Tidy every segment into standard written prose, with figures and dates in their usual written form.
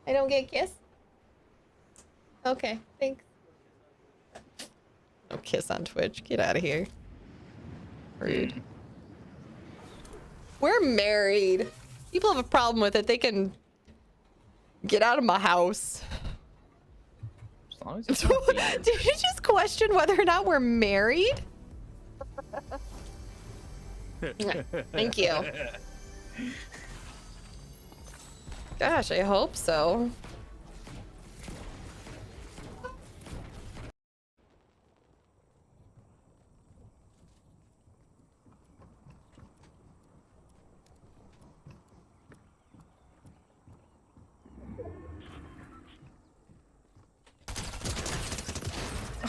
I don't get kissed? Okay, thanks. No kiss on Twitch. Get out of here. Rude. We're married. People have a problem with it. They can get out of my house. As long as it's not being- Did you just question whether or not we're married? Thank you. Gosh, I hope so.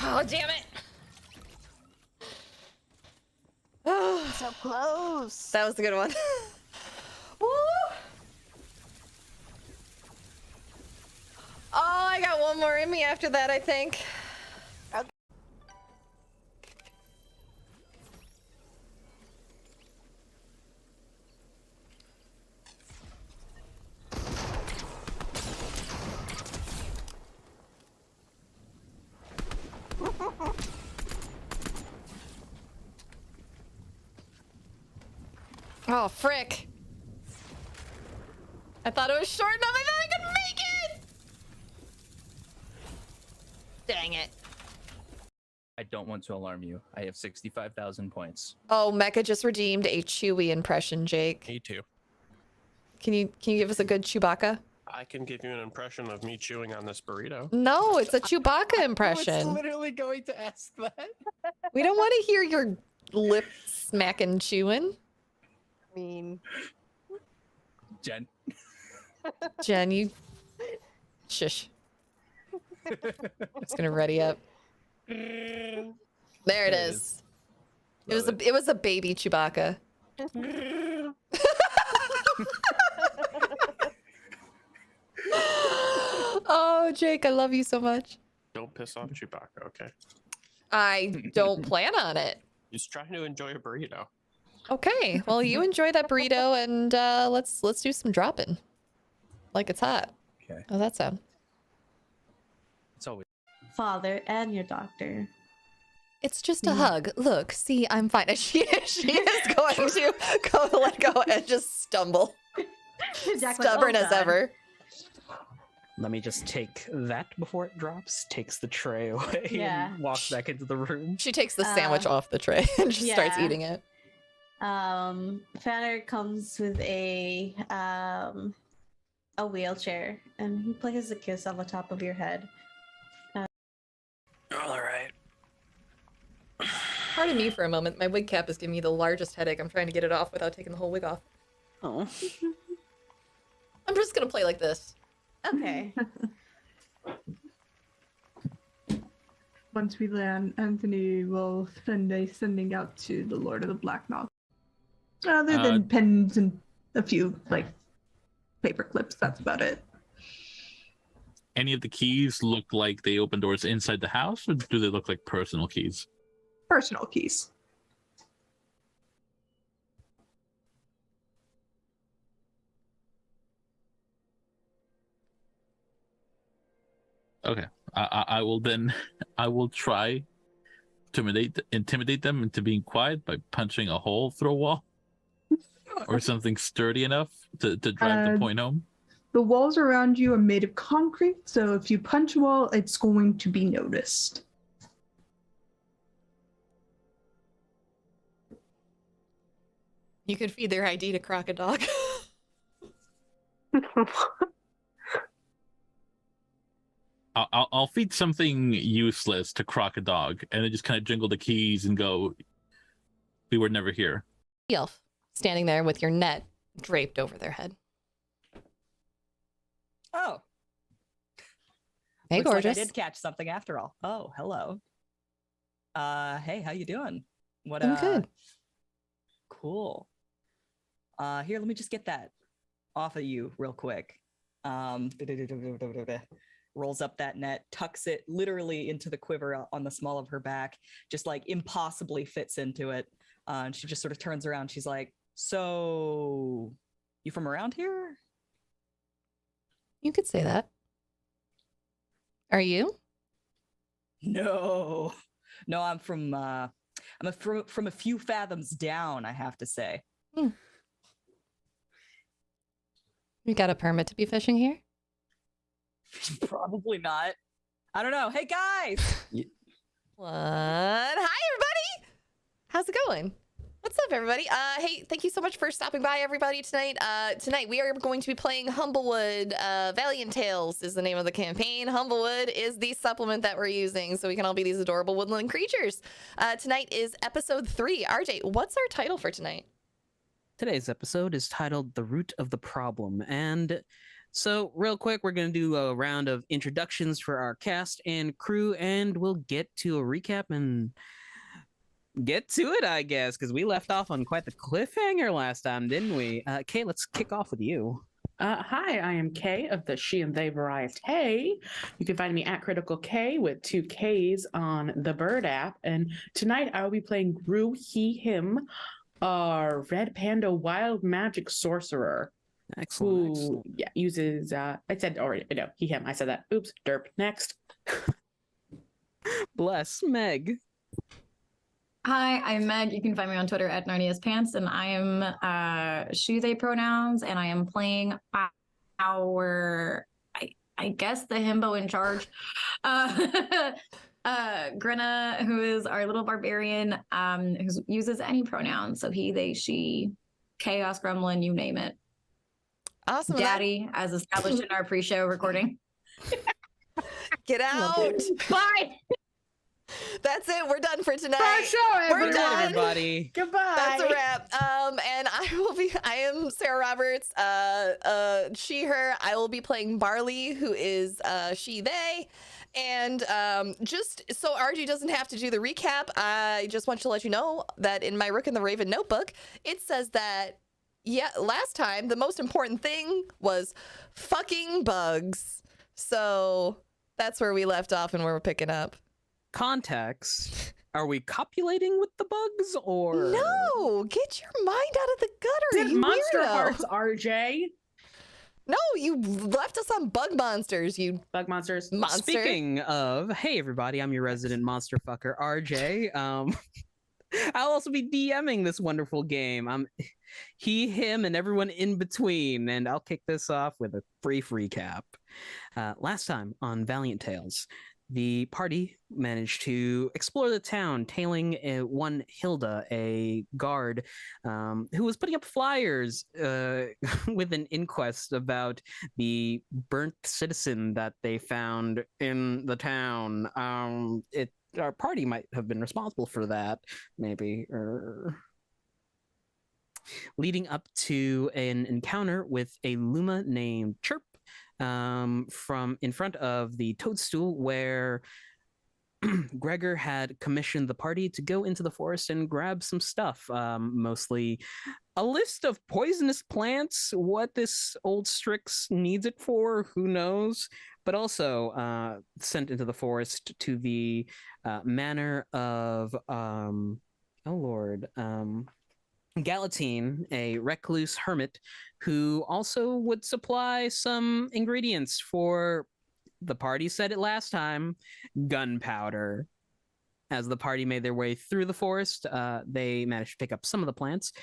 Oh, damn it. So close. That was a good one. Woo! Oh, I got one more in me after that, I think. Okay. Oh, frick. I thought it was short enough. I thought I could make it. Dang it. I don't want to alarm you. I have 65,000 points. Oh, Mecha just redeemed a Chewie impression, Jake. Me too. Can you give us a good Chewbacca? I can give you an impression of me chewing on this burrito. No, it's a Chewbacca I was impression. literally going to ask that. We don't want to hear your lip smacking chewing. I mean, Jen. Jen, you shush. Just gonna ready up. There it is. It was a baby Chewbacca. Oh, Jake, I love you so much. Don't piss off Chewbacca, okay? I don't plan on it. He's trying to enjoy a burrito. Okay, well, you enjoy that burrito, and let's do some dropping. Like it's hot. Okay. How's that sound? It's always Father and your doctor. It's just a hug. Look, see, I'm fine. She is going to go let go and just stumble. Jack went, Stubborn "Oh, as God." ever. Let me just take that before it drops, takes the tray away, Yeah. and walks back into the room. She takes the sandwich off the tray and just starts yeah. eating it. Fanner comes with a wheelchair and he places a kiss on the top of your head. All right. Pardon me for a moment. My wig cap is giving me the largest headache. I'm trying to get it off without taking the whole wig off. Oh. I'm just gonna play like this. Okay. Once we land, Anthony will send a sending out to the Lord of the Black Mouth. Other than pens and a few like paper clips, that's about it. Any of the keys look like they open doors inside the house, or do they look like personal keys? Personal keys. Okay, I will then. I will try to intimidate them into being quiet by punching a hole through a wall, or something sturdy enough to drive the point home. The walls around you are made of concrete, so if you punch a wall, it's going to be noticed. You could feed their ID to Croc-a-Dog. I'll feed something useless to Croc-a-Dog, and then just kind of jingle the keys and go, "We were never here." Elf, standing there with your net draped over their head. Oh. Hey, Looks gorgeous. like I did catch something after all. Oh, hello. Hey, how you doing? What? I'm good. Cool. Here, let me just get that off of you real quick. Rolls up that net, tucks it literally into the quiver on the small of her back, just like impossibly fits into it. And she just sort of turns around. She's like, "So, you from around here?" You could say that. Are you? No, no, I'm from from a few fathoms down. I have to say. You got a permit to be fishing here? Probably not. I don't know. Hey guys. What? Hi, everybody. How's it going? What's up, everybody? Hey, thank you so much for stopping by, everybody, tonight. Tonight, we are going to be playing Humblewood. Valiant Tails is the name of the campaign. Humblewood is the supplement that we're using, so we can all be these adorable woodland creatures. Tonight is episode 3. RJ, what's our title for tonight? Today's episode is titled The Root of the Problem. And so, real quick, we're going to do a round of introductions for our cast and crew, and we'll get to a recap and get to it, I guess, because we left off on quite the cliffhanger last time, didn't we? Kay, let's kick off with you. Hi, I am Kay of the She and They Variety. Hey, you can find me at Critical K with 2 Ks on the Bird app. And tonight I will be playing Gru, he, him, our Red Panda Wild Magic Sorcerer. Excellent. Who uses, I said already, no, he, him, I said that. Oops, derp. Next. Bless Meg. Hi, I'm Meg. You can find me on Twitter at NarniaSPants, and I am she, they pronouns, and I am playing our, I guess, the himbo in charge. Grinna, who is our little barbarian, who uses any pronoun. So he, they, she, chaos gremlin, you name it. Awesome. Daddy, as established in our pre-show recording. Get out. Bye. That's it. We're done for tonight. Bye, show, We're done. Everybody. Goodbye. That's a wrap. And I am Sarah Roberts, she, her. I will be playing Barley, who is she, they. And just so RG doesn't have to do the recap, I just want to let you know that in my Rook and the Raven notebook, it says that, last time, the most important thing was fucking bugs. So that's where we left off and where we're picking up. Context. Are we copulating with the bugs, or No, get your mind out of the gutter, Did you Monster weirdo. Hearts, RJ. No, you left us on bug monsters, you Bug monsters. monster. Speaking of, hey everybody, I'm your resident monster fucker, RJ. I'll also be DMing this wonderful game. I'm he, him, and everyone in between, and I'll kick this off with a brief recap. Last time on Valiant Tails, the party managed to explore the town, tailing one Hilda, a guard who was putting up flyers with an inquest about the burnt citizen that they found in the town. Our party might have been responsible for that, maybe. Leading up to an encounter with a Luma named Chirp, from in front of the toadstool where Gregor had commissioned the party to go into the forest and grab some stuff, mostly a list of poisonous plants. What this old Strix needs it for, who knows? But also sent into the forest to the manor of, Galatine, a recluse hermit who also would supply some ingredients for, the party said it last time, gunpowder. As the party made their way through the forest, they managed to pick up some of the plants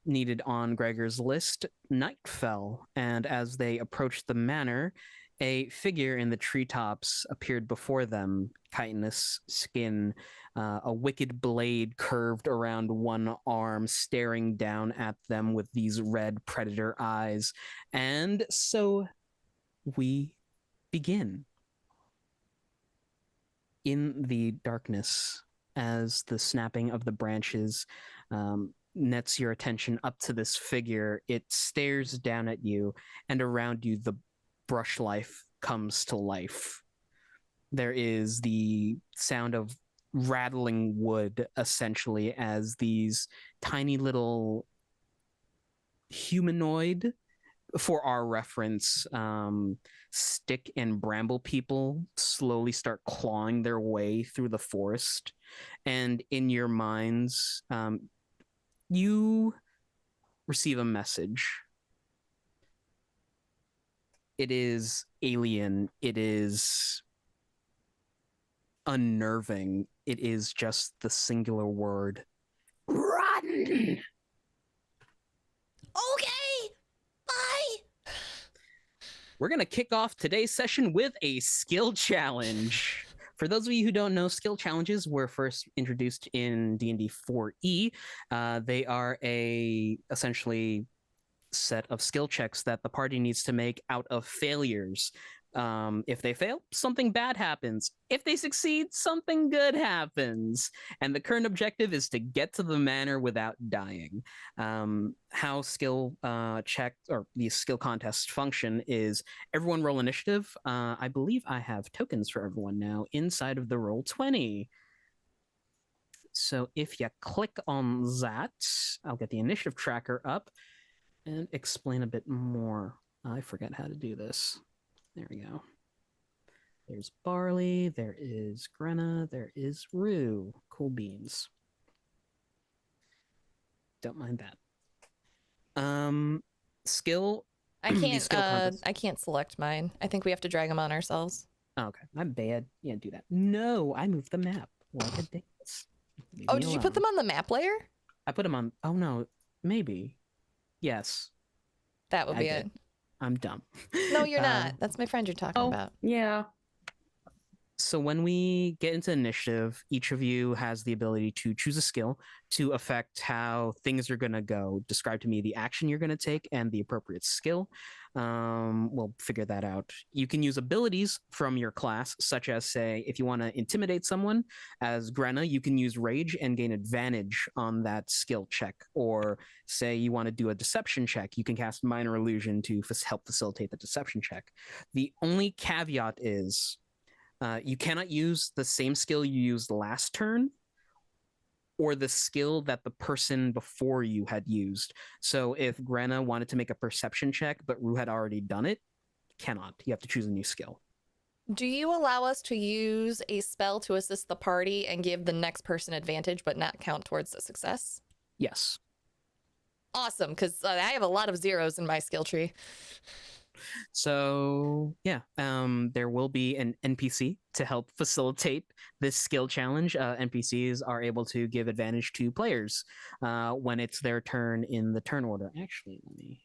needed on Gregor's list. Night fell, and as they approached the manor, a figure in the treetops appeared before them, chitinous skin, a wicked blade curved around one arm, staring down at them with these red predator eyes. And so we begin. In the darkness, as the snapping of the branches nets your attention up to this figure, it stares down at you, and around you the brush life comes to life. There is the sound of rattling wood, essentially, as these tiny little humanoid, for our reference, stick and bramble people slowly start clawing their way through the forest. And in your minds, you receive a message. It is alien. It is unnerving. It is just the singular word. Run! Okay. Bye. We're going to kick off today's session with a skill challenge. For those of you who don't know, skill challenges were first introduced in D&D 4E. They are essentially set of skill checks that the party needs to make out of failures. If they fail, something bad happens. If they succeed, something good happens. And the current objective is to get to the manor without dying. How skill check or these skill contests function is everyone roll initiative. I believe I have tokens for everyone now inside of the Roll20. So if you click on that, I'll get the initiative tracker up and explain a bit more. I forget how to do this. There we go. There's Barley, there is Grenna, there is Rue. Cool beans. Don't mind that. Skill. I these skill contests- can't select mine. I think we have to drag them on ourselves. Oh, okay, I'm bad. Yeah, do that. No, I moved the map like a dance. Leave Oh, me did you alone. put them on the map layer? I put them on. Oh no, maybe. Yes, That would I be did. it. I'm dumb. No, you're not. That's my friend you're talking about. Yeah. So when we get into initiative, each of you has the ability to choose a skill to affect how things are going to go. Describe to me the action you're going to take and the appropriate skill. We'll figure that out. You can use abilities from your class, such as, say, if you want to intimidate someone, as Grenna, you can use Rage and gain advantage on that skill check. Or say you want to do a deception check, you can cast Minor Illusion to help facilitate the deception check. The only caveat is you cannot use the same skill you used last turn or the skill that the person before you had used. So if Grenna wanted to make a perception check, but Rue had already done it, cannot. You have to choose a new skill. Do you allow us to use a spell to assist the party and give the next person advantage, but not count towards the success? Yes. Awesome, because I have a lot of zeros in my skill tree. So yeah, there will be an NPC to help facilitate this skill challenge. NPCs are able to give advantage to players when it's their turn in the turn order. Actually, let me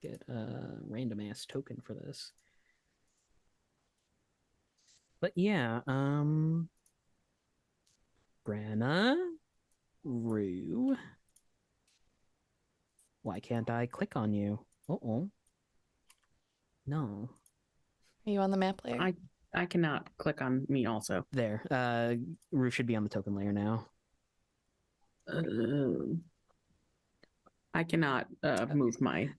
get a random ass token for this. But yeah, Granna, Rue. Why can't I click on you? Uh-oh. No. Are you on the map layer? I cannot click on me also. There. Rue should be on the token layer now. I cannot move my.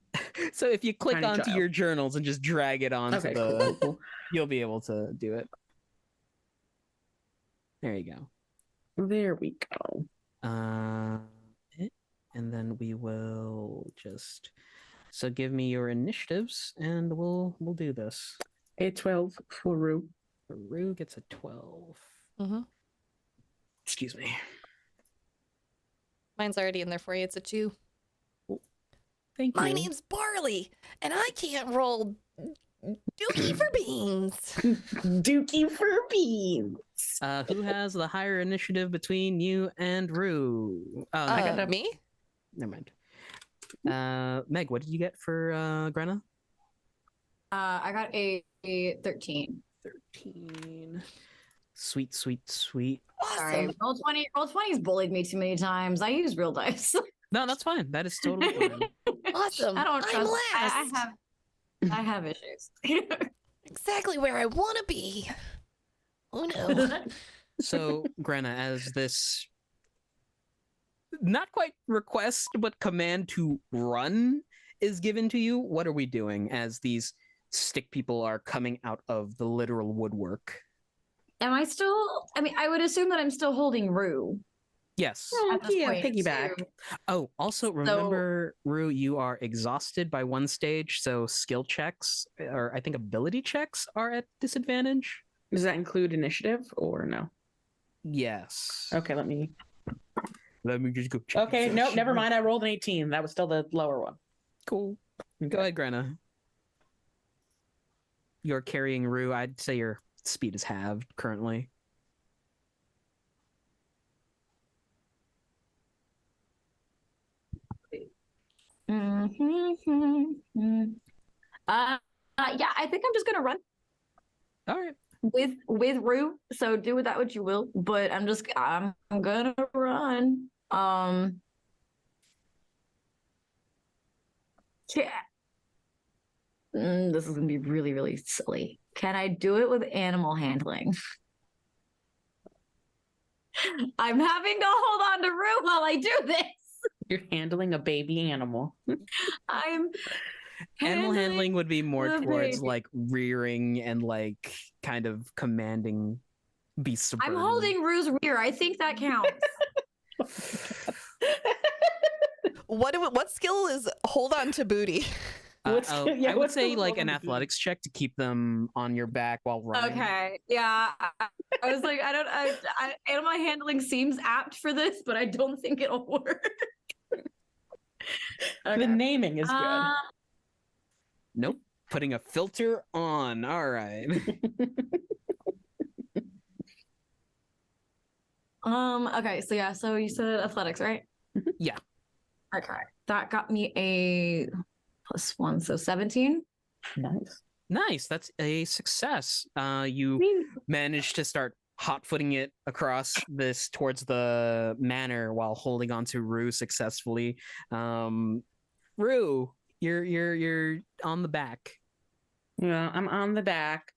So if you click Tiny onto child. your journals and just drag it onto Okay, the, cool. you'll be able to do it. There you go. There we go. And then we will just. So give me your initiatives, and we'll do this. A 12 for Rue. Rue gets a 12. Mm-hmm. Excuse me. Mine's already in there for you. It's a 2. Thank My you. name's Barley, and I can't roll dookie for beans. Dookie for beans. Who has the higher initiative between you and Rue? Oh, I got Me? never mind. Meg, what did you get for Grenna? I got a 13. 13. Sweet, sweet, sweet. Sorry, Awesome. Roll20's bullied me too many times. I use real dice. No, that's fine. That is totally fine. Awesome. I don't I'm trust. last. I have issues. Exactly where I want to be. Oh no. So, Grenna, as this not quite request, but command to run is given to you, what are we doing as these stick people are coming out of the literal woodwork? Am I still? I mean, I would assume that I'm still holding Rue. Yes. At this Yeah, point, piggyback. too. Oh, also remember, Rue, you are exhausted by one stage, so skill checks, or I think ability checks, are at disadvantage. Does that include initiative or no? Yes. Okay, let me. Let me just go check. Okay, this nope, out. never mind. I rolled an 18. That was still the lower one. Cool. Go ahead, Grenna. you're carrying Rue, I'd say your speed is halved currently. Yeah, I think I'm just gonna run All right. with Rue. So do with that what you will. But I'm gonna run. Yeah. This is gonna be really, really silly. Can I do it with animal handling? I'm having to hold on to Rue while I do this. You're handling a baby animal. I'm Animal handling would be more the towards baby. like rearing and like kind of commanding beasts of I'm burden. holding Rue's rear. I think that counts. What skill is hold on to booty? I would say like an athletics check to keep them on your back while running. Okay. Yeah. I was like, animal handling seems apt for this, but I don't think it'll work. The naming is good. Nope. Putting a filter on. All right. Okay, so yeah, so you said athletics, right? Yeah. Okay. That got me a +1, so 17. Nice. That's a success. You managed to start hot-footing it across this towards the manor while holding onto Rue successfully. Rue, you're on the back. Yeah, I'm on the back,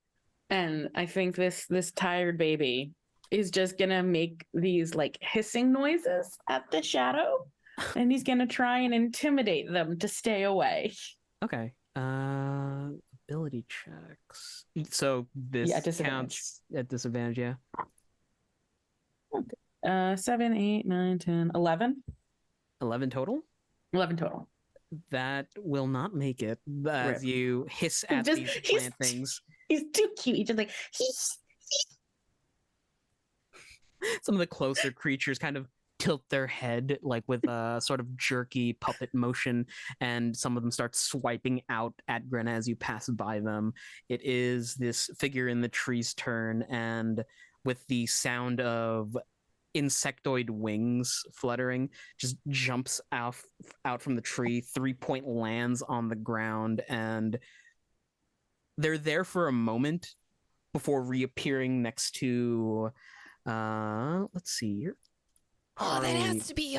and I think this tired baby is just gonna make these like hissing noises at the shadow, and he's gonna try and intimidate them to stay away. Okay. Ability checks. So this counts at disadvantage, yeah. 7, 8, 9, 10, 11. 11 total? 11 total. That will not make it as you hiss at Just- these he's- plant things. He's too cute. He's just like he's Some of the closer creatures kind of tilt their head like with a sort of jerky puppet motion, and some of them start swiping out at Grenna as you pass by them. It is this figure in the tree's turn, and with the sound of insectoid wings fluttering, just jumps out from the tree, 3-point lands on the ground, and they're there for a moment before reappearing next to let's see here. Oh, that has to be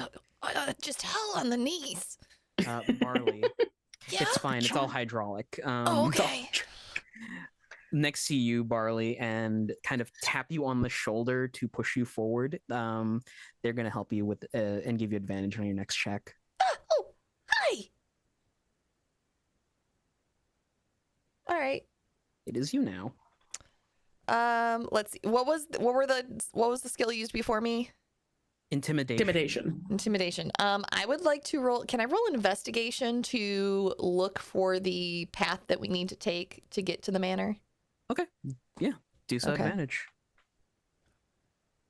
just hell on the knees. Barley. Yeah. It's fine. It's all hydraulic. Oh, okay. Next to you, Barley, and kind of tap you on the shoulder to push you forward. They're going to help you with and give you advantage on your next check. Oh, hi. All right. It is you now. Let's see. What was the skill used before me? Intimidation. Intimidation. I would like to roll. Can I roll an investigation to look for the path that we need to take to get to the manor? Okay. Yeah. Do so Okay. advantage.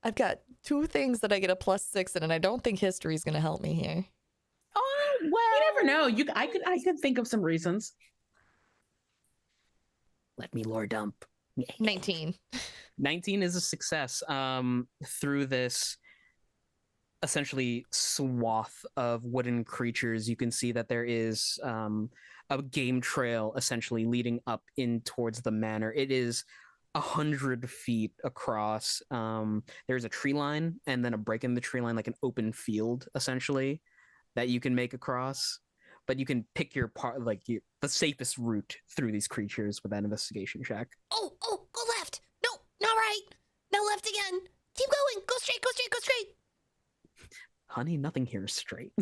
I've got 2 things that I get a +6 in, and I don't think history is going to help me here. Oh well, you never know. I could think of some reasons. Let me lore dump. 19. 19 is a success. Through this essentially swath of wooden creatures, you can see that there is a game trail essentially leading up in towards the manor. It is 100 feet across. There's a tree line and then a break in the tree line, like an open field essentially, that you can make across. But you can pick your part, like the safest route through these creatures with that investigation check. Oh, go left. No, not right. Now left again. Keep going. Go straight, go straight, go straight. Honey, nothing here is straight.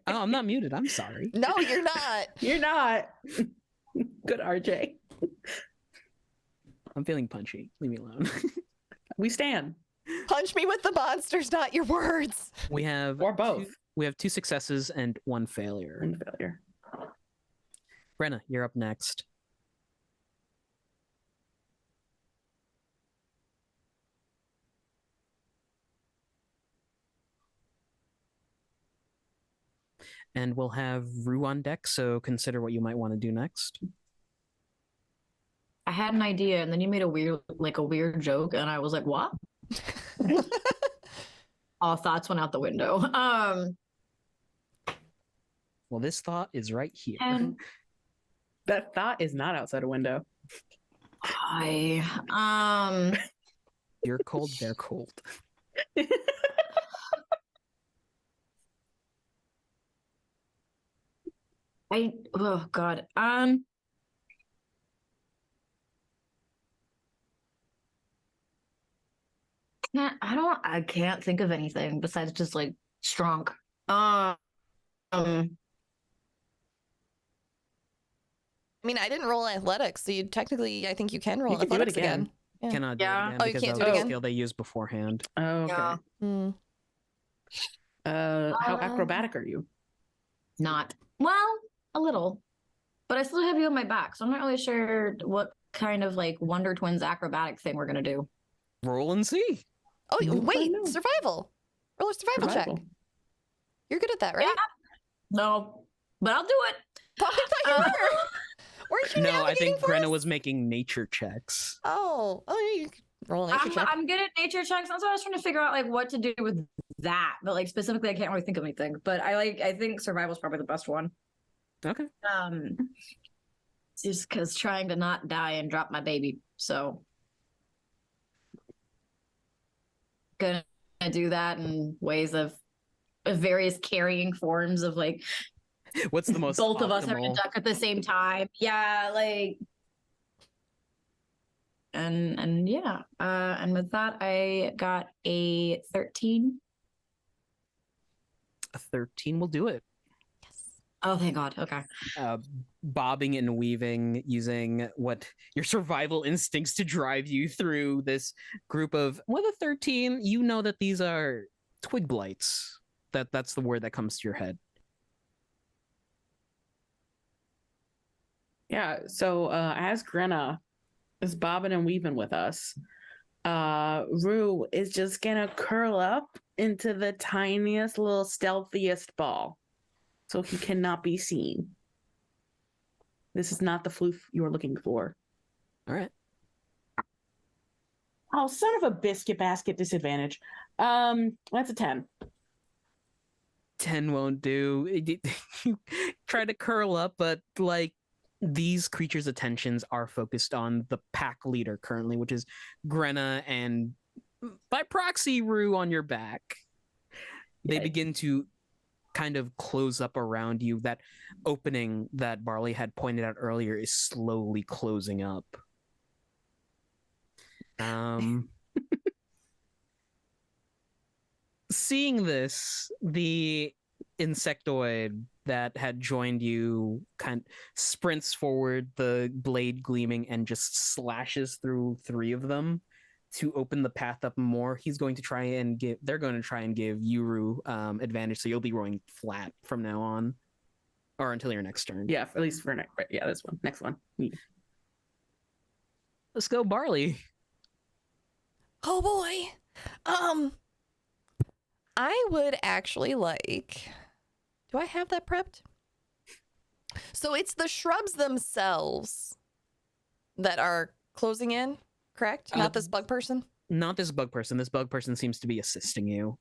Oh, I'm not muted. I'm sorry. No, you're not. You're not. Good, RJ. I'm feeling punchy. Leave me alone. We stand. Punch me with the monsters, not your words. We have Or both. We have 2 successes and 1 failure. One failure. Brenna, you're up next. And we'll have Rue on deck, so consider what you might want to do next. I had an idea, and then you made a weird joke, and I was like, "What?" All thoughts went out the window. Well, this thought is right here. And That thought is not outside a window. You're cold, they're cold. Oh God. I can't think of anything besides just like strong. I mean, I didn't roll athletics, so you technically, I think you can roll You can do it athletics again. Yeah. Cannot do it Yeah. again Oh, you because can't of do it the again? skill they used beforehand. Oh, okay. Yeah. Hmm. How acrobatic are you? Not well, a little, but I still have you on my back, so I'm not really sure what kind of like Wonder Twins acrobatic thing we're gonna do. Roll and see. Oh, You'll wait, find out. survival. Roll a survival check. You're good at that, right? Yeah. No, but I'll do it. Oh, I thought you were. Weren't you No, I navigating think for Brenna us? was making nature checks. Oh, yeah, you could roll a nature check. I'm good at nature checks. That's why I was trying to figure out like what to do with that, but like specifically, I can't really think of anything. But I think survival is probably the best one. Okay. Just because trying to not die and drop my baby, so gonna do that in ways of various carrying forms of like What's the most both of us having optimal? to duck at the same time. Yeah, like and yeah. And with that, I got a 13. A 13 will do it. Oh, thank God. Okay. Bobbing and weaving using what your survival instincts to drive you through this group of with a 13, you know that these are twig blights. That's the word that comes to your head. Yeah. So as Grenna is bobbing and weaving with us, Rue is just gonna curl up into the tiniest little stealthiest ball, so he cannot be seen. This is not the floof you are looking for. All right. Oh, son of a biscuit basket disadvantage. That's a 10. 10 won't do. You try to curl up, but like these creatures' attentions are focused on the pack leader currently, which is Grenna, and by proxy, Rue on your back. They begin to kind of close up around you. That opening that Barley had pointed out earlier is slowly closing up. Seeing this, the insectoid that had joined you kind of sprints forward, the blade gleaming, and just slashes through 3 of them to open the path up more. They're going to try and give Yuru advantage, so you'll be rolling flat from now on, or until your next turn. Yeah, at least for next. Right, yeah, this one. Next one. Let's go, Barley. Oh boy. I would actually like. Do I have that prepped? So it's the shrubs themselves that are closing in, correct? Not this bug person? Not this bug person. This bug person seems to be assisting you.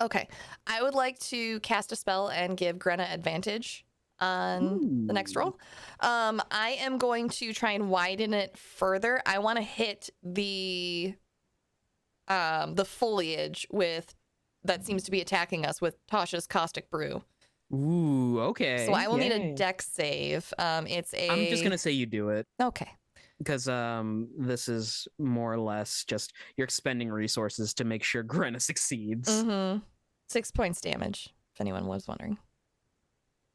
Okay. I would like to cast a spell and give Grenna advantage on the next roll. I am going to try and widen it further. I want to hit the foliage with that seems to be attacking us with Tasha's caustic brew. Ooh, okay. So I will need Yay. a dex save. It's a. I'm just gonna say you do it. Okay. Because this is more or less just you're expending resources to make sure Grenna succeeds. 6 points damage, if anyone was wondering.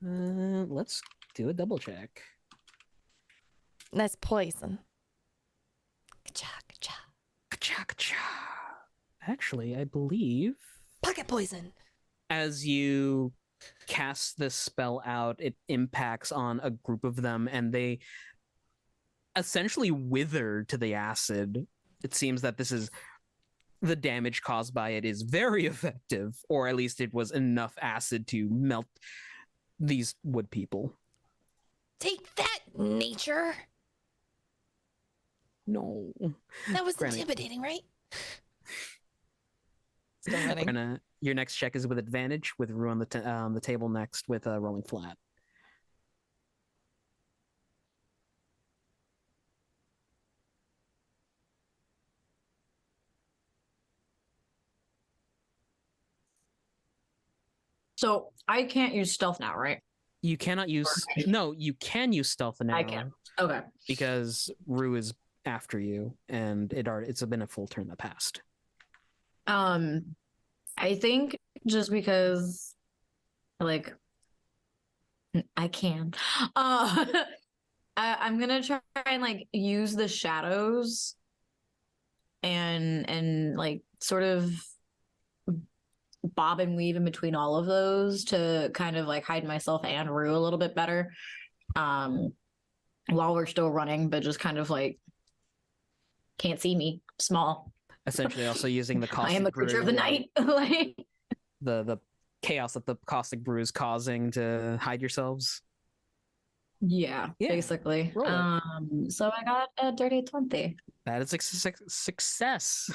Let's do a double check. That's poison. Ka-cha, ka-cha. Ka-cha, ka-cha. Actually, I believe Pocket poison. as you cast this spell out, it impacts on a group of them, and they essentially wither to the acid. It seems that this is the damage caused by it is very effective, or at least it was enough acid to melt these wood people. Take that, nature. No. That was Granny. intimidating, right? Still running. Brenna, your next check is with advantage, with Rue on the table next with rolling flat. So I can't use stealth now, right? You cannot use. No, you can use stealth now. I can. Okay. Because Rue is after you, and it's been a full turn that passed. I think just because, like, I can. I'm gonna try and like use the shadows, and like sort of bob and weave in between all of those to kind of like hide myself and Rue a little bit better. While we're still running, but just kind of like can't see me, small. Essentially, also using the caustic I am a creature of the brew, night. Like the chaos that the caustic brew is causing to hide yourselves. yeah, basically. Roll it. So I got a dirty 20. That is a success.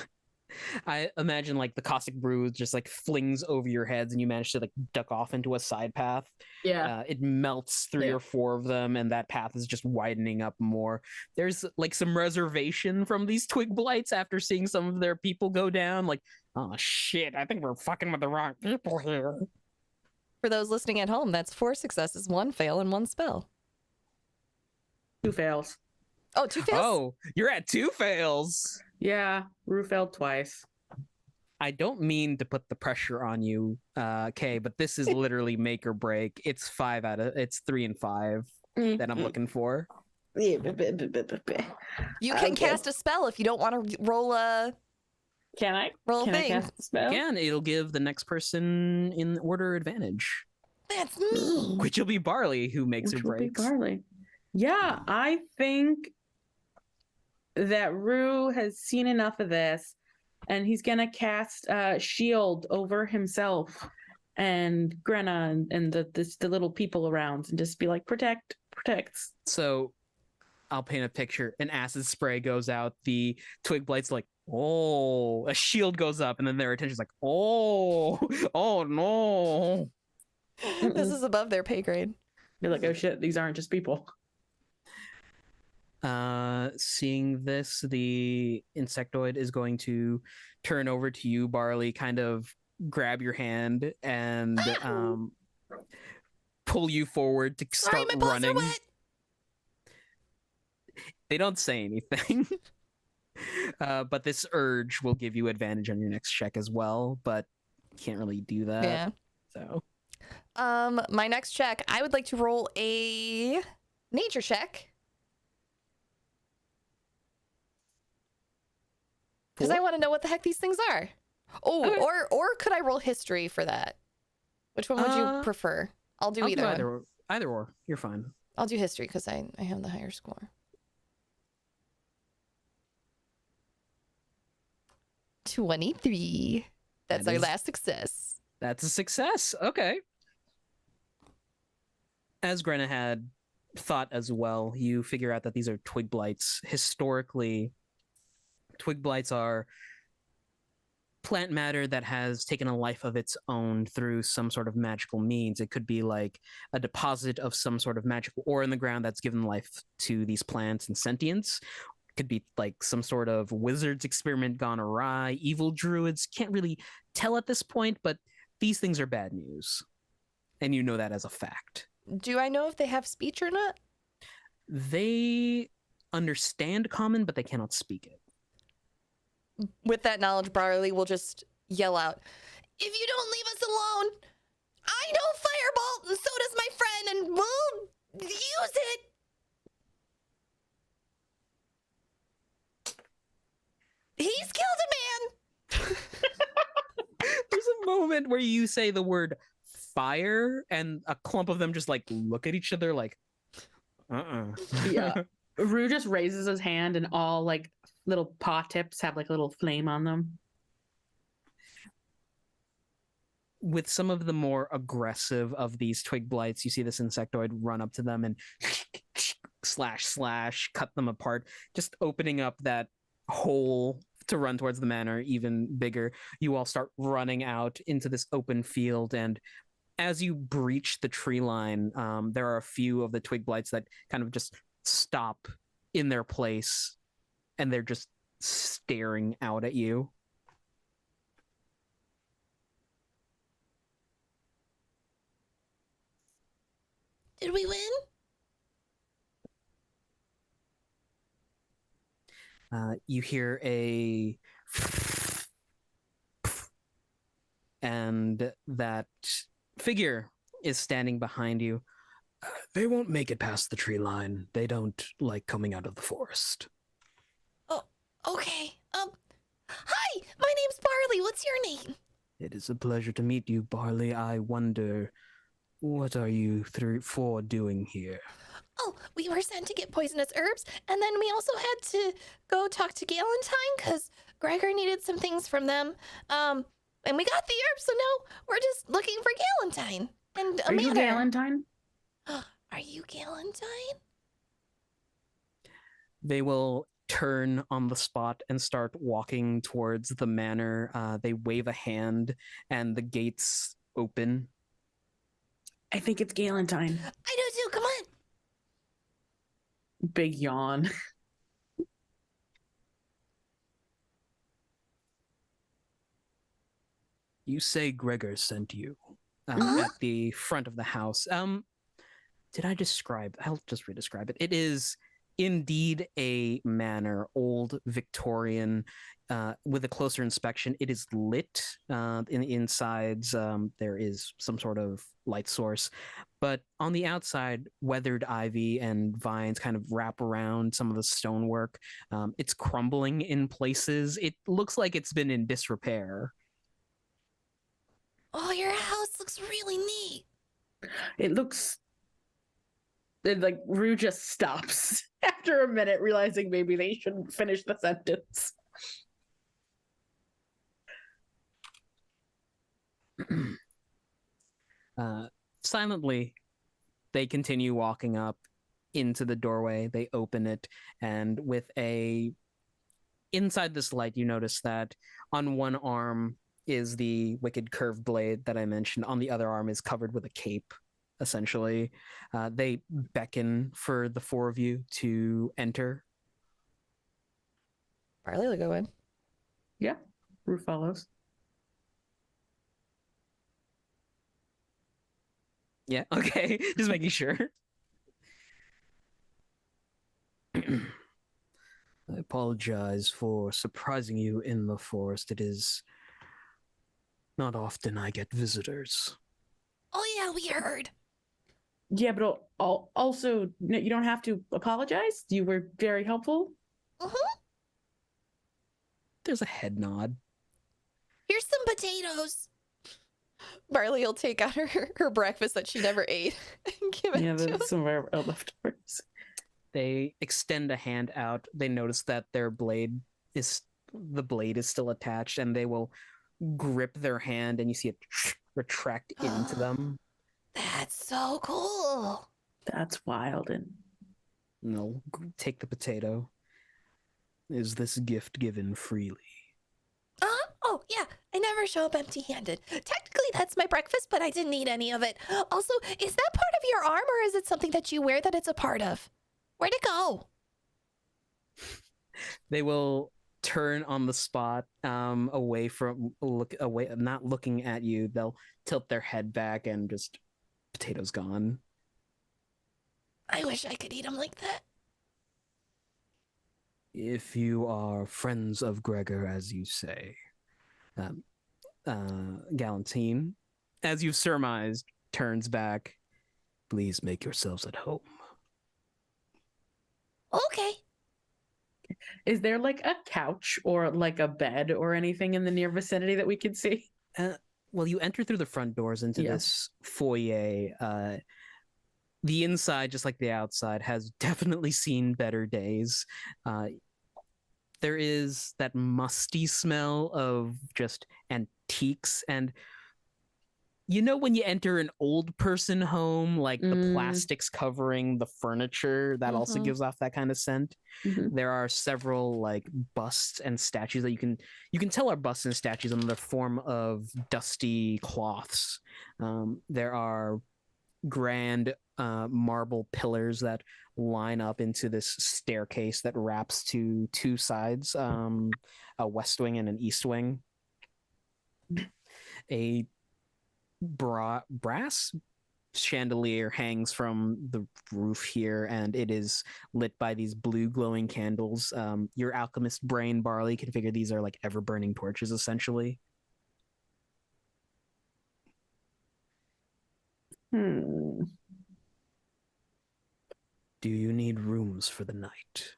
I imagine like the caustic brew just like flings over your heads, and you manage to like duck off into a side path. Yeah. It melts 3 or 4 of them, and that path is just widening up more. There's like some reservation from these twig blights after seeing some of their people go down. Like, oh shit, I think we're fucking with the wrong people here. For those listening at home, that's 4 successes, 1 fail, and 1 spell. 2 fails. Oh, 2 fails? Oh, you're at 2 fails. Yeah, Rue failed twice. I don't mean to put the pressure on you, Kay, but this is literally make or break. It's 3 and 5 that I'm looking for. You can cast a spell if you don't want to roll a. Can I? Roll Can a I thing. cast a spell? Again, it'll give the next person in order advantage, That's me. which will be Barley, who makes Which or will be breaks. Barley. Yeah, I think that Rue has seen enough of this, and he's gonna cast shield over himself and Grenna and the little people around, and just be like, protects. So I'll paint a picture. An acid spray goes out. The twig blight's like, oh, a shield goes up, and then their attention's like, oh, oh no. This is above their pay grade. You're like, oh shit, these aren't just people. Seeing this, the insectoid is going to turn over to you, Barley, kind of grab your hand and pull you forward to start running. They don't say anything. But this urge will give you advantage on your next check as well, but can't really do that. Yeah. So my next check, I would like to roll a nature check. Because I want to know what the heck these things are. Oh, Okay. or could I roll history for that? Which one would you prefer? I'll do either one. Either or. You're fine. I'll do history because I have the higher score. 23. That's our last success. That's a success. Okay. As Grenna had thought as well, you figure out that these are twig blights. Historically, twig blights are plant matter that has taken a life of its own through some sort of magical means. It could be like a deposit of some sort of magical ore in the ground that's given life to these plants and sentience. It could be like some sort of wizard's experiment gone awry. Evil druids can't really tell at this point, but these things are bad news. And you know that as a fact. Do I know if they have speech or not? They understand common, but they cannot speak it. With that knowledge, Barley will just yell out, "If you don't leave us alone, I know Firebolt, and so does my friend, and we'll use it." He's killed a man. There's a moment where you say the word fire, and a clump of them just like look at each other like, Yeah. Rue just raises his hand, and all like little paw tips have like a little flame on them. with some of the more aggressive of these twig blights, you see this insectoid run up to them and slash, cut them apart, just opening up that hole to run towards the manor even bigger. You all start running out into this open field, and as you breach the tree line, there are a few of the twig blights that kind of just stop in their place, and they're just staring out at you. Did we win? You hear a and that figure is standing behind you. They won't make it past the tree line. They don't like coming out of the forest. Oh, okay. Hi, my name's Barley. What's your name? It is a pleasure to meet you, Barley. I wonder, what are you four doing here? Oh, we were sent to get poisonous herbs, and then we also had to go talk to Galentine because Gregor needed some things from them. And we got the herbs, so now we're just looking for Galentine and a Are you manor. Galentine? Are you Galentine? They will turn on the spot and start walking towards the manor. They wave a hand, and the gates open. I think it's Galentine. I do too. Come on. Big yawn. You say Gregor sent you Uh-huh. at the front of the house. Did I describe? I'll just re-describe it. It is indeed a manor, old Victorian. With a closer inspection, it is lit. In the insides, there is some sort of light source, but on the outside, weathered ivy and vines kind of wrap around some of the stonework. It's crumbling in places. It looks like it's been in disrepair. Oh, your house looks really neat. It looks like Rue just stops after a minute, realizing maybe they shouldn't finish the sentence. Silently, they continue walking up into the doorway. They open it, and inside this light, you notice that on one arm is the wicked curved blade that I mentioned. On the other arm is covered with a cape, essentially. They beckon for the four of you to enter. Barley will go in. Yeah, Rue follows. Yeah, okay. Just making sure. I apologize for surprising you in the forest. It is not often I get visitors. Oh yeah, we heard. Yeah, but also, you don't have to apologize. You were very helpful. Mm-hmm. There's a head nod. Here's some potatoes. Barley will take out her breakfast that she never ate and give it Yeah, to him. that's some of our leftovers. They extend a hand out. They notice that the blade is still attached, and they will grip their hand, and you see it retract into them. That's so cool. That's wild. And No, take the potato. Is this gift given freely? Oh yeah, I never show up empty-handed. Technically, that's my breakfast, but I didn't eat any of it. Also, is that part of your arm, or is it something that you wear that it's a part of? Where'd it go? They will turn on the spot, away, not looking at you. They'll tilt their head back, and just potatoes gone. I wish I could eat them like that. If you are friends of Gregor, as you say, Galantine, as you've surmised, turns back. Please make yourselves at home. Okay. is there like a couch or like a bed or anything in the near vicinity that we can see? Well, you enter through the front doors into this foyer. The inside, just like the outside, has definitely seen better days. There is that musty smell of just antiques, and You know when you enter an old person home, like the Mm. plastics covering the furniture, that also Mhm. gives off that kind of scent. Mhm. There are several like busts and statues that you can tell are busts and statues in the form of dusty cloths. There are grand marble pillars that line up into this staircase that wraps to two sides, a west wing and an east wing. A brass chandelier hangs from the roof here, and it is lit by these blue glowing candles. Your alchemist brain, Barley, can figure these are like ever burning torches, essentially. Hmm. Do you need rooms for the night?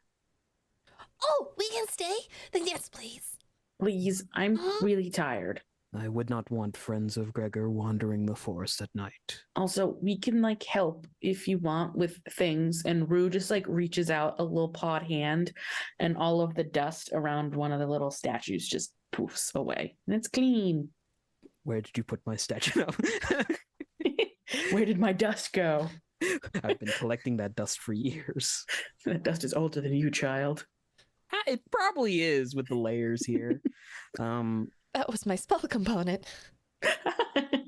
Oh, we can stay? Then yes, please. Please, I'm really tired. I would not want friends of Gregor wandering the forest at night. Also, we can like help if you want with things. And Rue just like reaches out a little pawed hand, and all of the dust around one of the little statues just poofs away, and it's clean. Where did you put my statue? Where did my dust go? I've been collecting that dust for years. That dust is older than you, child. It probably is with the layers here. That was my spell component.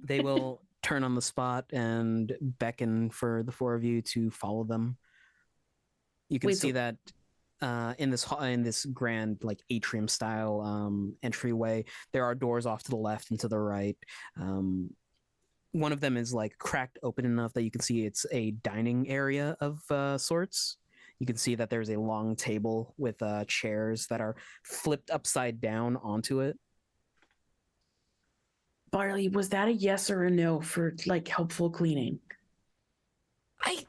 They will turn on the spot and beckon for the four of you to follow them. You can see that in this grand like atrium style entryway, there are doors off to the left and to the right. One of them is like cracked open enough that you can see it's a dining area of sorts. You can see that there's a long table with chairs that are flipped upside down onto it. Barley, was that a yes or a no for like helpful cleaning? I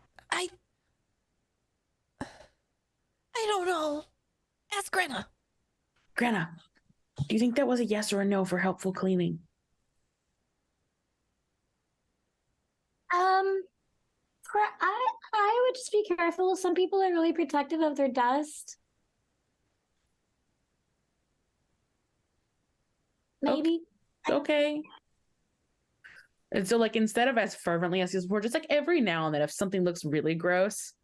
don't know. Ask Grenna. Grenna, do you think that was a yes or a no for helpful cleaning? I would just be careful. Some people are really protective of their dust. Maybe. Okay. And so, like, instead of as fervently as before, just like every now and then, if something looks really gross,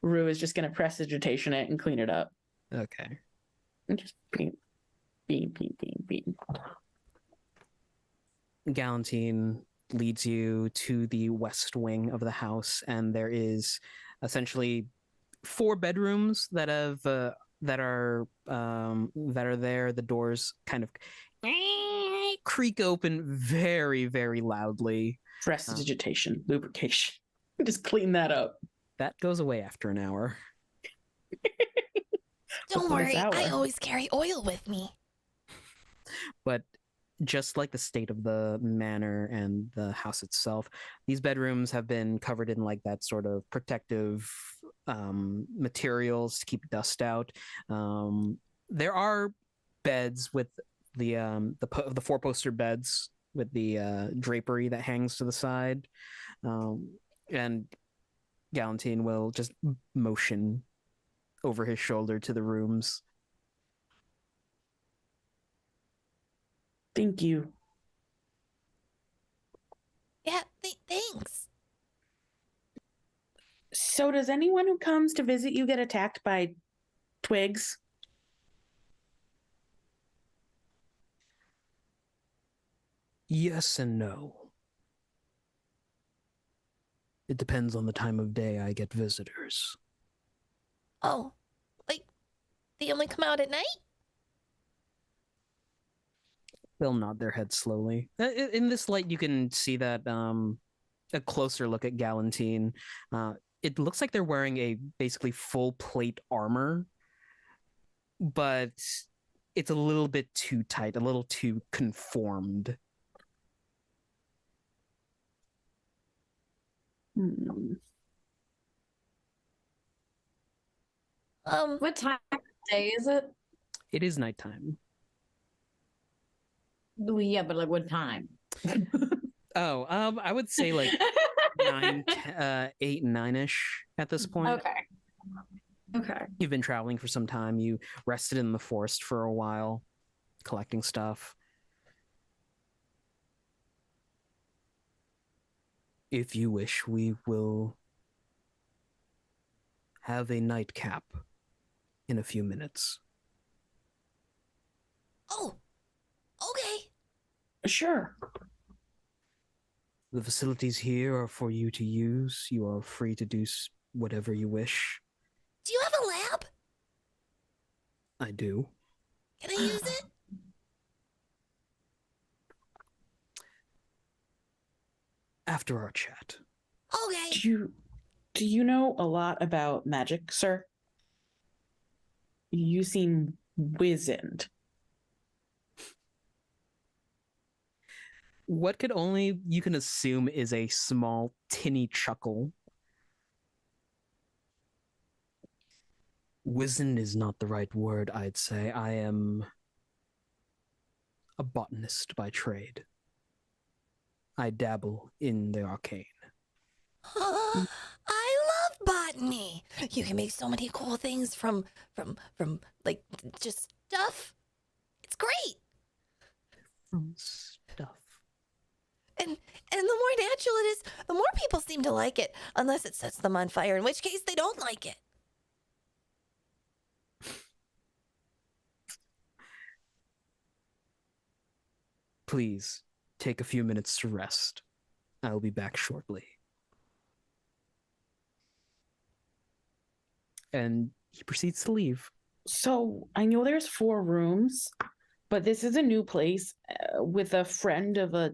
Rue is just going to prestidigitation it and clean it up. Okay. And just beep, beep, beep, beep, beep. Galantine leads you to the west wing of the house, and there is essentially 4 bedrooms that have that are there. The doors kind of creak open very, very loudly. Prestidigitation, lubrication. Just clean that up. That goes away after an hour. Don't worry, I always carry oil with me. But just like the state of the manor and the house itself, these bedrooms have been covered in like that sort of protective materials to keep dust out. There are beds with the 4-poster beds with the drapery that hangs to the side, and Galantine will just motion over his shoulder to the rooms. Thank you. Yeah, thanks. So does anyone who comes to visit you get attacked by twigs? Yes and no. It depends on the time of day I get visitors. Oh, like they only come out at night? They'll nod their heads slowly. In this light, you can see that a closer look at Galantine. It looks like they're wearing a basically full plate armor, but it's a little bit too tight, a little too conformed. What time of day is it? It is nighttime. Well, yeah, but like what time? Oh, I would say like 8, 9-ish at this point. Okay. You've been traveling for some time. You rested in the forest for a while, collecting stuff. If you wish, we will have a nightcap in a few minutes. Oh, okay. Sure. The facilities here are for you to use. You are free to do whatever you wish. Do you have a lab? I do. Can I use it? After our chat. Okay. Do you know a lot about magic, sir? You seem wizened. What could only you can assume is a small, tinny chuckle. Wizened is not the right word, I'd say. I am a botanist by trade. I dabble in the arcane. I love botany. You can make so many cool things from like just stuff. It's great. From stuff. And the more natural it is, the more people seem to like it, unless it sets them on fire, in which case they don't like it. Please take a few minutes to rest. I'll be back shortly. And he proceeds to leave. So I know there's 4 rooms, but this is a new place with a friend of a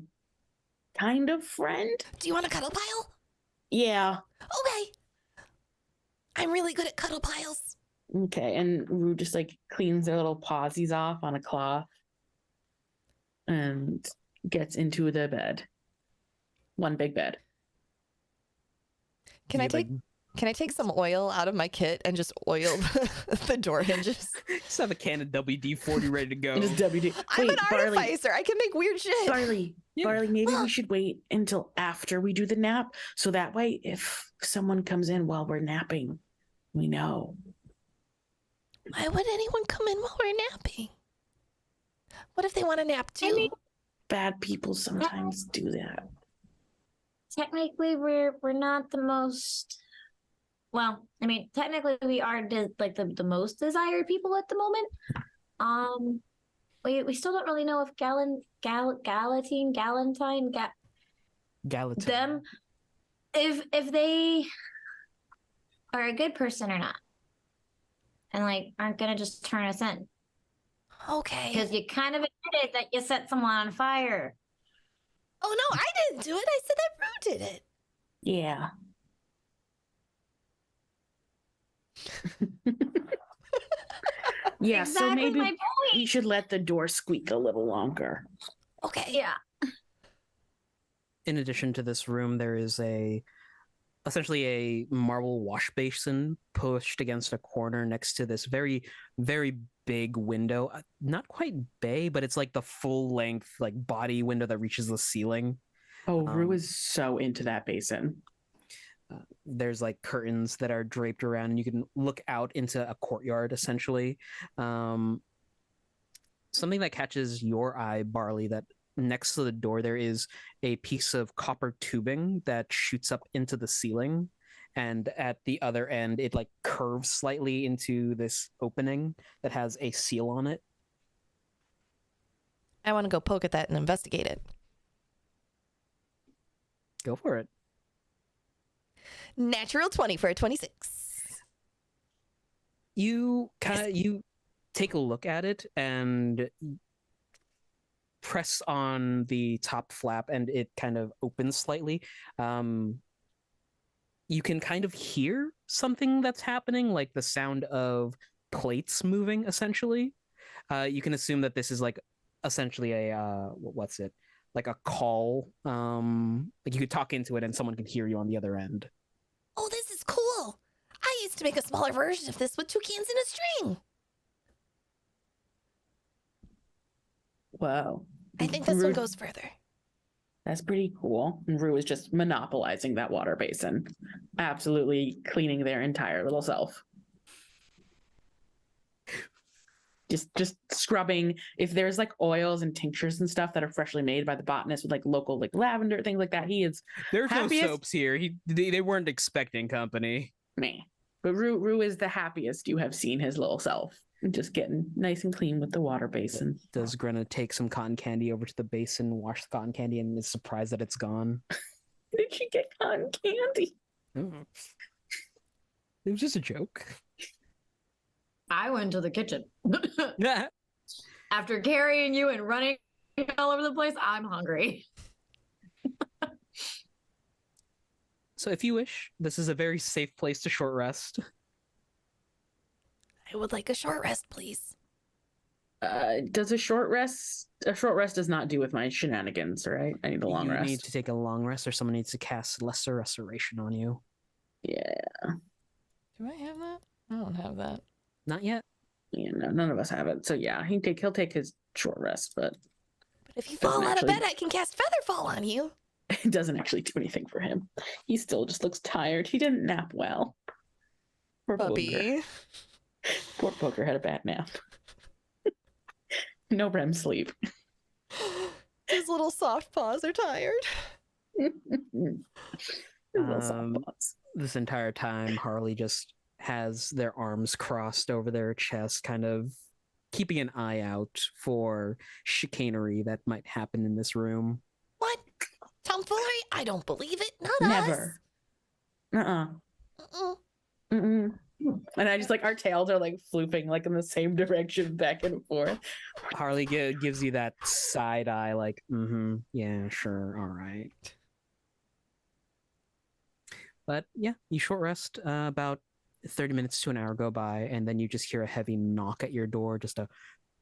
kind of friend. Do you want a cuddle pile? Yeah. Okay. I'm really good at cuddle piles. Okay. And Rue just like cleans their little pawsies off on a cloth and gets into the bed. One big bed. Can I take some oil out of my kit and just oil the door hinges? Just have a can of WD-40 ready to go. Just WD. I'm Wait, an artificer. I can make weird shit. Barley, Yeah. Barley, maybe we should wait until after we do the nap, so that way if someone comes in while we're napping, we know. Why would anyone come in while we're napping? What if they want to nap too? I mean, Bad people sometimes do that. technically, we're not the most. Well, I mean, technically, we are like the most desired people at the moment. We still don't really know if Galatine, them, if they are a good person or not, and like aren't gonna just turn us in. Okay. Because you kind of admitted that you set someone on fire. Oh no, I didn't do it. I said that Rue did it. Yeah. Yeah, so Exactly maybe my point. we should let the door squeak a little longer. Okay. Yeah. In addition to this room, there is essentially a marble wash basin pushed against a corner next to this very, very big window. Not quite bay, but it's like the full length, like body window that reaches the ceiling. Oh, Rue is so into that basin. There's like curtains that are draped around, and you can look out into a courtyard essentially. Something that catches your eye, Barley, that next to the door there is a piece of copper tubing that shoots up into the ceiling, and at the other end it like curves slightly into this opening that has a seal on it. I want to go poke at that and investigate it. Go for it. Natural 20 for a 26. You take a look at it and press on the top flap, and it kind of opens slightly. You can kind of hear something that's happening, like the sound of plates moving, essentially. You can assume that this is like essentially a what's it? Like a call. Like you could talk into it and someone can hear you on the other end. Oh, this is cool. I used to make a smaller version of this with 2 cans and a string. Wow. I think this one goes further. That's pretty cool. And Rue is just monopolizing that water basin, absolutely cleaning their entire little self. just scrubbing. If there's like oils and tinctures and stuff that are freshly made by the botanist with like local like lavender things like that, he is There's happiest. no soaps here. They weren't expecting company. Me. But Rue is the happiest you have seen his little self. Just getting nice and clean with the water basin. Does Grenna take some cotton candy over to the basin, wash the cotton candy, and is surprised that it's gone? Did she get cotton candy? Oh. It was just a joke. I went to the kitchen. Yeah. After carrying you and running all over the place, I'm hungry. So if you wish, this is a very safe place to short rest. I would like a short rest, please. Does a short rest does not do with my shenanigans, right? I need a long you rest. need to take a long rest, or someone needs to cast Lesser Restoration on you. Yeah. Do I have that? I don't have that. Not yet. Yeah, no, none of us have it. So yeah, he'll take his short rest, but But if you Doesn't fall out of actually- bed, I can cast Featherfall on you. it doesn't actually do anything for him. He still just looks tired. He didn't nap well. Poor Booger. Puppy. Poor Booger had a bad nap. No REM sleep. His little soft paws are tired. His little soft Um, paws. This entire time, Harley just has their arms crossed over their chest, kind of keeping an eye out for chicanery that might happen in this room. What? Tomfoolery? I don't believe it. Not Never. us. Uh-uh. Mm-mm. And I just like our tails are like flooping like in the same direction back and forth. Harley gives you that side eye, like, yeah, sure, all right. But yeah, you short rest. About 30 minutes to an hour go by, and then you just hear a heavy knock at your door, just a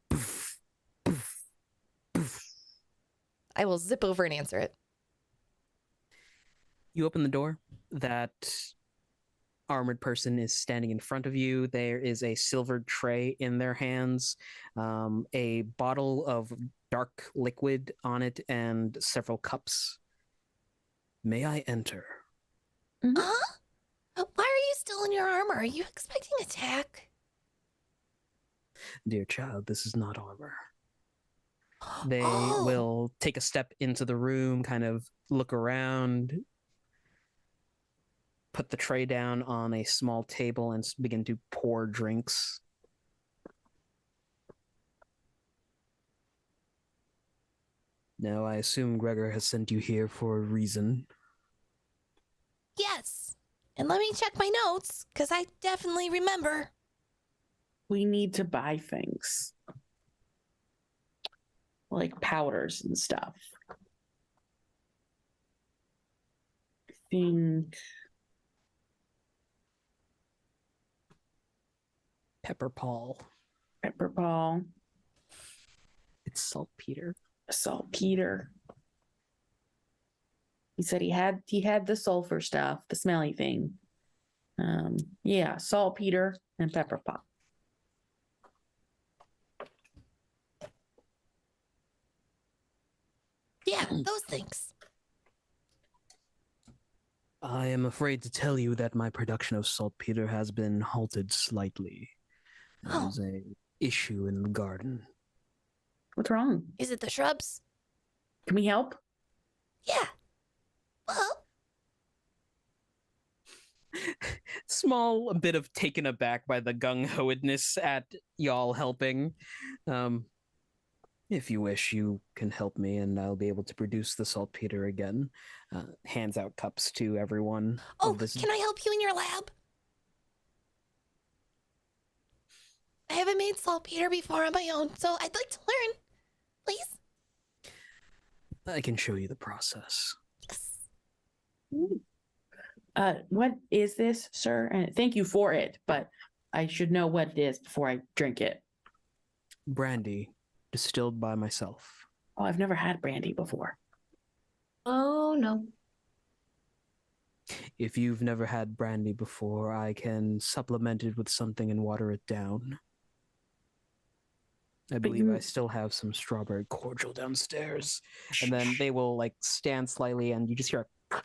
poof, poof, poof. I will zip over and answer it. You open the door. That armored person is standing in front of you. There is a silvered tray in their hands, a bottle of dark liquid on it, and several cups. May I enter? Huh? Why are you still in your armor? Are you expecting attack? Dear child, this is not armor. They Oh. will take a step into the room, kind of look around, put the tray down on a small table, and begin to pour drinks. Now, I assume Gregor has sent you here for a reason. Yes. And let me check my notes, because I definitely remember. We need to buy things. Like powders and stuff. I think Pepper Paul. Pepper Paul, It's saltpeter. saltpeter. He said he had the sulfur stuff, the smelly thing. Yeah, saltpeter and pepper pot. Yeah, those things. I am afraid to tell you that my production of saltpeter has been halted slightly. Oh. There's a issue in the garden. What's wrong? Is it the shrubs? Can we help? Yeah. Well, Small bit of taken aback by the gung-hoedness at y'all helping. If you wish, you can help me, and I'll be able to produce the saltpeter again. Hands out cups to everyone. oh, of this. can I help you in your lab? I haven't made saltpeter before on my own, so I'd like to learn. Please? I can show you the process. Yes. What is this, sir? And thank you for it, but I should know what it is before I drink it. Brandy, distilled by myself. Oh, I've never had brandy before. Oh no. If you've never had brandy before, I can supplement it with something and water it down. I believe I still have some strawberry cordial downstairs. And then they will like stand slightly, and you just hear a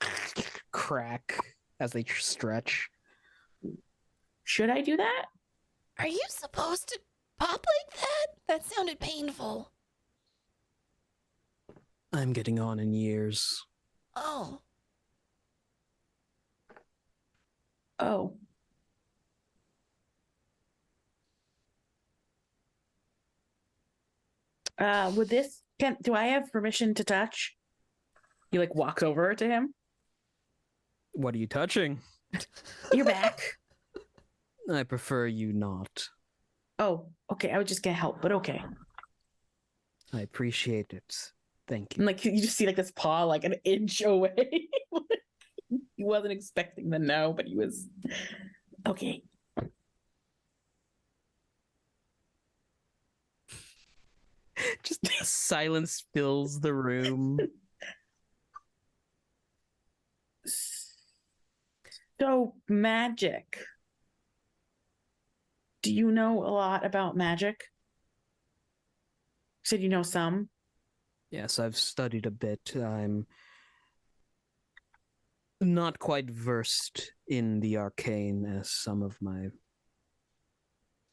crack as they stretch. Should I do that? Are you supposed to pop like that? That sounded painful. I'm getting on in years. Oh. Oh. Would this do I have permission to touch? He like walks over to him. What are you touching? You're back. I prefer you not. Oh, okay. I was just gonna help, but okay. I appreciate it. Thank you. And like you just see like this paw like an inch away. He wasn't expecting the no, but he was okay. Just silence fills the room. So magic. Do you know a lot about magic? You said you know some. Yes, I've studied a bit. I'm not quite versed in the arcane as some of my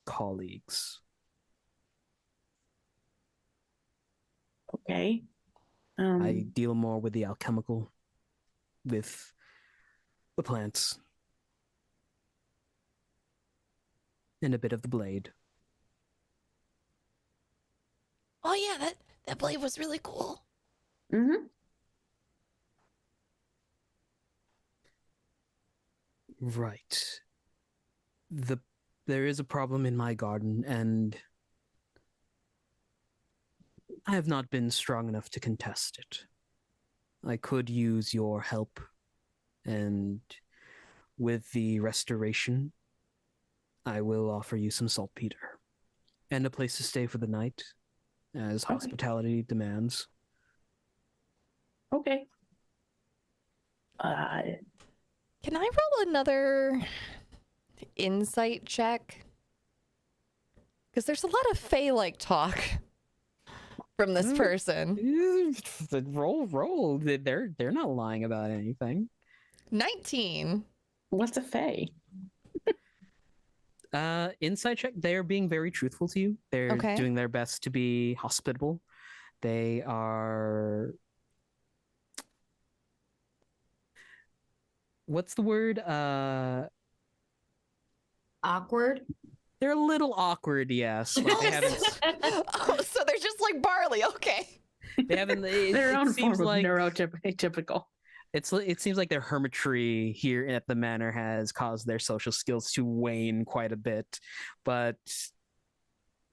colleagues. Okay. I deal more with the alchemical, with the plants, and a bit of the blade. Oh yeah, that blade was really cool. Mm-hmm. Right. There is a problem in my garden, and I have not been strong enough to contest it. I could use your help, and with the restoration, I will offer you some saltpeter and a place to stay for the night, as hospitality demands. Okay. Can I roll another insight check? Because there's a lot of Fae-like talk from this person. Roll. They're not lying about anything. 19. What's a Fae? Insight check. They're being very truthful to you. They're Okay. doing their best to be hospitable. They are. What's the word? Awkward. They're a little awkward, yes. Like they haven't. Oh, so they're just like barley. Okay. They haven't. Their own seems form like of neurotypical. it seems like their hermitry here at the manor has caused their social skills to wane quite a bit. But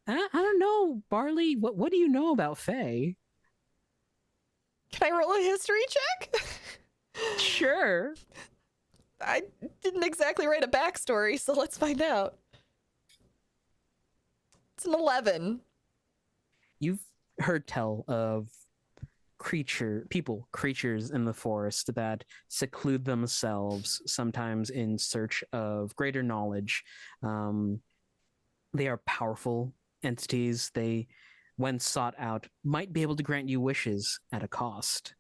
I don't know, Barley. What do you know about Faye? Can I roll a history check? Sure. I didn't exactly write a backstory, so let's find out. It's an 11. You've heard tell of creatures in the forest that seclude themselves, sometimes in search of greater knowledge. They are powerful entities. They, when sought out, might be able to grant you wishes at a cost.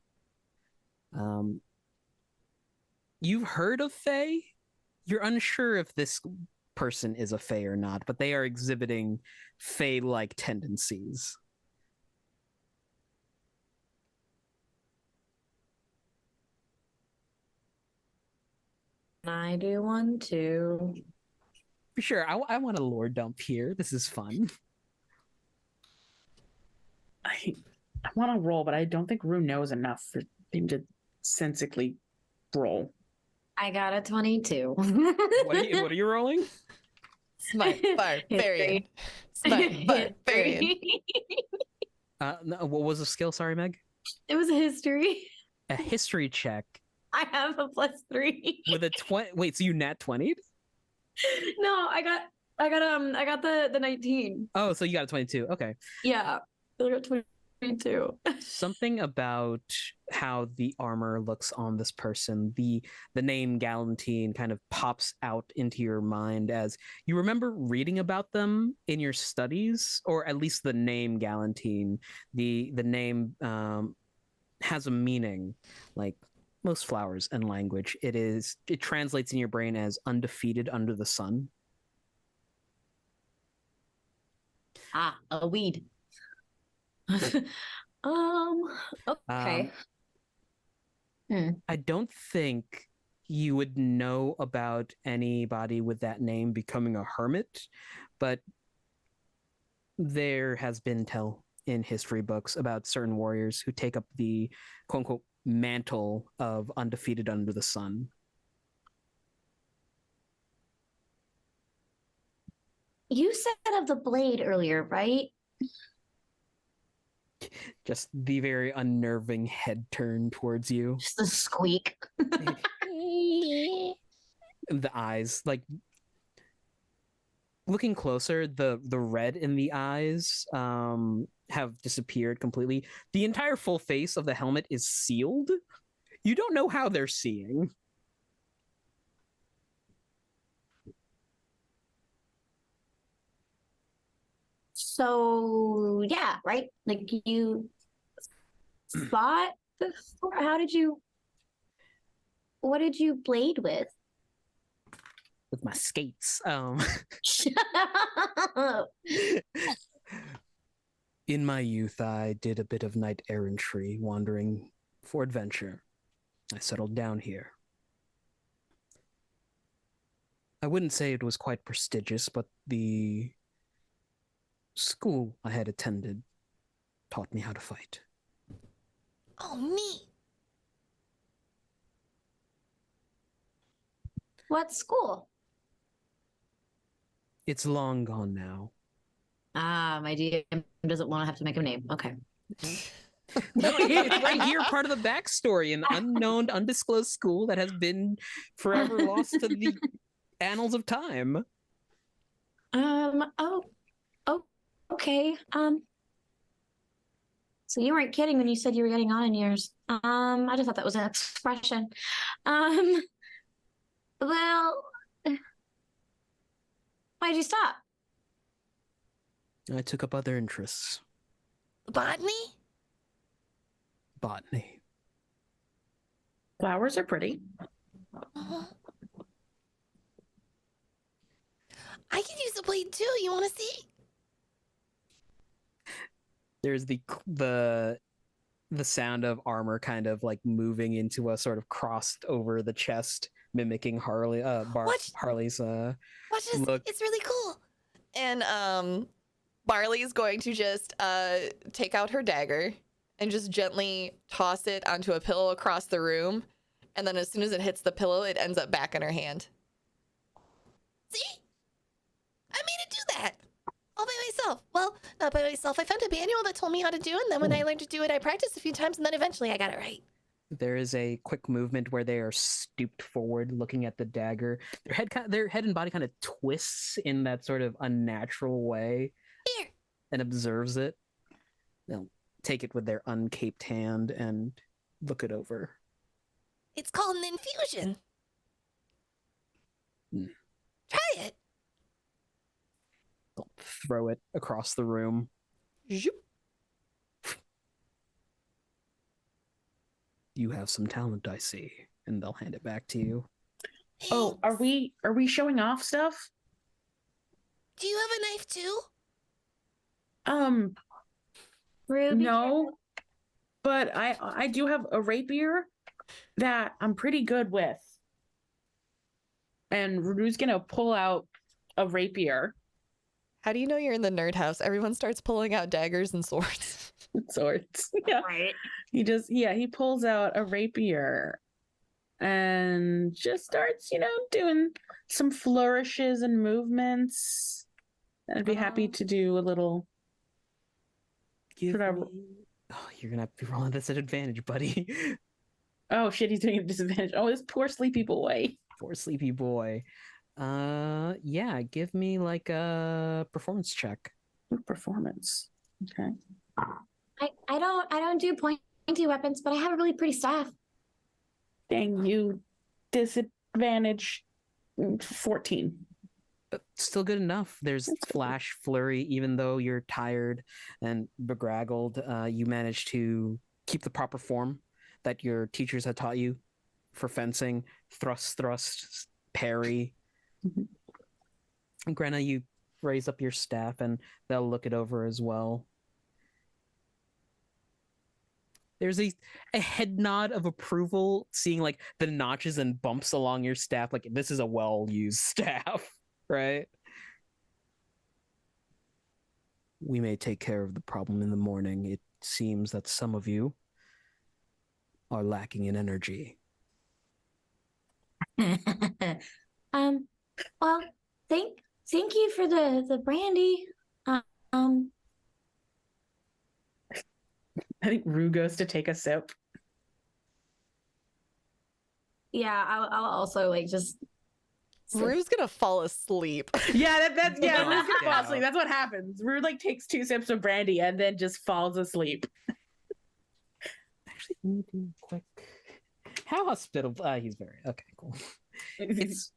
You've heard of Fae? You're unsure if this person is a Fae or not, but they are exhibiting Fae-like tendencies. I do one too. For sure, I want a lore dump here. This is fun. I want to roll, but I don't think Rue knows enough for him to sensically roll. I got a 22. What are you rolling? Smart, barbarian. Smart, barbarian. No, what was the skill? Sorry, Meg. It was a history. A history check I have a +3. with a 20. Wait, so you nat 20'd? No, I got the 19. Oh, so you got a 22. Okay. Yeah, I got 22. Something about how the armor looks on this person, the name Galantine kind of pops out into your mind as you remember reading about them in your studies, or at least the name Galantine. The name has a meaning, like most flowers and language. It translates in your brain as undefeated under the sun. A weed. Okay. I don't think you would know about anybody with that name becoming a hermit, but there has been tell in history books about certain warriors who take up the quote unquote mantle of undefeated under the sun. You said of the blade earlier, right? Just the very unnerving head turn towards you. Just the squeak. The eyes, like looking closer, the red in the eyes have disappeared completely. The entire full face of the helmet is sealed. You don't know how they're seeing. So yeah, right? Like you fought before? What did you blade with? With my skates. In my youth, I did a bit of knight errantry, wandering for adventure. I settled down here. I wouldn't say it was quite prestigious, but the school I had attended taught me how to fight. Oh, neat. What school? It's long gone now. My DM doesn't want to have to make a name. Okay. No, it's right here, part of the backstory. An unknown, undisclosed school that has been forever lost to the annals of time. Oh, okay. So you weren't kidding when you said you were getting on in years. I just thought that was an expression. Well, why'd you stop? I took up other interests. Botany? Botany. Flowers are pretty. Uh-huh. I could use a blade too. You want to see? There's the sound of armor kind of like moving into a sort of crossed over the chest, mimicking Harley's Watch this. look. It's really cool. And Barley's going to just take out her dagger and just gently toss it onto a pillow across the room. And then as soon as it hits the pillow, it ends up back in her hand. See? I made it do that. All by myself. Well, not by myself. I found a manual that told me how to do it. And then when I learned to do it, I practiced a few times. And then eventually I got it right. There is a quick movement where they are stooped forward, looking at the dagger. Their head and body kind of twists in that sort of unnatural way. Here. And observes it. They'll take it with their uncaped hand and look it over. It's called an infusion. Try it. They'll throw it across the room. Zoop. You have some talent, I see, and they'll hand it back to you. Oh, are we showing off stuff? Do you have a knife too? Ruby? No, but I do have a rapier that I'm pretty good with. And Rudu's gonna pull out a rapier. How do you know you're in the nerd house? Everyone starts pulling out daggers and swords. Swords. Yeah. Right. He pulls out a rapier and just starts, doing some flourishes and movements. I'd be happy to do a little. Oh, you're gonna have to be rolling this at advantage, buddy. Oh shit, he's doing a disadvantage. Oh, this poor sleepy boy. Poor sleepy boy. Yeah, give me like a performance check. Performance. Okay. I don't do pointy weapons, but I have a really pretty staff. Dang you, disadvantage 14. But still good enough. There's flash, flurry, even though you're tired and begraggled, you manage to keep the proper form that your teachers had taught you for fencing. Thrust, parry. Mm-hmm. Grenna, you raise up your staff and they'll look it over as well. There's a head nod of approval, seeing like the notches and bumps along your staff. Like, this is a well-used staff, right? We may take care of the problem in the morning. It seems that some of you are lacking in energy. Well, thank you for the brandy. I think Rue goes to take a sip. Yeah, I'll also like just. Rue's gonna fall asleep. Yeah, that's yeah. Yeah. Rue's gonna fall asleep. That's what happens. Rue like takes 2 sips of brandy and then just falls asleep. Actually, let me do a quick. How hospitable? He's very okay. Cool. It's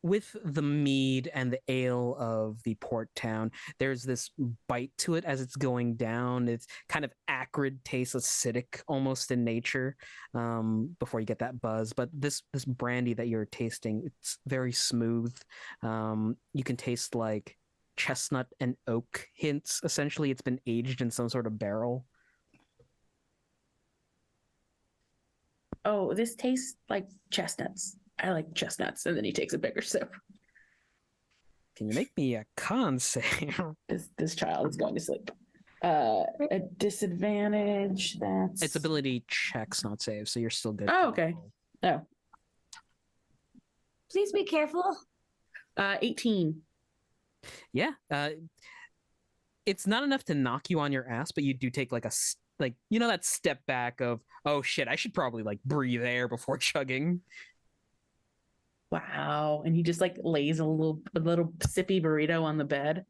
with the mead and the ale of the port town. There's this bite to it as it's going down. It's kind of acrid, tastes acidic almost in nature. Before you get that buzz, but this brandy that you're tasting, it's very smooth. You can taste like chestnut and oak hints. Essentially, it's been aged in some sort of barrel. Oh, this tastes like chestnuts. I like chestnuts. And then he takes a bigger sip. Can you make me a con save? This child is going to sleep. A disadvantage. That's It's ability checks, not saves, so you're still good. Oh, okay. Oh, Please be careful. 18. Yeah. It's not enough to knock you on your ass, but you do take like that step back of, oh shit, I should probably like breathe air before chugging. Wow. And he just like lays a little sippy burrito on the bed.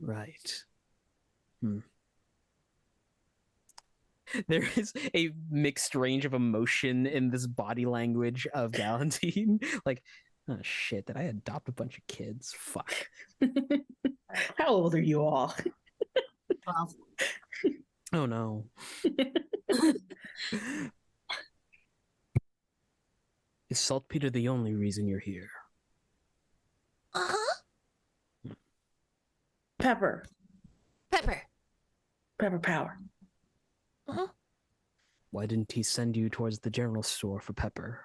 Right. There is a mixed range of emotion in this body language of Galantine. Like, oh shit, did I adopt a bunch of kids? Fuck. How old are you all? 12. Oh no. Is saltpeter the only reason you're here? Pepper. Pepper. Pepper power. Why didn't he send you towards the general store for pepper?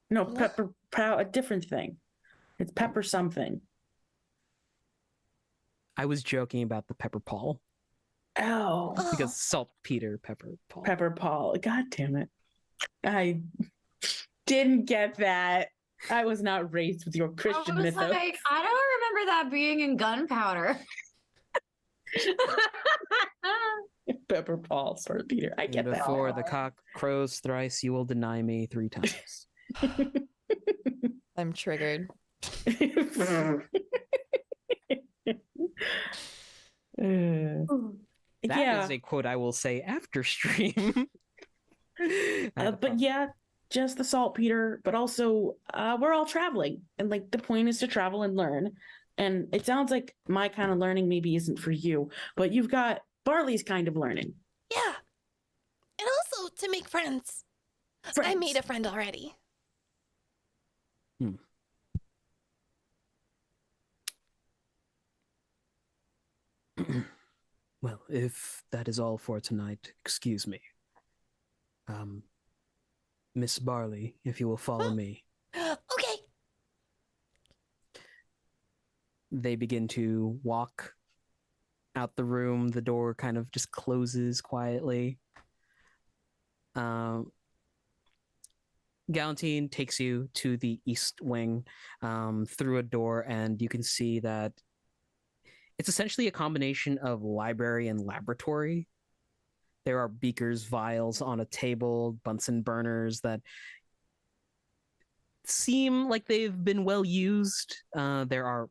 No, pepper power, a different thing. It's pepper something. I was joking about the pepper Paul. Oh. Because saltpeter, pepper Paul. Pepper Paul. God damn it. I didn't get that. I was not raised with your Christian I was mythos. like, I don't remember that being in gunpowder. Pepper Paul, sort of Peter. I get And that. before the cock crows thrice, you will deny me 3 times. I'm triggered. That yeah. is a quote I will say after stream. But yeah, just the saltpeter, but also we're all traveling. And like the point is to travel and learn. And it sounds like my kind of learning maybe isn't for you, but you've got Barley's kind of learning. Yeah. And also to make friends. I made a friend already. Well, if that is all for tonight, excuse me. Miss Barley, if you will follow me. Okay. They begin to walk out the room. The door kind of just closes quietly. Galantine takes you to the east wing through a door, and you can see that it's essentially a combination of library and laboratory. There are beakers, vials on a table, Bunsen burners that seem like they've been well used. There are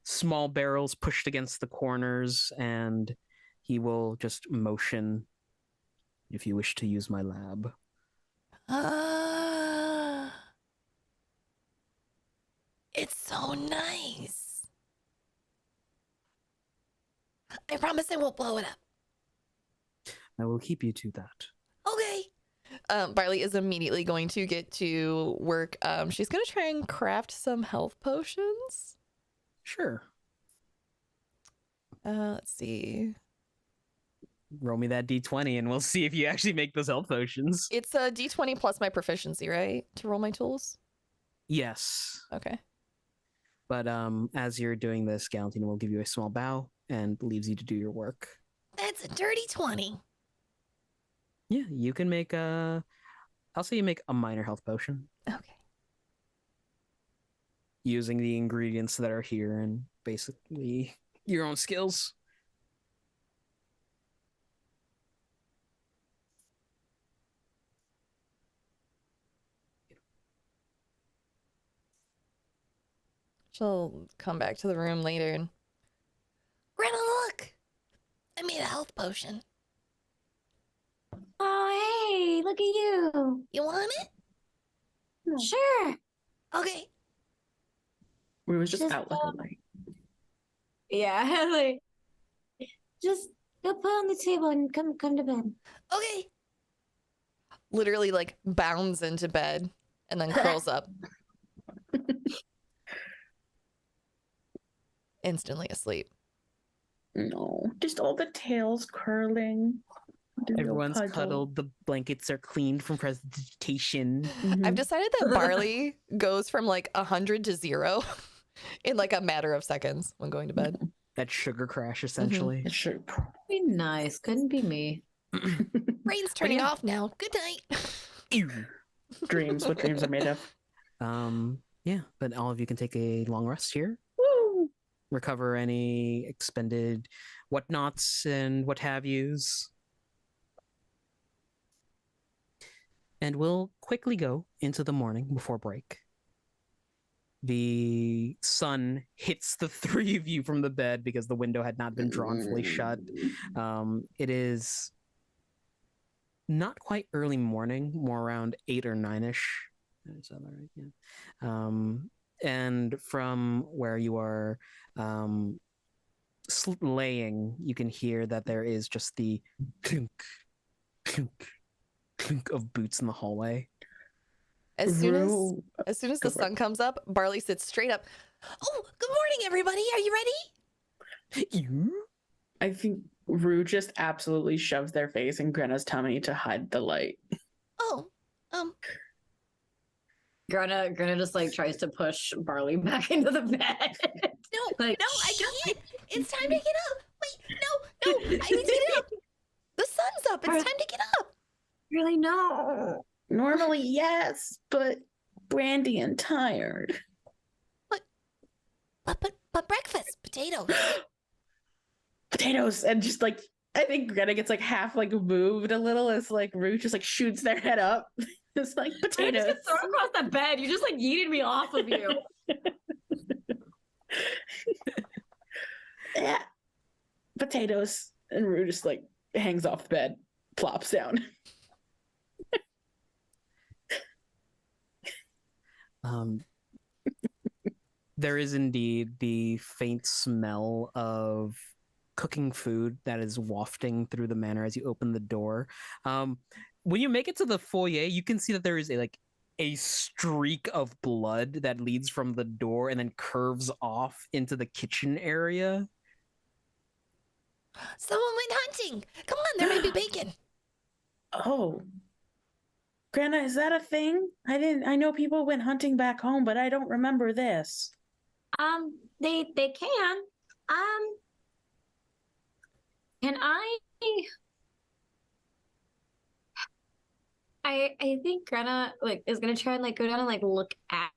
small barrels pushed against the corners, and he will just motion if you wish to use my lab. It's so nice. I promise I won't blow it up. I will keep you to that. Okay. Barley is immediately going to get to work. She's gonna try and craft some health potions. Sure. Let's see. Roll me that d20 and we'll see if you actually make those health potions. It's a d20 plus my proficiency, right? To roll my tools? Yes. Okay. But as you're doing this, Galantina will give you a small bow and leaves you to do your work. That's a dirty 20. Yeah, you can make I'll say you make a minor health potion. Okay. Using the ingredients that are here and basically your own skills. She'll come back to the room later and Greta, look! I made a health potion. Oh, hey, look at you. You want it? Sure. Okay. We was just Just, out like a light. Yeah, like, just go put on the table and come to bed. Okay. Literally like bounds into bed and then curls up. Instantly asleep. No, just all the tails curling. The little Everyone's puddle. cuddled. The blankets are cleaned from presentation. I've decided that Barley goes from like 100 to 0 in like a matter of seconds when going to bed. That sugar crash, essentially. It should. Be nice. Couldn't be me. Brain's turning off now. Good night. Dreams. What dreams are made of? Yeah, but all of you can take a long rest here. Woo! Recover any expended whatnots and what have yous. And we'll quickly go into the morning before break. The sun hits the three of you from the bed because the window had not been drawn fully shut. It is not quite early morning, more around 8 or 9-ish. Is that right? Yeah. And from where you are laying, you can hear that there is just the clink, clink, clink of boots in the hallway. As soon as the sun comes up, Barley sits straight up. Oh, good morning, everybody. Are you ready? You? I think Rue just absolutely shoves their face in Grenna's tummy to hide the light. Oh, Greta just like tries to push Barley back into the bed. no, Like, no, I can't. It's time to get up. Wait, no, I need to get up. The sun's up. It's time to get up. Really, no. Normally, yes, but brandy and tired. But breakfast, potatoes. Potatoes, and just like I think Greta gets like half like moved a little as like Rue just like shoots their head up. It's like I potatoes. just throw across the bed. You just like yeeted me off of you. Yeah. Potatoes, and Rue just like hangs off the bed, plops down. There is indeed the faint smell of cooking food that is wafting through the manor as you open the door. When you make it to the foyer, you can see that there is a streak of blood that leads from the door and then curves off into the kitchen area. Someone went hunting. Come on, there might be bacon. Oh. Grandma, is that a thing? I know people went hunting back home, but I don't remember this. They can. And I think Grenna is gonna try and go down and look at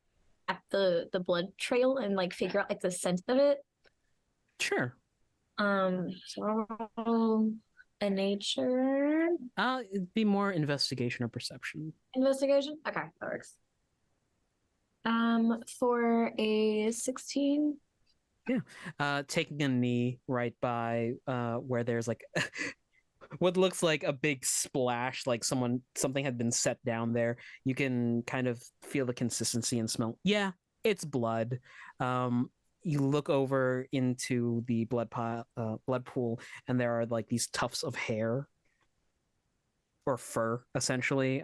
the blood trail and figure out the scent of it. Sure. So a nature It'd be more investigation or perception. investigation. Okay, that works. For a 16. Yeah. Taking a knee right by where there's what looks like a big splash, like something had been set down there. You can kind of feel the consistency and smell. Yeah, it's blood. You look over into the blood pool, and there are these tufts of hair. or fur, essentially.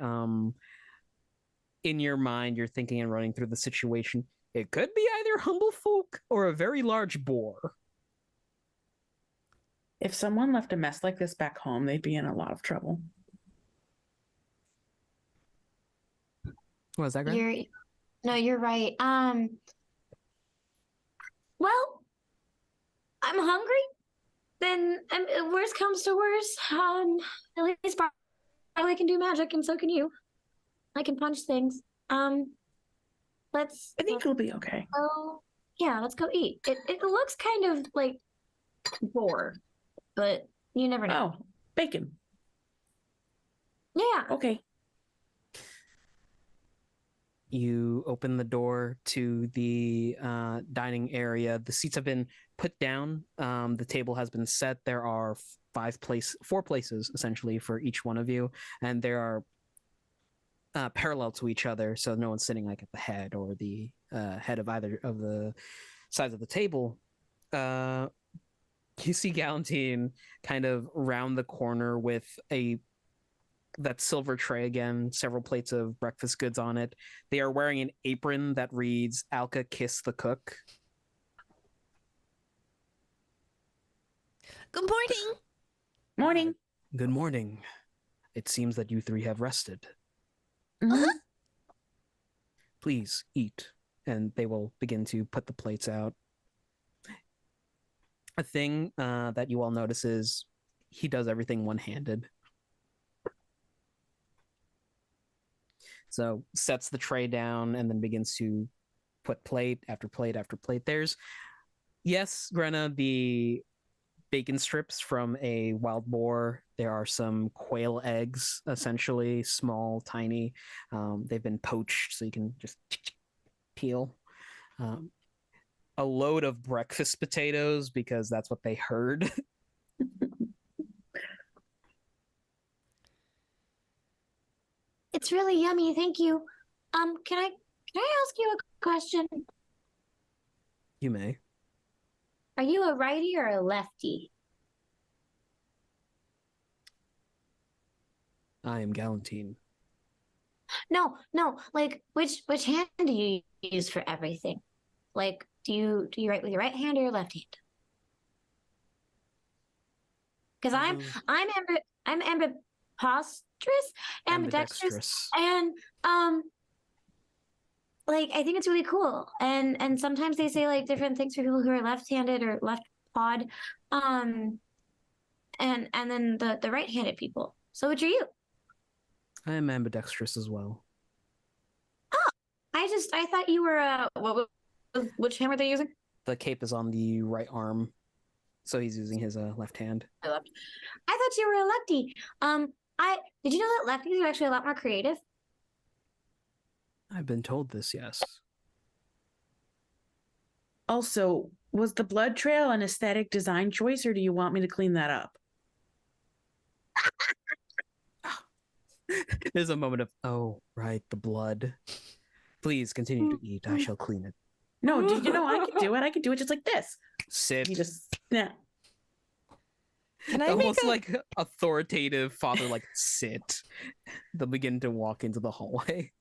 In your mind, you're thinking and running through the situation. It could be either humble folk or a very large boar. If someone left a mess like this back home, they'd be in a lot of trouble. What is that, Grant? You're right. Well, I'm hungry. Then, worst comes to worst, at least Barley can do magic, and so can you. I can punch things. I think you'll be okay. Oh, yeah, let's go eat. It looks kind of like boar, but you never know. Oh, bacon. Yeah. Okay. You open the door to the dining area. The seats have been put down. The table has been set. There are 4 places essentially for each one of you, and there are parallel to each other, so no one's sitting like at the head or the head of either of the sides of the table. You see Galantine kind of round the corner with that silver tray again, several plates of breakfast goods on it. They are wearing an apron that reads "Alka Kiss the Cook." Good morning. Morning. Good morning. It seems that you 3 have rested. Mhm. Please eat, and they will begin to put the plates out. A thing that you all notice is he does everything one-handed. So sets the tray down and then begins to put plate after plate after plate. There's, yes, Grenna, the bacon strips from a wild boar. There are some quail eggs, essentially small, tiny. They've been poached, so you can just peel. A load of breakfast potatoes, because that's what they heard. It's really yummy, thank you. Can I ask you a question? You may. Are you a righty or a lefty? I am Galantine. No, like which hand do you use for everything? Like, do you write with your right hand or your left hand? Because I'm ambidextrous, and like I think it's really cool. And sometimes they say like different things for people who are left-handed or left pod, and then the right-handed people. So which are you? I am ambidextrous as well. Oh, I thought you were which hand were they using? The cape is on the right arm, so he's using his left hand. I thought you were a lefty. Did you know that lefties are actually a lot more creative? I've been told this, yes. Also, was the blood trail an aesthetic design choice, or do you want me to clean that up? There's a moment of, oh, right, the blood. Please continue to eat. I shall clean it. No, did you know I could do it? I could do it just like this. Sit. You just, yeah. Can I Almost like authoritative father, like, sit. They'll begin to walk into the hallway.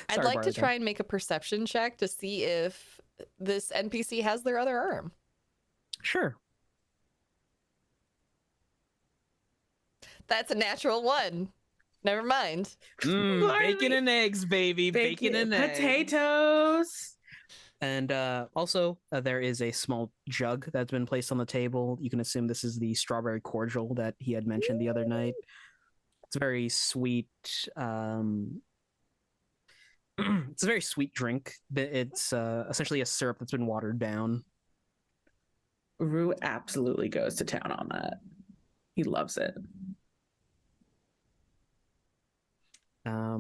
I'd Sorry, like to Barda. try and make a perception check to see if this NPC has their other arm. Sure. That's a natural 1. Never mind. Bacon and eggs, baby. Bacon and eggs. Potatoes. And also, there is a small jug that's been placed on the table. You can assume this is the strawberry cordial that he had mentioned the other night. It's a very sweet. It's a very sweet drink. It's essentially a syrup that's been watered down. Rue absolutely goes to town on that. He loves it. A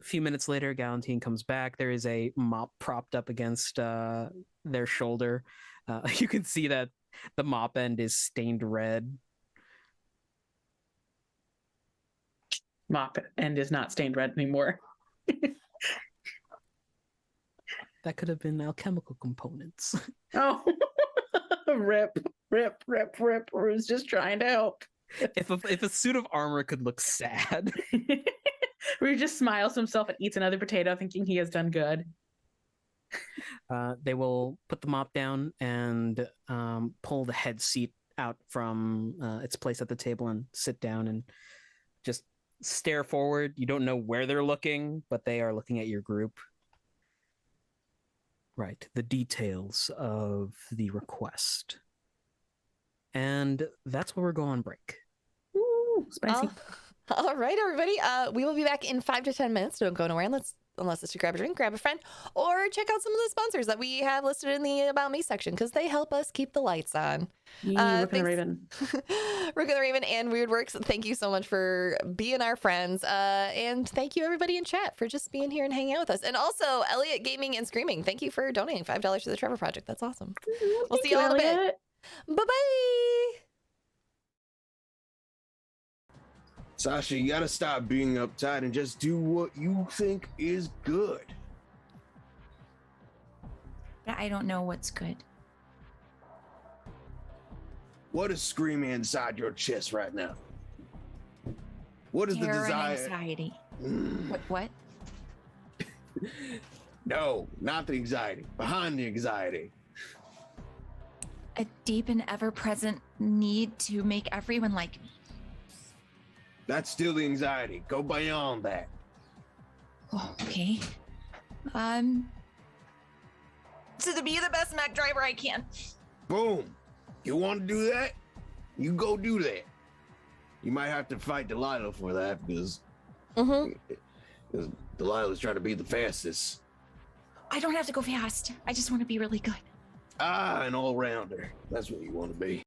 few minutes later, Galantine comes back. There is a mop propped up against their shoulder. You can see that the mop end is stained red. Mop end is not stained red anymore. That could have been alchemical components. Oh, rip. Rue's just trying to help. If a suit of armor could look sad. Where he just smiles to himself and eats another potato, thinking he has done good. They will put the mop down and pull the head seat out from its place at the table and sit down and just stare forward. You don't know where they're looking, but they are looking at your group. Right, the details of the request. And that's where we're going on break. Ooh, spicy. All right, everybody. We will be back in 5 to 10 minutes. Don't go nowhere unless it's to grab a drink, grab a friend, or check out some of the sponsors that we have listed in the About Me section because they help us keep the lights on. Rook and the Raven. Rook and the Raven and Weirdworks, thank you so much for being our friends. And thank you, everybody in chat, for just being here and hanging out with us. And also, Elliot Gaming and Screaming, thank you for donating $5 to the Trevor Project. That's awesome. We'll see you all in a bit. Bye-bye. Sasha, you gotta stop being uptight and just do what you think is good. I don't know what's good. What is screaming inside your chest right now? What is Terror the desire? and anxiety. What? No, not the anxiety. Behind the anxiety. A deep and ever-present need to make everyone like me. That's still the anxiety. Go beyond that. Oh, okay. So to be the best Mac driver I can. Boom. You want to do that? You go do that. You might have to fight Delilah for that because Delilah's trying to be the fastest. I don't have to go fast. I just want to be really good. An all-rounder. That's what you want to be.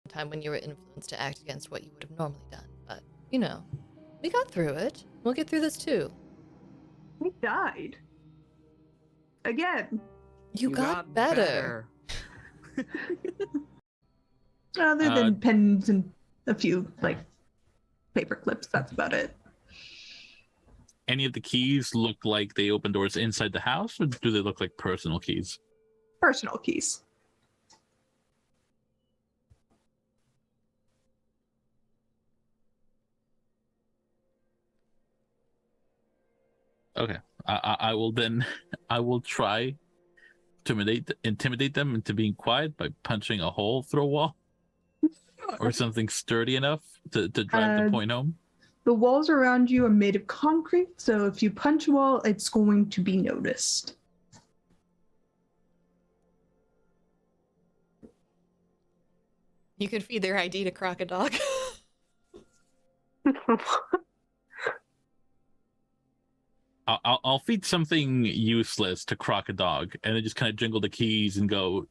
Time when you were influenced to act against what you would have normally done, but you know, we got through it. We'll get through this too. We died. Again. You got better. Other than pens and a few, like, paper clips, that's about it. Any of the keys look like they open doors inside the house, or do they look like personal keys? Personal keys. Okay, I will try to intimidate them into being quiet by punching a hole through a wall or something sturdy enough to drive the point home. The walls around you are made of concrete, so if you punch a wall, it's going to be noticed. You could feed their ID to Crocodile. I'll feed something useless to Crocodile and then just kind of jingle the keys and go,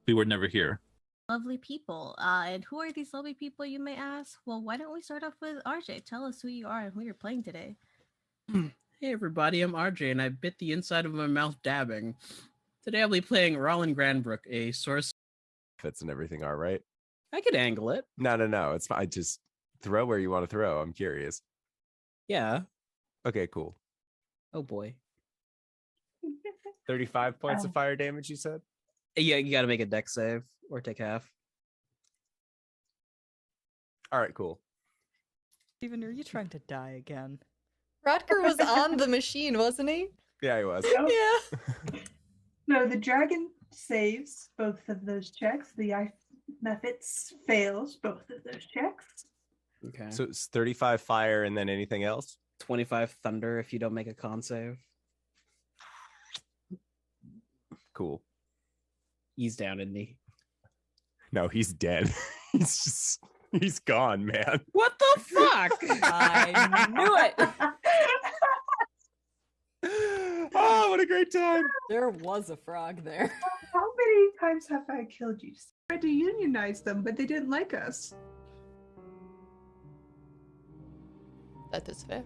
we were never here. Lovely people. And who are these lovely people, you may ask? Well, why don't we start off with RJ? Tell us who you are and who you're playing today. Hey everybody, I'm RJ and I bit the inside of my mouth dabbing. Today I'll be playing Rollin Granbrook, a source. Fits and everything are right. I could angle it. No. It's fine. Just throw where you want to throw. I'm curious. Yeah. Okay, cool. Oh boy. 35 points of fire damage, you said? Yeah, you gotta make a dex save or take half. All right, cool. Steven, are you trying to die again? Rodger was on the machine, wasn't he? Yeah, he was. Yeah. No, the dragon saves both of those checks. The ice methods fails both of those checks. Okay. So it's 35 fire and then anything else? 25 thunder if you don't make a con save. Cool. He's down, isn't he? No, he's dead. He's gone, man. What the fuck? I knew it. Oh, what a great time. There was a frog there. How many times have I killed you? Tried to unionize them, but they didn't like us. That is fair.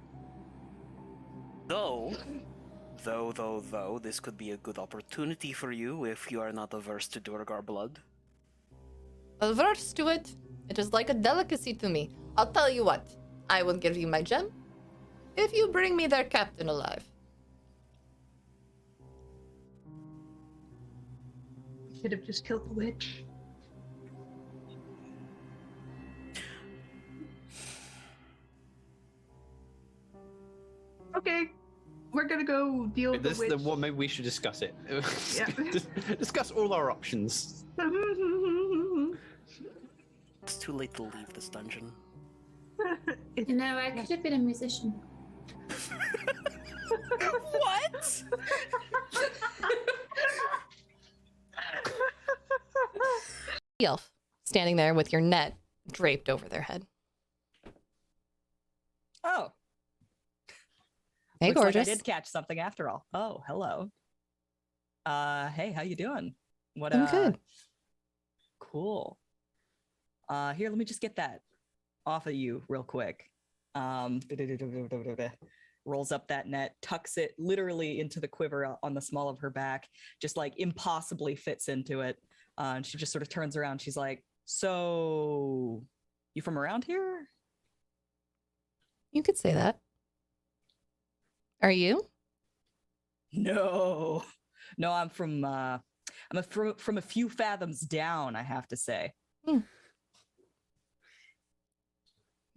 Though, this could be a good opportunity for you if you are not averse to Durgar blood. Averse to it. It is like a delicacy to me. I'll tell you what. I will give you my gem if you bring me their captain alive. Should have just killed the witch. we're gonna go deal with This the is the witch. what maybe we should discuss it. Yeah. Discuss all our options. It's too late to leave this dungeon. You know, I could have been a musician. What? Elf standing there with your net draped over their head. Oh. Hey, Looks like gorgeous. I did catch something after all. Oh, hello. Hey, how you doing? What? I'm good. Cool. Here, let me just get that off of you real quick. Rolls up that net, tucks it literally into the quiver on the small of her back, just like impossibly fits into it. And she just sort of turns around. She's like, "So, you from around here?" You could say that. Are you? No, no, I'm from from a few fathoms down, I have to say. You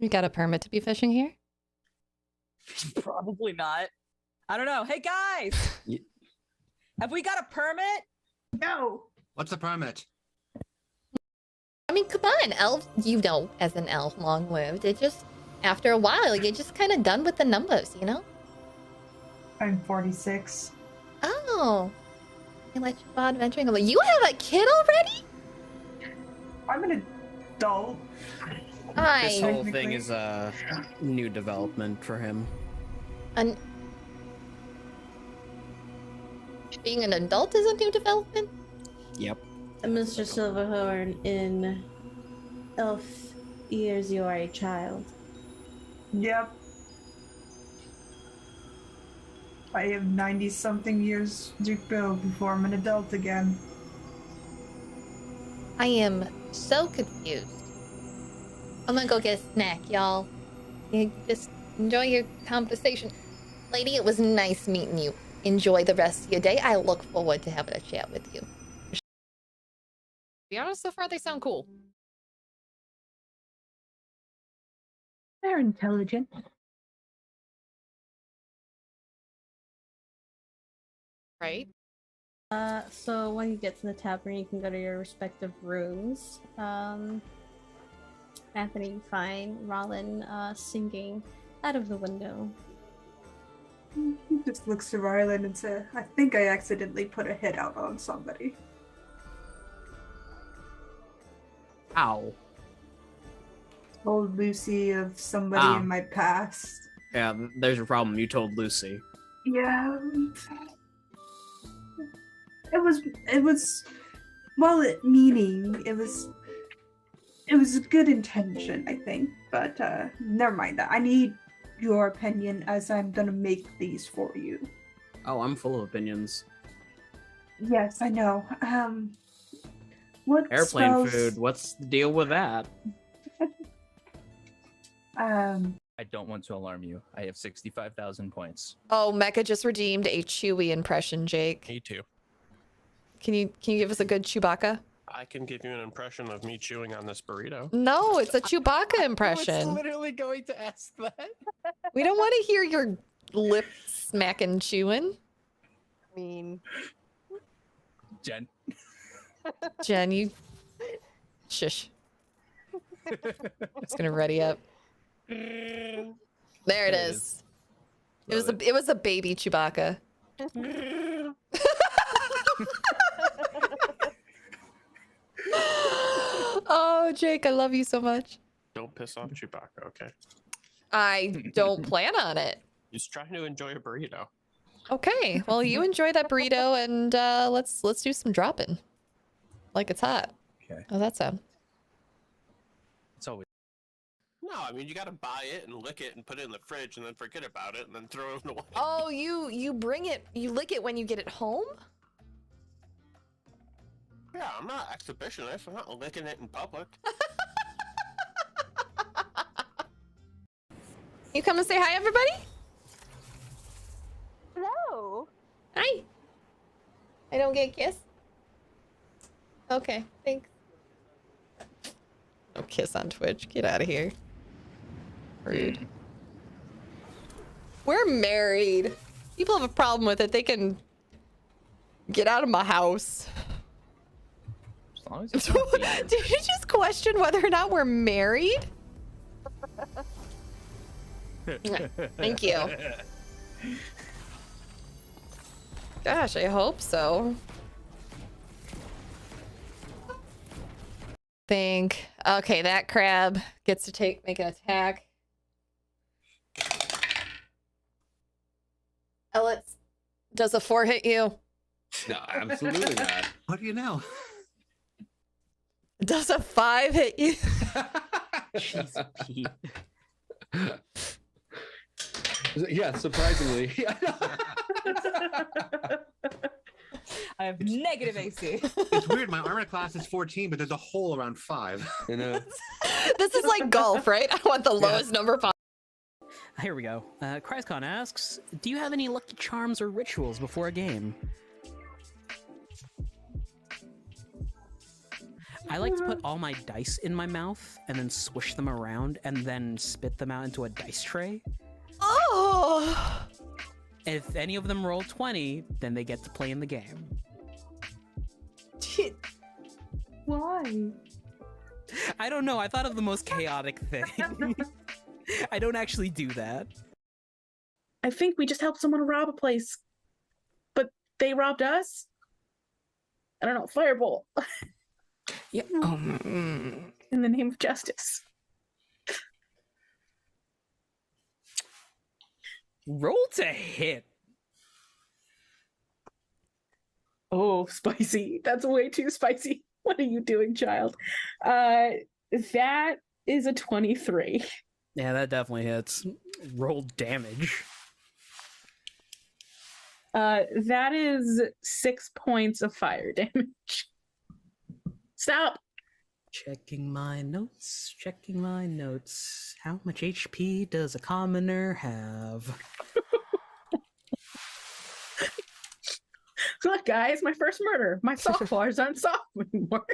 got a permit to be fishing here? Probably not. I don't know. Hey guys, have we got a permit? No. What's the permit? I mean, come on, elf. You know, as an elf, long-lived. It just, after a while, you're just kind of done with the numbers, you know? I'm 46. Oh. You let you go adventuring. You have a kid already? I'm an adult. This whole Technically. thing is a new development for him. Being an adult is a new development? Yep. Mr. Silverhorn, in elf years, you are a child. Yep. I have 90-something years to go before I'm an adult again. I am so confused. I'm gonna go get a snack, y'all. You just enjoy your conversation. Lady, it was nice meeting you. Enjoy the rest of your day. I look forward to having a chat with you. To be honest, so far they sound cool. They're intelligent. Right? So when you get to the tavern, you can go to your respective rooms. Anthony, you find Rollin singing out of the window. He just looks to Rylan and says, I think I accidentally put a hit out on somebody. Ow. Told Lucy of somebody Ah. in my past. Yeah, there's your problem. You told Lucy. Yeah. It was well-meaning. It was a good intention, I think. But never mind that. I need your opinion as I'm gonna make these for you. Oh, I'm full of opinions. Yes, I know. What Airplane spells- food. What's the deal with that? I don't want to alarm you. I have 65,000 points. Oh, Mecca just redeemed a Chewie impression, Jake. Me too. Can you give us a good Chewbacca? I can give you an impression of me chewing on this burrito. No, it's a Chewbacca I was impression. literally going to ask that. We don't want to hear your lip smacking chewing. I mean, Jen. Jen, you shush. Just gonna ready up. There it is. It was a baby Chewbacca. Oh, Jake, I love you so much. Don't piss off Chewbacca, okay? I don't plan on it. Just trying to enjoy a burrito. Okay, well, you enjoy that burrito, and let's do some dropping. Like it's hot. Okay. How's that sound? It's always. No, I mean, you gotta buy it and lick it and put it in the fridge and then forget about it and then throw it away. Oh, you bring it, you lick it when you get it home? Yeah, I'm not exhibitionist. I'm not licking it in public. You come and say hi, everybody? hello. Hi. I don't get a kiss? Okay, thanks. No kiss on Twitch. Get out of here. Rude. We're married. people have a problem with it, they can get out of my house. As long as it's not weird. Did you just question whether or not we're married? Thank you. Gosh, I hope so. Think. Okay, that crab gets to make an attack. Ellis, does a 4 hit you? No, absolutely not. What do you know? Does a 5 hit you? Jeez, Pete. Yeah, surprisingly. I have negative AC. It's weird. My armor class is 14, but there's a hole around 5. You know. This is like golf, right? I want the lowest number possible. Here we go. Chryscon asks, do you have any lucky charms or rituals before a game? I like to put all my dice in my mouth and then swish them around and then spit them out into a dice tray. Oh! If any of them roll 20, then they get to play in the game. Why? I don't know. I thought of the most chaotic thing. I don't actually do that. I think we just helped someone rob a place, but they robbed us. I don't know. Firebolt. Yeah. In the name of justice. Roll to hit. Oh, spicy. That's way too spicy. What are you doing, child? That is a 23. Yeah, that definitely hits. Roll damage. That is 6 points of fire damage. Stop. Checking my notes. Checking my notes. How much HP does a commoner have? Look, guys, my first murder. My soft bars aren't soft anymore.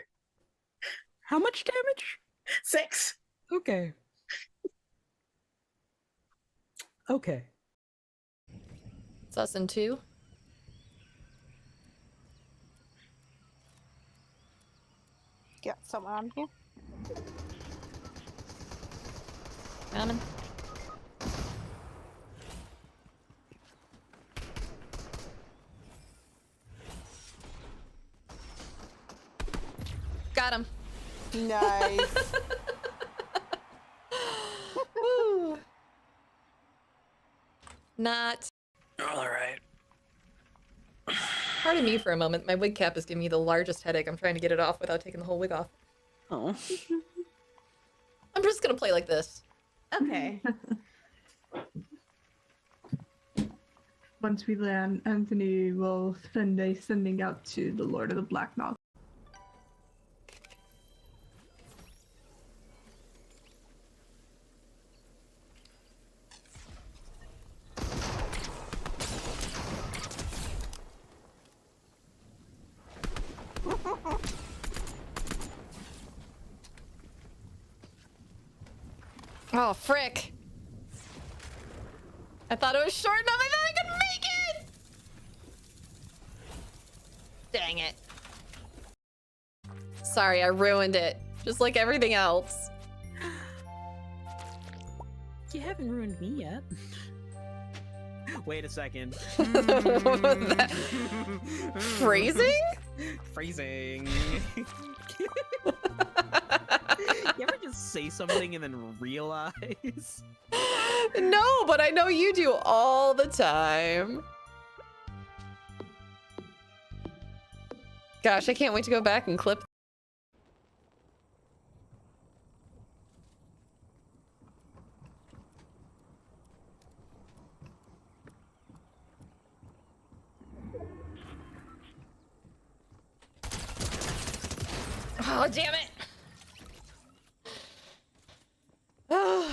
How much damage? 6. Okay. Okay. It's us in 2. Got someone on here. Coming. Got him. Nice. Woo. Not. All right. Pardon me for a moment. My wig cap is giving me the largest headache. I'm trying to get it off without taking the whole wig off. Oh. I'm just gonna play like this. Okay. Once we land, Anthony will send a sending out to the Lord of the Black Mouth. Oh, frick. I thought it was short enough. I thought I could make it. Dang it. Sorry, I ruined it. Just like everything else. You haven't ruined me yet. Wait a second. Phrasing? Phrasing. You ever just say something and then realize? No, but I know you do all the time. Gosh, I can't wait to go back and clip. Oh, damn it.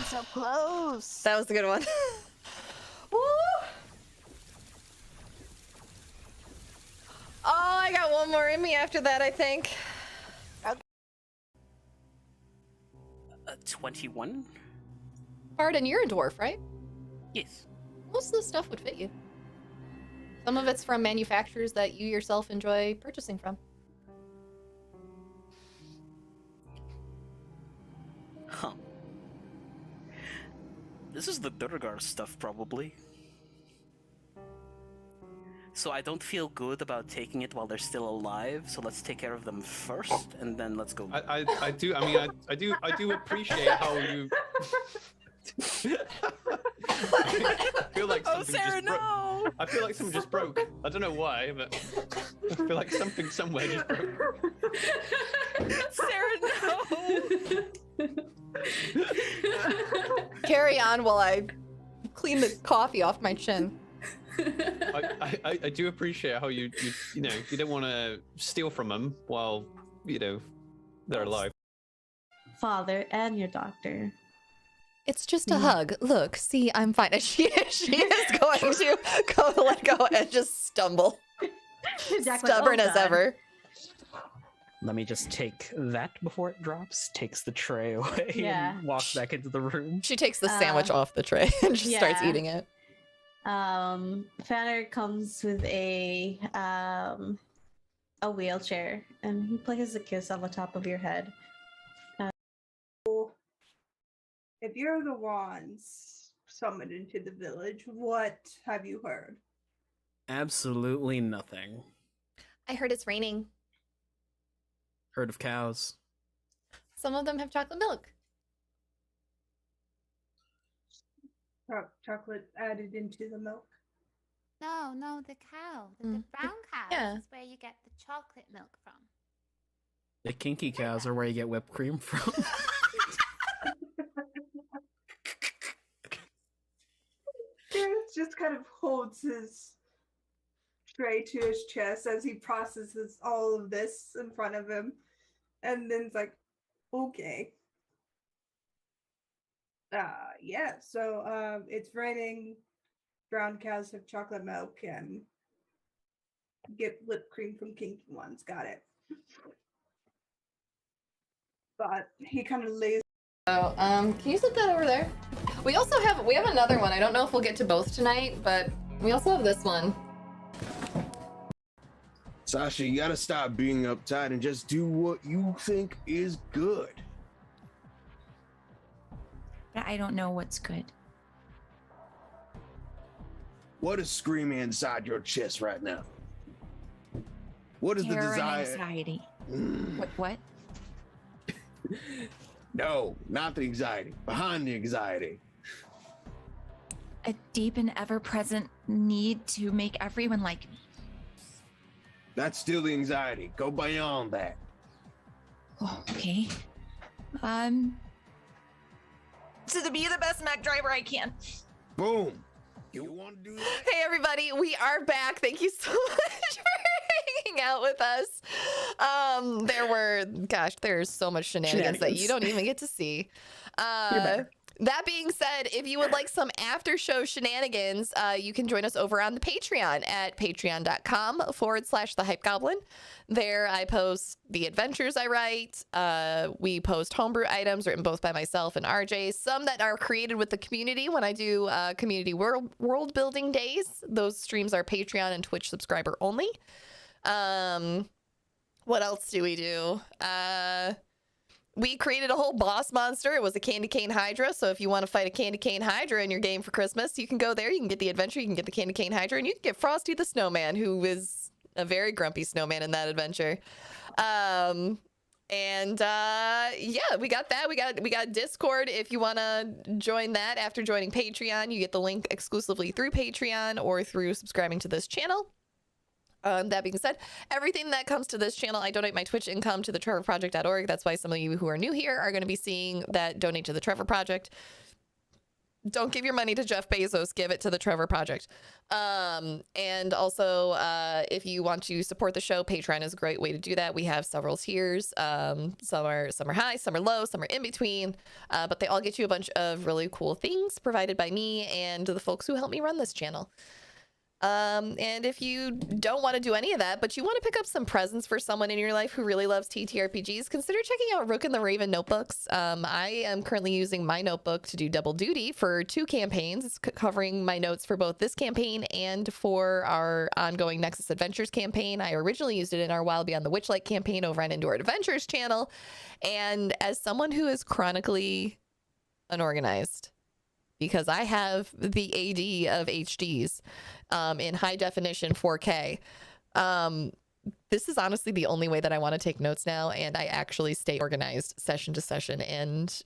So close. That was a good one. Woo! Oh, I got one more in me after that, I think. 21? Pardon, you're a dwarf, right? Yes. Most of the stuff would fit you. Some of it's from manufacturers that you yourself enjoy purchasing from. Huh. This is the Durgar stuff, probably. So I don't feel good about taking it while they're still alive. So let's take care of them first, and then let's go. I do. I mean, I do appreciate how you. I feel like something Sarah, just broke. no! I feel like something just broke. I don't know why, but I feel like something somewhere just broke. Sarah, no! Carry on while I clean the coffee off my chin. I do appreciate how you know you don't want to steal from them while they're alive. Father and your doctor. It's just a hug. Look, see, I'm fine. And she is going to go let go and just stumble. Jack, Stubborn like, as ever. Let me just take that before it drops. Takes the tray away Yeah. and walks back into the room. She takes the sandwich off the tray and just starts eating it. Fanner comes with a wheelchair and he places a kiss on the top of your head. If you're the ones summoned into the village, what have you heard? Absolutely nothing. I heard it's raining. Herd of cows. Some of them have chocolate milk. Chocolate added into the milk. No, the cow. The brown cows Yeah. is where you get the chocolate milk from. The kinky cows are where you get whipped cream from. Terrence just kind of holds his tray to his chest as he processes all of this in front of him, and then's like, okay. Yeah, so it's raining, brown cows have chocolate milk, and get whipped cream from kinky ones. Got it. But he kind of lays. Oh, can you set that over there? We have another one. I don't know if we'll get to both tonight, but we also have this one. Sasha, you gotta stop being uptight and just do what you think is good. I don't know what's good. What is screaming inside your chest right now? What is Terror the desire? and anxiety. What? No, not the anxiety. Behind the anxiety. A deep and ever-present need to make everyone like me. That's still the anxiety. Go beyond that. Oh, okay. So to be the best Mac driver I can. Boom. You want to do that? Hey everybody, we are back. Thank you so much for hanging out with us. There's so much shenanigans that you don't even get to see. That being said, if you would like some after show shenanigans, you can join us over on the Patreon at patreon.com/the Hype Goblin. There I post the adventures I write. We post homebrew items written both by myself and RJ. Some that are created with the community when I do community world building days. Those streams are Patreon and Twitch subscriber only. What else do we do? We created a whole boss monster. It was a candy cane hydra. So if you want to fight a candy cane hydra in your game for Christmas, you can go there. You can get the adventure. You can get the candy cane hydra, and you can get Frosty the Snowman, who is a very grumpy snowman in that adventure. Yeah, we got that. We got Discord. If you want to join that after joining Patreon, you get the link exclusively through Patreon or through subscribing to this channel. That being said, everything that comes to this channel, I donate my Twitch income to the trevorproject.org. That's why some of you who are new here are going to be seeing that donate to the Trevor Project. Don't give your money to Jeff Bezos, give it to the Trevor Project. And also, if you want to support the show, Patreon is a great way to do that. We have several tiers. Some are high, some are low, some are in between. But they all get you a bunch of really cool things provided by me and the folks who help me run this channel. And if you don't want to do any of that, but you want to pick up some presents for someone in your life who really loves TTRPGs, consider checking out Rook and the Raven notebooks. I am currently using my notebook to do double duty for 2 campaigns. It's covering my notes for both this campaign and for our ongoing Nexus Adventures campaign. I originally used it in our Wild Beyond the Witchlight campaign over on Indoor Adventures channel. And as someone who is chronically unorganized, because I have the AD of HDs in high definition 4K. This is honestly the only way that I want to take notes now, and I actually stay organized session to session, and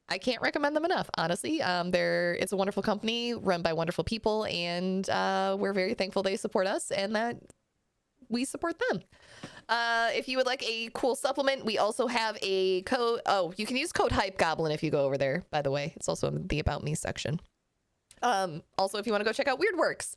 I can't recommend them enough, honestly. It's a wonderful company run by wonderful people, and we're very thankful they support us and that we support them. If you would like a cool supplement, we also have a code. Oh, you can use code Hype Goblin if you go over there, by the way. It's also in the About Me section. Also, if you want to go check out Weirdworks,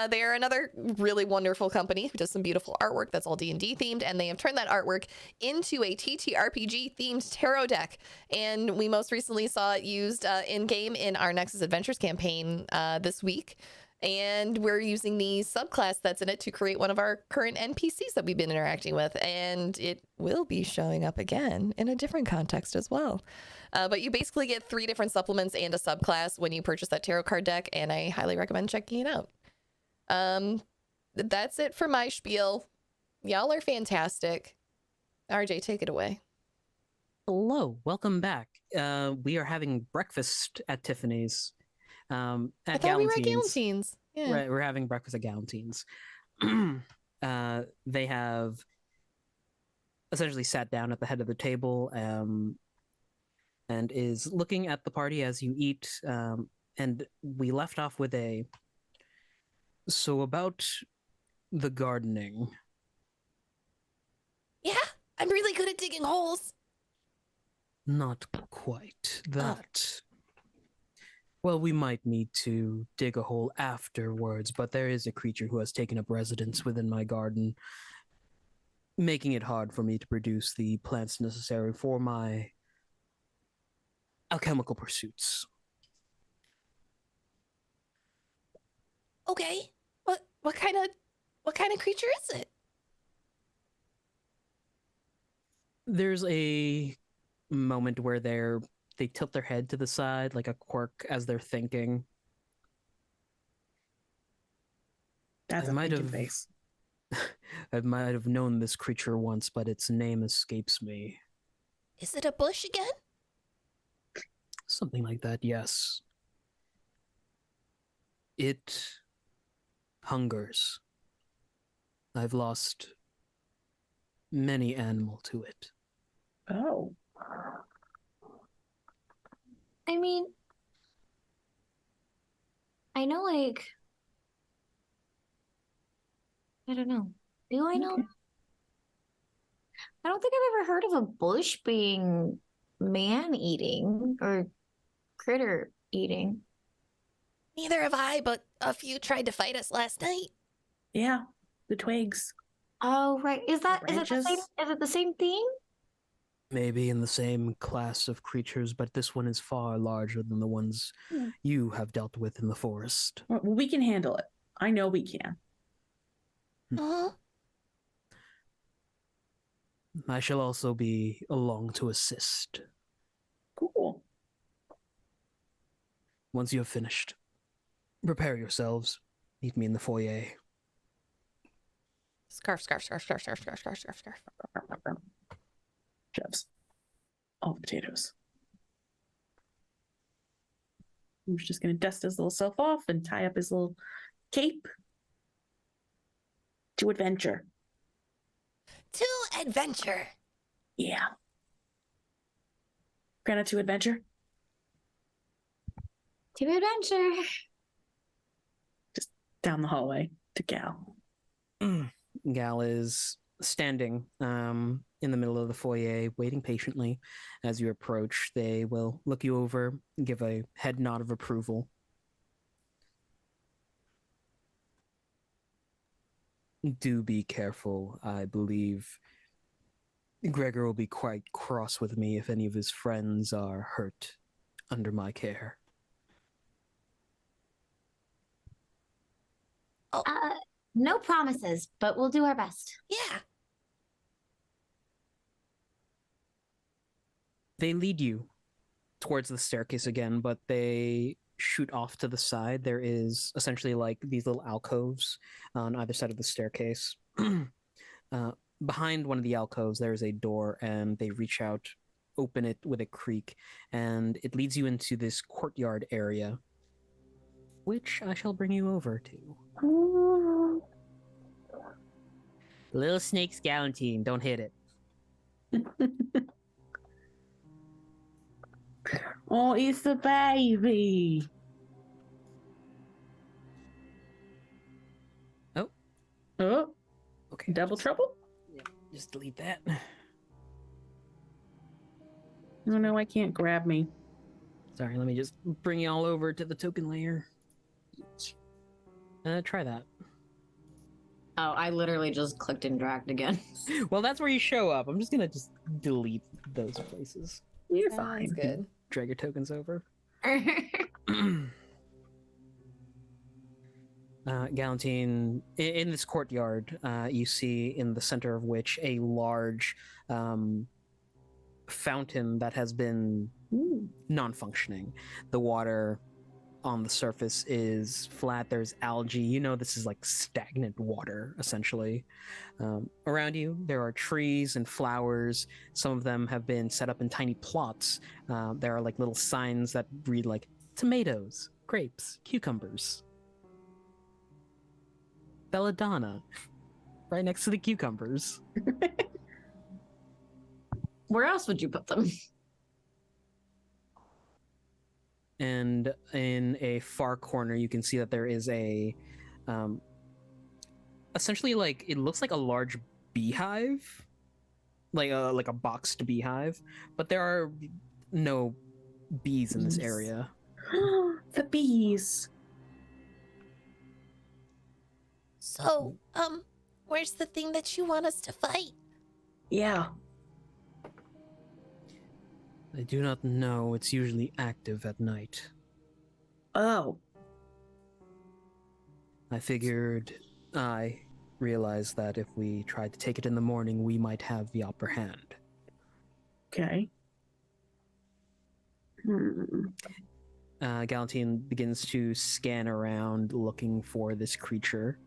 they are another really wonderful company who does some beautiful artwork that's all D&D themed, and they have turned that artwork into a TTRPG themed tarot deck. And we most recently saw it used in-game in our Nexus Adventures campaign this week. And we're using the subclass that's in it to create one of our current NPCs that we've been interacting with. And it will be showing up again in a different context as well. But you basically get 3 different supplements and a subclass when you purchase that tarot card deck. And I highly recommend checking it out. That's it for my spiel. Y'all are fantastic. RJ, take it away. Hello, welcome back. We are having breakfast at Tiffany's. At I thought we were at Galantines. Yeah. Right, we're having breakfast at Galantines. They have essentially sat down at the head of the table and is looking at the party as you eat. And we left off with so about the gardening. Yeah, I'm really good at digging holes. Not quite that. Well, we might need to dig a hole afterwards, but there is a creature who has taken up residence within my garden, making it hard for me to produce the plants necessary for my alchemical pursuits. Okay. What kind of creature is it? There's a moment where they tilt their head to the side like a quirk as they're thinking. That's I a might thinking have face. I might have known this creature once, but its name escapes me. Is it a bush again? Something like that, yes. It hungers. I've lost many animal to it. Oh. I mean, I know, like, I don't know. Do I know? Okay. I don't think I've ever heard of a bush being man-eating or critter-eating. Neither have I, but a few tried to fight us last night. Yeah, the twigs. Oh, right. Is it the same? Branches? Is it the same thing? Maybe in the same class of creatures, but this one is far larger than the ones you have dealt with in the forest. Well, we can handle it. I know we can. Uh-huh. I shall also be along to assist. Cool. Once you have finished, prepare yourselves. Meet me in the foyer. Scarf. Shoves all the potatoes. He's just going to dust his little self off and tie up his little cape. To adventure. To adventure. Yeah. Grana to adventure. To adventure. Just down the hallway to Gal. Gal is standing in the middle of the foyer, waiting patiently. As you approach, they will look you over, give a head nod of approval. Do be careful. I believe Gregor will be quite cross with me if any of his friends are hurt under my care. No promises, but we'll do our best. Yeah. They lead you towards the staircase again, but they shoot off to the side. There is essentially like these little alcoves on either side of the staircase. Behind one of the alcoves, there is a door, and they reach out, open it with a creak, and it leads you into this courtyard area, which I shall bring you over to. Little snake's Galantine, don't hit it. Oh, it's the baby. Oh. Oh. Okay. Double trouble? Yeah, just delete that. Oh no, I can't grab me. Sorry, let me just bring you all over to the token layer. Try that. Oh, I literally just clicked and dragged again. Well, that's where you show up. I'm just gonna delete those places. You're Sounds good. Drag your tokens over. Galantine, in this courtyard, you see in the center of which a large fountain that has been non-functioning. The water on the surface is flat. There's algae. You know this is like stagnant water, essentially. Around you, there are trees and flowers. Some of them have been set up in tiny plots. There are like little signs that read like tomatoes, grapes, cucumbers. Belladonna, right next to the cucumbers. Where else would you put them? And in a far corner, you can see that there is a, essentially like it looks like a large beehive, like a boxed beehive, but there are no bees in this area. The bees. So, where's the thing that you want us to fight? Yeah. I do not know. It's usually active at night. Oh. I realized that if we tried to take it in the morning, we might have the upper hand. Okay. Galantine begins to scan around looking for this creature.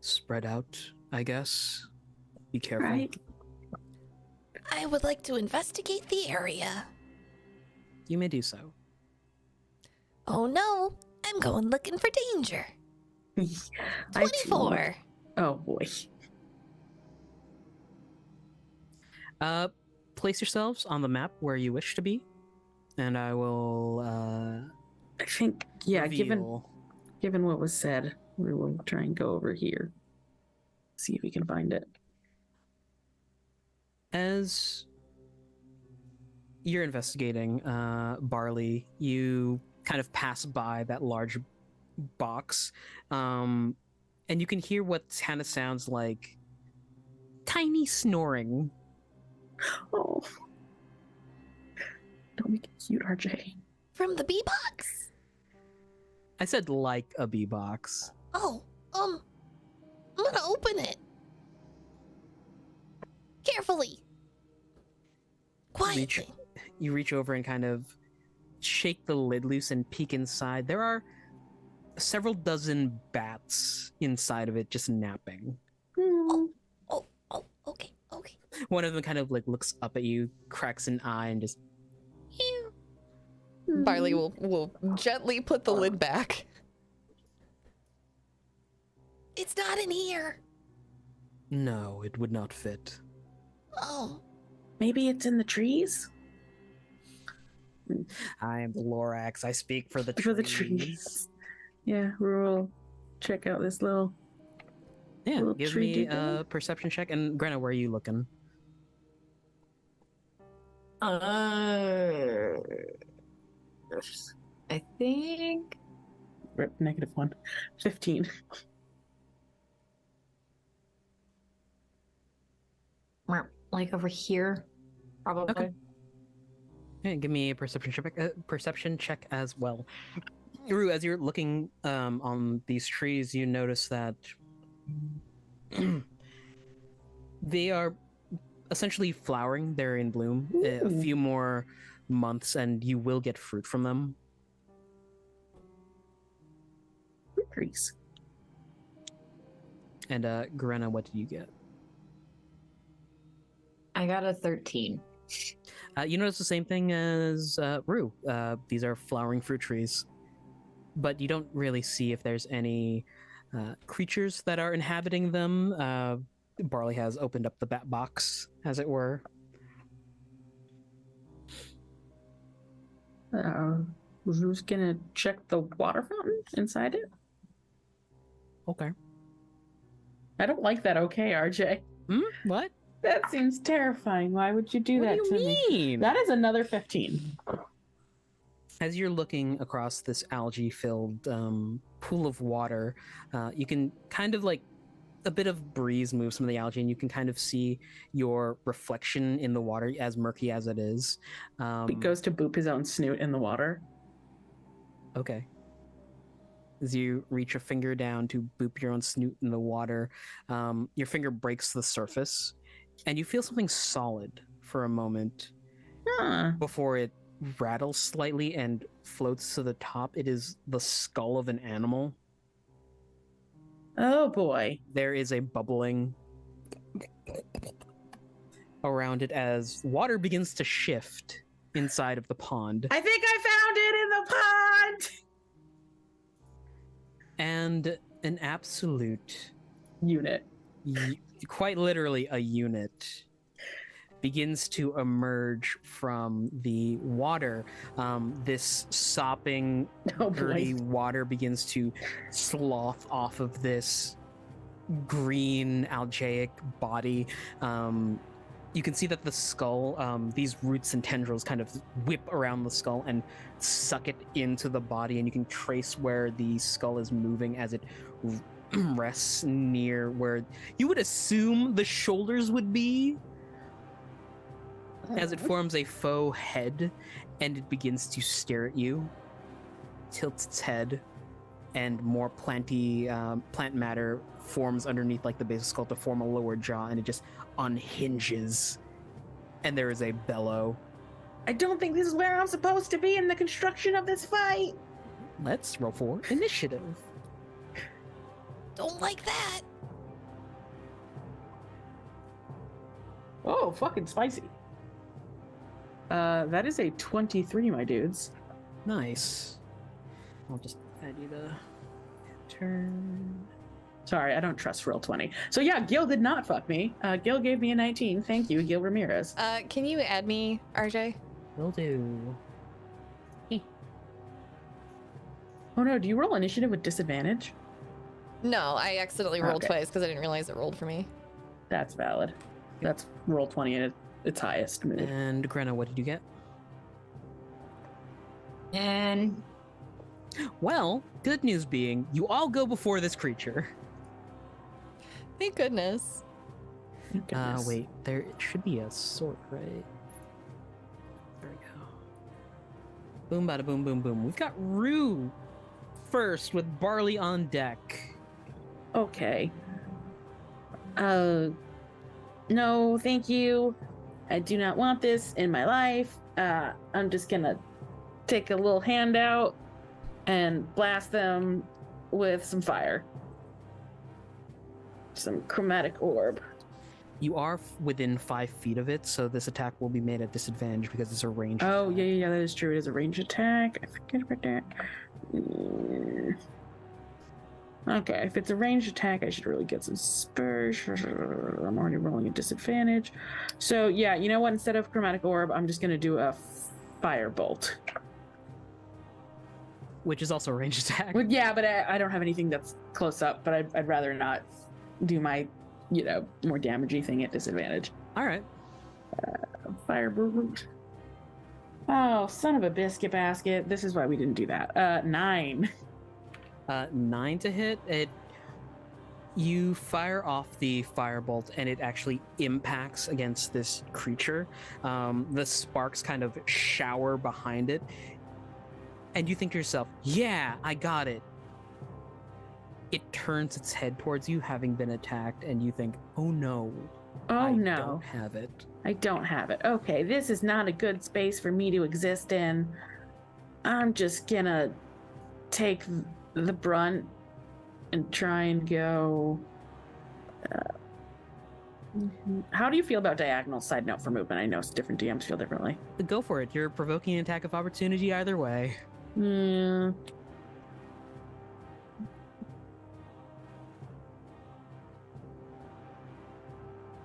Spread out, I guess. Be careful. Right. I would like to investigate the area. You may do so. Oh no, I'm going looking for danger. 24. Oh boy. Place yourselves on the map where you wish to be, and I will. I think, yeah. reveal... Given what was said, we will try and go over here. See if we can find it. As you're investigating, Barley, you kind of pass by that large box, and you can hear what kind of sounds like tiny snoring. Oh. Don't make it cute, RJ. From the bee box? I said like a bee box. Oh, I'm gonna open it. Carefully. Quietly. You reach over and kind of shake the lid loose and peek inside. There are several dozen bats inside of it just napping. Okay. One of them kind of like looks up at you, cracks an eye, and just... Barley will gently put the lid back. It's not in here. No, it would not fit. Oh. Maybe it's in the trees? I am the Lorax. I speak for the trees. For the trees. Yeah, we'll check out this little... Yeah, little give tree me digger. a perception check. And Grenna, where are you looking? I think -1. 15. Like over here, probably. Okay. Yeah, give me a perception check as well. Rue, as you're looking on these trees, you notice that they are essentially flowering. They're in bloom. A Ooh. few more months, and you will get fruit from them. Fruit trees. And Grenna, what did you get? I got a 13. You notice the same thing as Rue. These are flowering fruit trees. But you don't really see if there's any creatures that are inhabiting them. Barley has opened up the bat box, as it were. Who's gonna check the water fountain inside it? Okay. I don't like that. Okay, RJ. What? That seems terrifying. Why would you do What that do you to me? mean? That is another 15. As you're looking across this algae-filled pool of water, you can kind of like a bit of breeze move some of the algae, and you can kind of see your reflection in the water, as murky as it is. He goes to boop his own snoot in the water. Okay. As you reach a finger down to boop your own snoot in the water, your finger breaks the surface, and you feel something solid for a moment before it rattles slightly and floats to the top. It is the skull of an animal. Oh boy. There is a bubbling around it as water begins to shift inside of the pond. I think I found it in the pond! And an absolute unit, quite literally a unit, begins to emerge from the water. This sopping, dirty water begins to slough off of this green, algaic body. You can see that the skull, these roots and tendrils kind of whip around the skull and suck it into the body, and you can trace where the skull is moving as it rests near where you would assume the shoulders would be, as it forms a faux head, and it begins to stare at you, tilts its head, and more plant matter forms underneath like the base of the skull to form a lower jaw, and it just unhinges, and there is a bellow. I don't think this is where I'm supposed to be in the construction of this fight. Let's roll for initiative. Don't like that. Oh, fucking spicy. That is a 23, my dudes. Nice. I'll just add you the turn. Sorry, I don't trust roll 20. So yeah, Gil did not fuck me. Gil gave me a 19. Thank you, Gil Ramirez. Can you add me, RJ? Will do. Oh no, do you roll initiative with disadvantage? No, I accidentally rolled Okay. twice because I didn't realize it rolled for me. That's valid. That's roll 20 at its highest mood. And Grenna, what did you get? And well, good news being, you all go before this creature. Thank goodness. Wait, there should be a sort, right? There we go. Boom, bada boom, boom, boom. We've got Rue first with Barley on deck. Okay. No, thank you. I do not want this in my life. I'm just gonna take a little handout and blast them with some fire. Some chromatic orb. You are within 5 feet of it, so this attack will be made at disadvantage because it's a ranged Oh, yeah, that is true. It is a ranged attack. I forget about that. Okay, if it's a ranged attack, I should really get some spurs. I'm already rolling a disadvantage. So, yeah, you know what? Instead of chromatic orb, I'm just going to do a firebolt. Which is also a ranged attack. Well, yeah, but I don't have anything that's close up, but I'd rather not do my, more damagey thing at disadvantage. All right. Firebolt. Oh, son of a biscuit basket. This is why we didn't do that. 9. 9 to hit. It You fire off the firebolt and it actually impacts against this creature. The sparks kind of shower behind it. And you think to yourself, yeah, I got it. It turns its head towards you, having been attacked, and you think, oh no. Oh no. I don't have it. I don't have it. Okay, this is not a good space for me to exist in. I'm just gonna take the brunt and try and go. How do you feel about diagonal? Side note for movement. I know different DMs feel differently. Go for it. You're provoking an attack of opportunity either way. Yeah.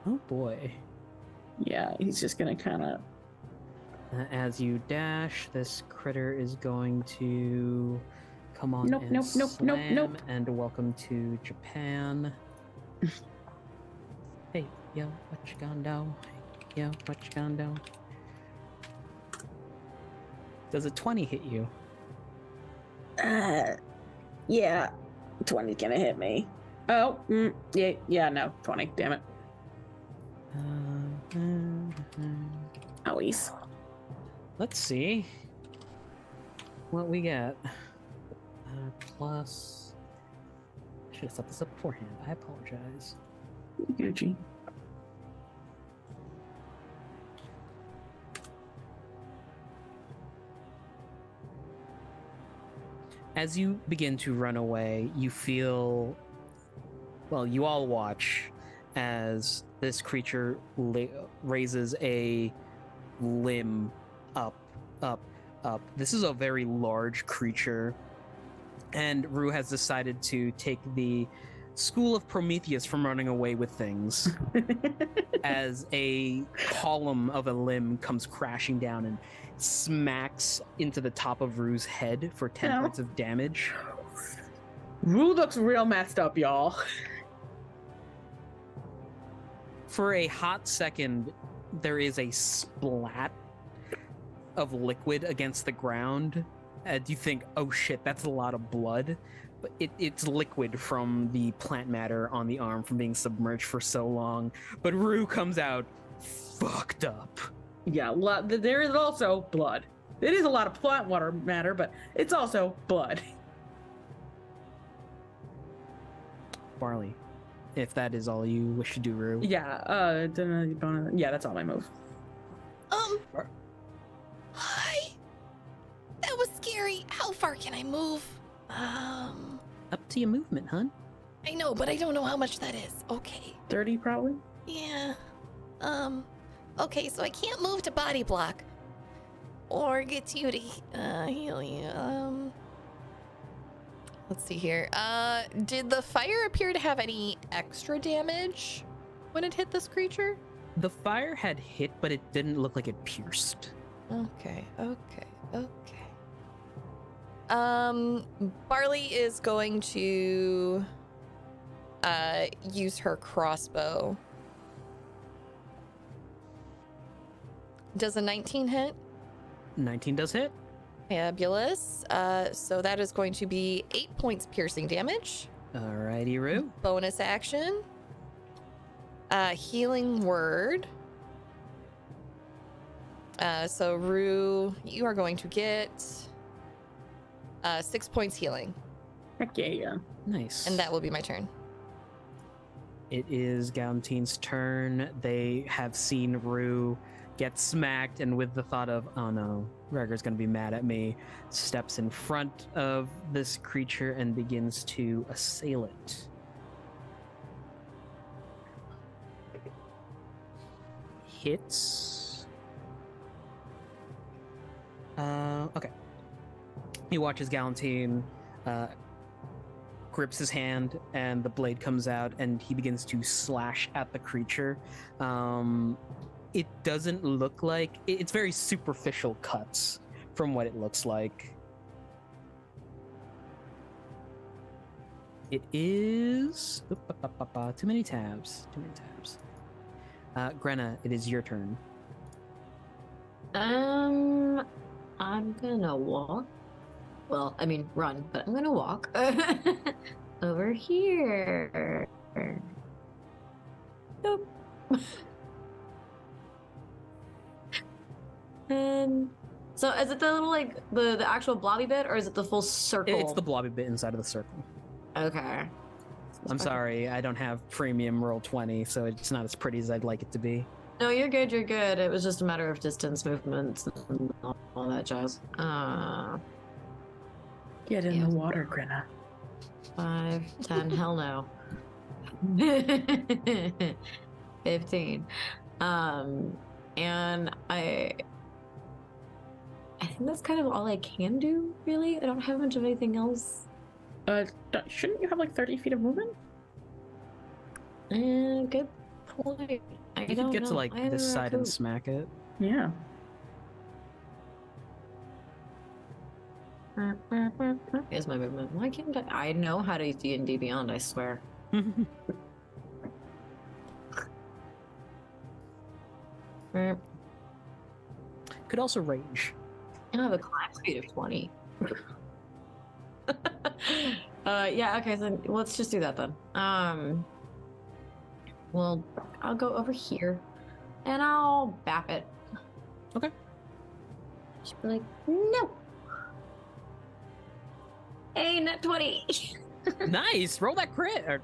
Oh boy. Yeah, he's just gonna kind of. As you dash, this critter is going to come on Nope, and nope, nope, nope, slam, nope. and welcome to Japan. Hey, yo, what you gonna do? Hey, yo, what you gonna do? Does a 20 hit you? Yeah, 20's gonna hit me. Oh, yeah, no, 20. Damn it. Owies. Let's see what we get. Plus, I should have set this up beforehand. I apologize. Gucci. As you begin to run away, you feel, well, you all watch as this creature raises a limb up. This is a very large creature, and Rue has decided to take the school of Prometheus from running away with things as a column of a limb comes crashing down and smacks into the top of Rue's head for 10 points of damage. Rue looks real messed up, y'all. For a hot second, there is a splat of liquid against the ground. And you think, oh shit, that's a lot of blood. But it's liquid from the plant matter on the arm from being submerged for so long. But Rue comes out fucked up. Yeah, there is also blood. It is a lot of plant water matter, but it's also blood. Barley, if that is all you wish to do, Rue. Yeah, yeah, that's all my move. Hi. That was scary. How far can I move? Up to your movement, hun. I know, but I don't know how much that is. Okay. 30 probably? Yeah. Okay, so I can't move to body block. Or get to you to heal you. Let's see here. Did the fire appear to have any extra damage when it hit this creature? The fire had hit, but it didn't look like it pierced. Okay. Barley is going to use her crossbow. Does a 19 hit? 19 does hit. Fabulous. So that is going to be 8 points piercing damage. Alrighty, Rue. Bonus action. Healing word. So Rue, you are going to get 6 points healing. Heck yeah. Nice. And that will be my turn. It is Galantine's turn. They have seen Rue get smacked, and with the thought of, oh no, Gregor's gonna be mad at me, steps in front of this creature and begins to assail it. Hits. Okay. He watches Galantine, grips his hand, and the blade comes out, and he begins to slash at the creature. It doesn't look like... It's very superficial cuts from what it looks like. It is... Too many tabs. Grenna, it is your turn. I'm gonna walk. Well, I mean run, but I'm gonna walk over here. Nope. And so is it the little like the actual blobby bit or is it the full circle? It's the blobby bit inside of the circle. Okay. I'm sorry, I don't have premium roll 20, so it's not as pretty as I'd like it to be. No, you're good, you're good. It was just a matter of distance movements and all that jazz. Get in the water, Grinna. 5, 10, hell no. 15. And I think that's kind of all I can do, really. I don't have much of anything else. Shouldn't you have like 30 feet of movement? Good point. You could get to like this side and smack it. Yeah. Here's my movement. Why can't I know how to use D&D Beyond, I swear. Could also rage. I have a climb speed of 20. Yeah, okay, so let's just do that then. Well, I'll go over here and I'll bap it. Okay. She'll be like, no. Hey, net 20. Nice. Roll that crit. Oh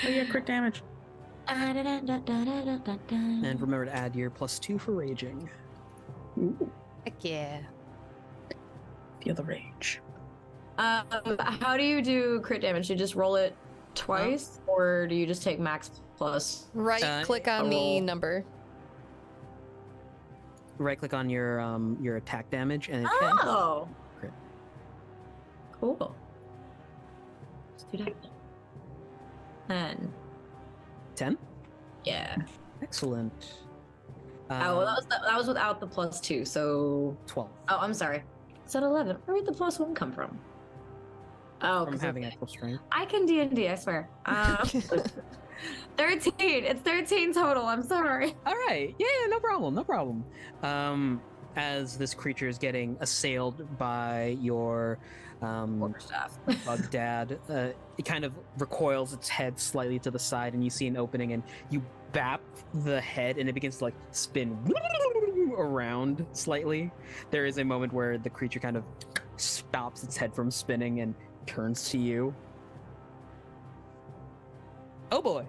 yeah, crit damage. And remember to add your +2 for raging. Ooh. Heck yeah. Feel the rage. How do you do crit damage? You just roll it twice, or do you just take max plus? Right click on the number. Right click on your attack damage and it Oh. Crit. Cool. Let's do that. 10. 10? Yeah. Excellent. Oh, well, that was without the +2, so 12. Oh, I'm sorry. It's at 11. Where did the +1 come from? Oh, From having actual strength. I can D&D, I swear. 13. It's 13 total. I'm sorry. All right. Yeah, no problem. No problem. As this creature is getting assailed by your bug dad, it kind of recoils its head slightly to the side, and you see an opening, and you bap the head, and it begins to like spin around slightly. There is a moment where the creature kind of stops its head from spinning and turns to you. Oh boy.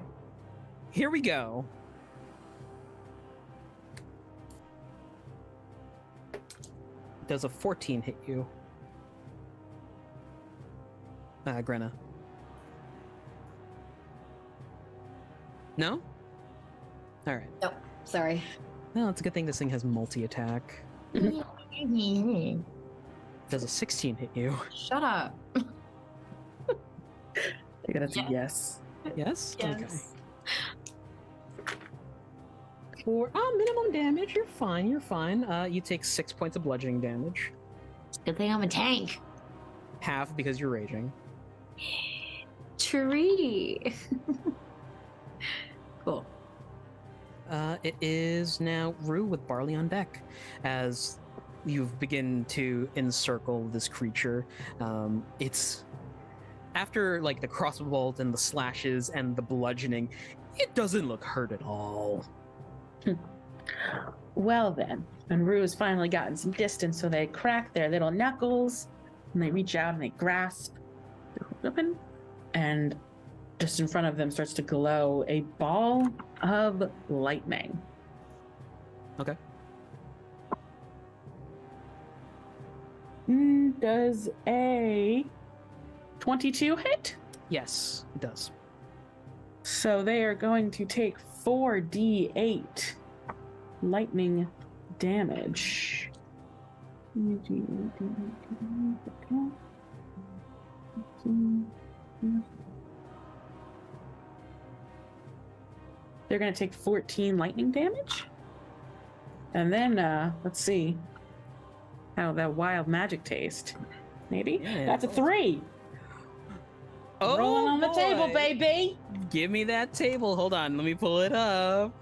Here we go. Does a 14 hit you? Grenna. No? Alright. Nope. Sorry. Well, it's a good thing this thing has multi-attack. Does a 16 hit you? Shut up. I think that's a yes. Yes? Yes. Okay. For minimum damage, you're fine. You're fine. You take 6 points of bludgeoning damage. Good thing I'm a tank. Half because you're raging. Tree. Cool. It is now Rue with Barley on deck. As you've begin to encircle this creature, it's after like the crossbolt and the slashes and the bludgeoning, it doesn't look hurt at all. Well then, and Rue has finally gotten some distance, so they crack their little knuckles and they reach out and they grasp the weapon, and just in front of them starts to glow a ball of lightning. Okay. Does a 22 hit? Yes, it does. So they are going to take 4d8 lightning damage. They're going to take 14 lightning damage. And then, let's see how that wild magic taste. Maybe? Yeah, That's a 3. Oh, Rolling on the table, boy. baby. Give me that table. Hold on, let me pull it up.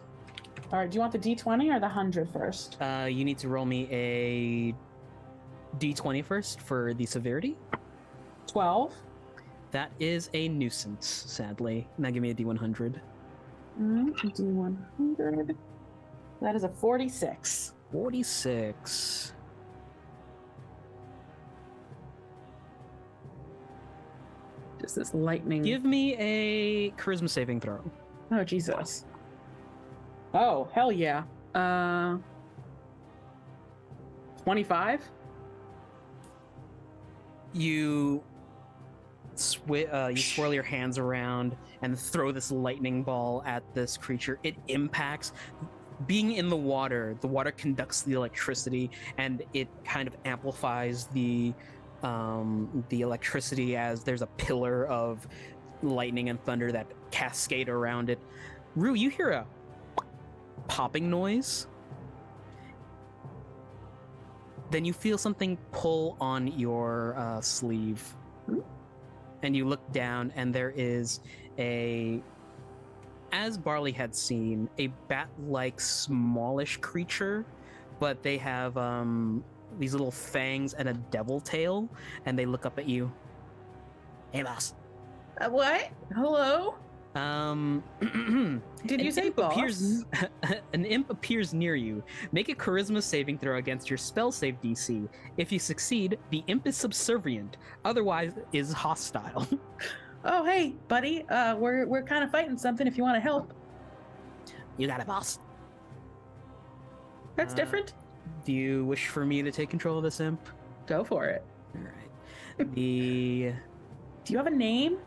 All right, do you want the d20 or the 100 first? You need to roll me a d20 first for the severity. 12. That is a nuisance, sadly. Now give me a D100. D100. That is a 46. 46. Just this lightning. Give me a charisma saving throw. Oh, Jesus. Oh, hell yeah. 25? You swirl your hands around and throw this lightning ball at this creature. It impacts. Being in the water conducts the electricity, and it kind of amplifies the electricity as there's a pillar of lightning and thunder that cascade around it. Rue, you hear a popping noise. Then you feel something pull on your sleeve. And you look down, and there is as Barley had seen, a bat-like smallish creature, but they have these little fangs and a devil tail, and they look up at you. Hey, boss. What? Hello? Did you say boss? An imp appears near you. Make a charisma saving throw against your spell save DC. If you succeed, the imp is subservient, otherwise is hostile. Oh, hey, buddy. We're kind of fighting something if you want to help. You got it, boss. That's different. Do you wish for me to take control of this imp? Go for it. All right. Do you have a name?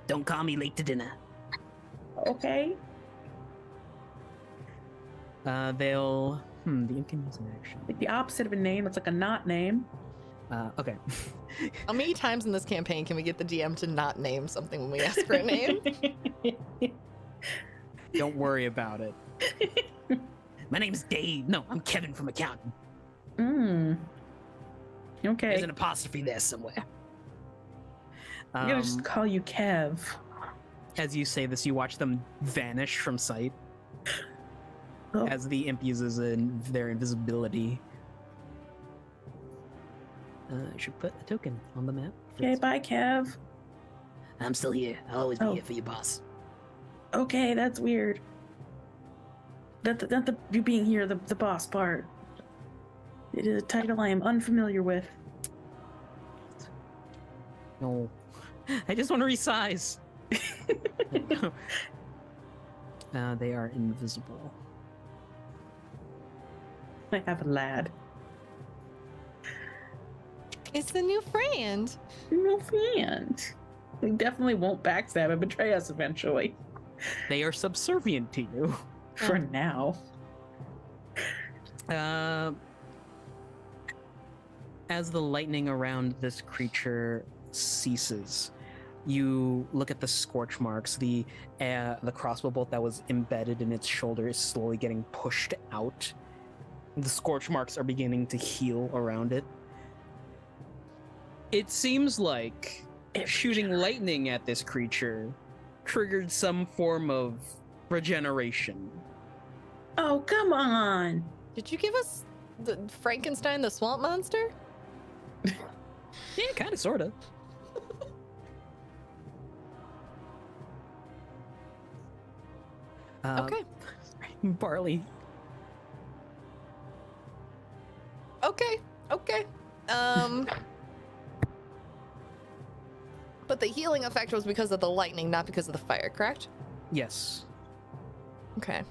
Don't call me late to dinner. Okay. The imp can use an action. Like the opposite of a name. It's like a not name. Okay. How many times in this campaign can we get the DM to not name something when we ask for a name? Don't worry about it. My name's Dave. No, I'm Kevin from accounting. Okay. There's an apostrophe there somewhere. I'm gonna just call you Kev. As you say this, you watch them vanish from sight. As the imp uses their invisibility. I should put a token on the map. Okay, bye, Kev. I'm still here. I'll always be here for you, boss. Okay, that's weird. Not the you being here, the boss part. It is a title I am unfamiliar with. No. I just want to resize. They are invisible. I have a lad. It's the new friend. New friend. We definitely won't backstab and betray us eventually. They are subservient to you. For now. As the lightning around this creature ceases, you look at the scorch marks. The crossbow bolt that was embedded in its shoulder is slowly getting pushed out. The scorch marks are beginning to heal around it. It seems like shooting lightning at this creature triggered some form of regeneration. Oh, come on. Did you give us the Frankenstein, the swamp monster? Yeah, kind of, sort of. Okay. Barley. Okay. But the healing effect was because of the lightning, not because of the fire, correct? Yes. Okay.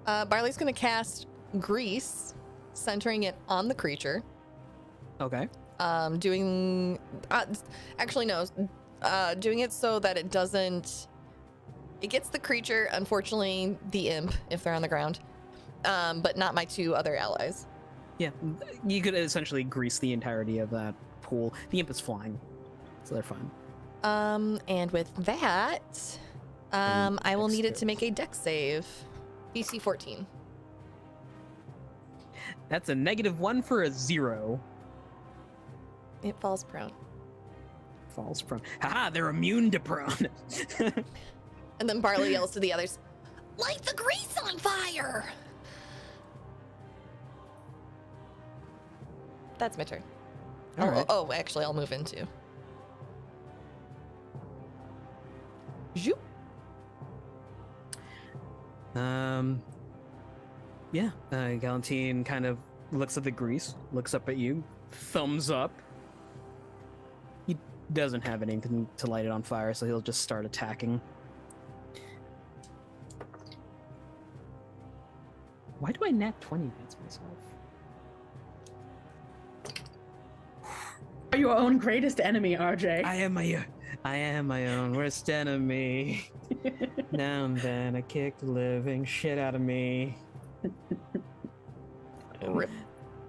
Barley's gonna cast Grease, centering it on the creature. Okay. Doing it so that it doesn't. It gets the creature, unfortunately, the imp if they're on the ground, but not my two other allies. Yeah, you could essentially grease the entirety of that pool. The imp is flying, so they're fine. And with that, I will need it to make a dex save. DC 14. That's a -1 for a 0. It falls prone. Falls prone. Haha, they're immune to prone. And then Barley yells to the others, "Light the grease on fire!" That's my turn. All right. Oh, actually, I'll move in too. Zoop. Yeah, Galantine kind of looks at the grease, looks up at you, thumbs up. He doesn't have anything to light it on fire, so he'll just start attacking. Why do I nat 20 against myself? Are your own greatest enemy, RJ? I am my own worst enemy. Now and then I kick the living shit out of me. Rip.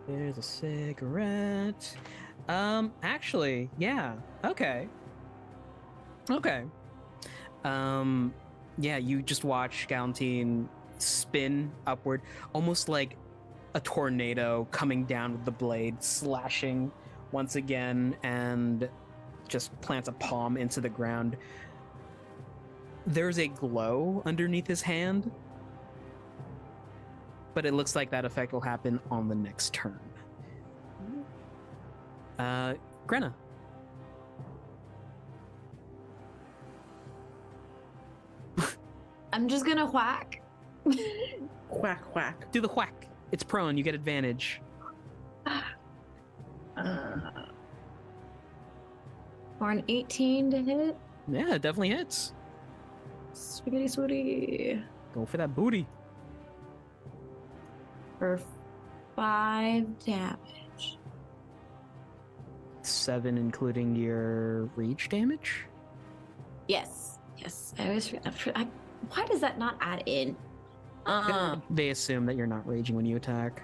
There's a cigarette. Actually, yeah. Okay. Yeah, you just watch Galantine spin upward, almost like a tornado coming down with the blade, slashing once again, and just plants a palm into the ground. There's a glow underneath his hand, but it looks like that effect will happen on the next turn. Grenna. I'm just gonna whack. Whack, whack. Do the whack. It's prone, you get advantage. For an 18 to hit. Yeah, it definitely hits. Sweetie, sweetie. Go for that booty. For 5 damage. 7, including your rage damage? Yes. I always why does that not add in? They assume that you're not raging when you attack.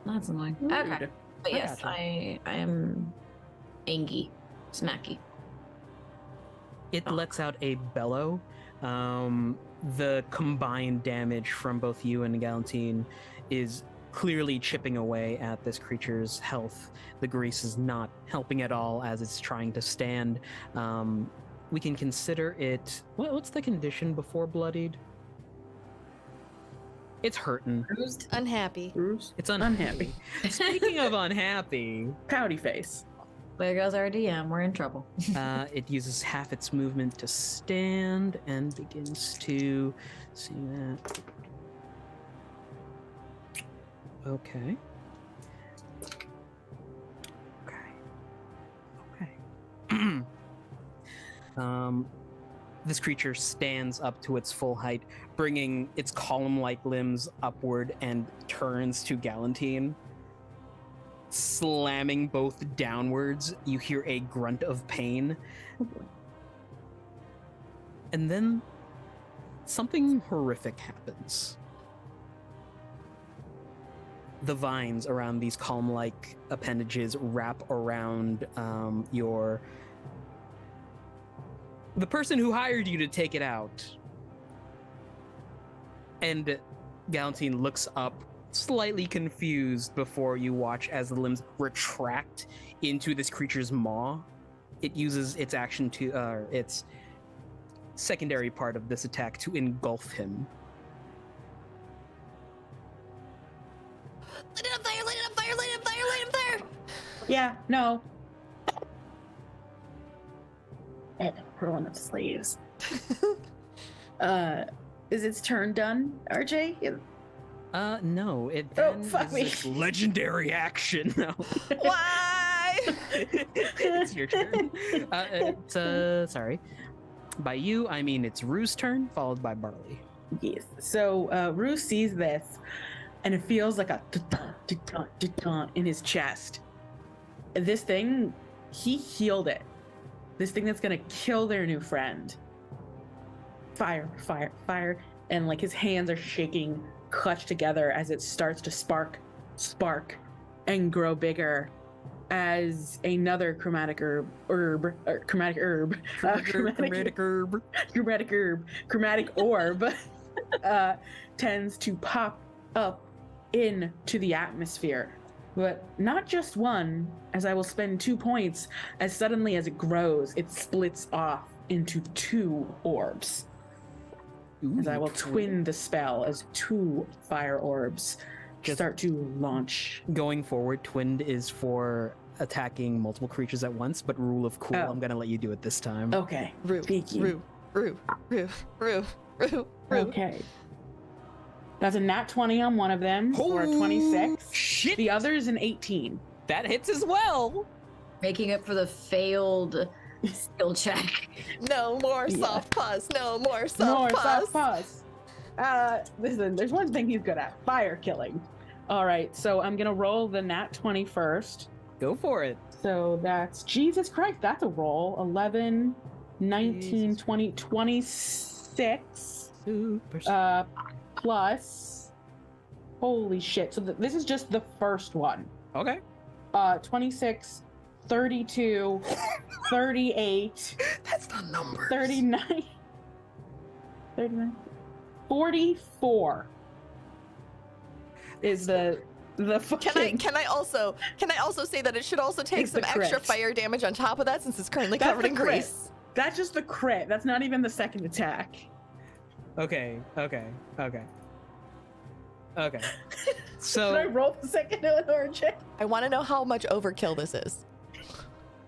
That's annoying. Okay. But yes, I am angry. Smacky. It lets out a bellow. The combined damage from both you and Galantine is clearly chipping away at this creature's health. The grease is not helping at all as it's trying to stand. We can consider it... What's the condition before bloodied? It's hurting. Bruised? Unhappy. Bruised? It's unhappy. Speaking of unhappy... Pouty face. There goes our DM. We're in trouble. It uses half its movement to stand and begins to see that. Okay. This creature stands up to its full height, bringing its column-like limbs upward and turns to Galantine. Slamming both downwards, you hear a grunt of pain. And then something horrific happens. The vines around these column-like appendages wrap around the person who hired you to take it out. And Galantine looks up, slightly confused, before you watch as the limbs retract into this creature's maw. It uses its action to, its secondary part of this attack to engulf him. Light it up fire, light it up fire, light it up fire, light it up fire! Yeah, no. Rolling up sleeves. Is its turn done, RJ? No, it fuck me. its legendary action. No. Why? It's your turn. Sorry. By you, I mean it's Rue's turn, followed by Barley. Yes. So Rue sees this, and it feels like a in his chest. This thing, he healed it. This thing that's gonna kill their new friend. Fire, fire, fire. And like his hands are shaking, clutched together as it starts to spark, and grow bigger as another chromatic orb tends to pop up into the atmosphere. But not just one, as I will spend 2 points, as suddenly as it grows, it splits off into 2 orbs. As I will twin the spell as 2 fire orbs start to launch. Going forward, Twinned is for attacking multiple creatures at once, but rule of cool, I'm gonna let you do it this time. Okay. Rue. Okay. That's a nat 20 on one of them for a 26. Shit. The other is an 18. That hits as well. Making up for the failed skill check. No more soft pause. No more More soft pause. soft pause. Listen, there's one thing he's good at: fire killing. All right, so I'm gonna roll the nat 20 first. Go for it. So that's Jesus Christ. That's a roll. 11, 19, 20, 26. Super. Plus. Holy shit! So this is just the first one. Okay. 26, 32, 38. That's the number. 39. 44 is the fucking... Can I also say that it should also take It's the some extra crit. fire damage on top of that since it's currently That's covered the in crit. grease. That's just the crit. That's not even the second attack. Okay. Should I roll the second one, RJ? I want to know how much overkill this is.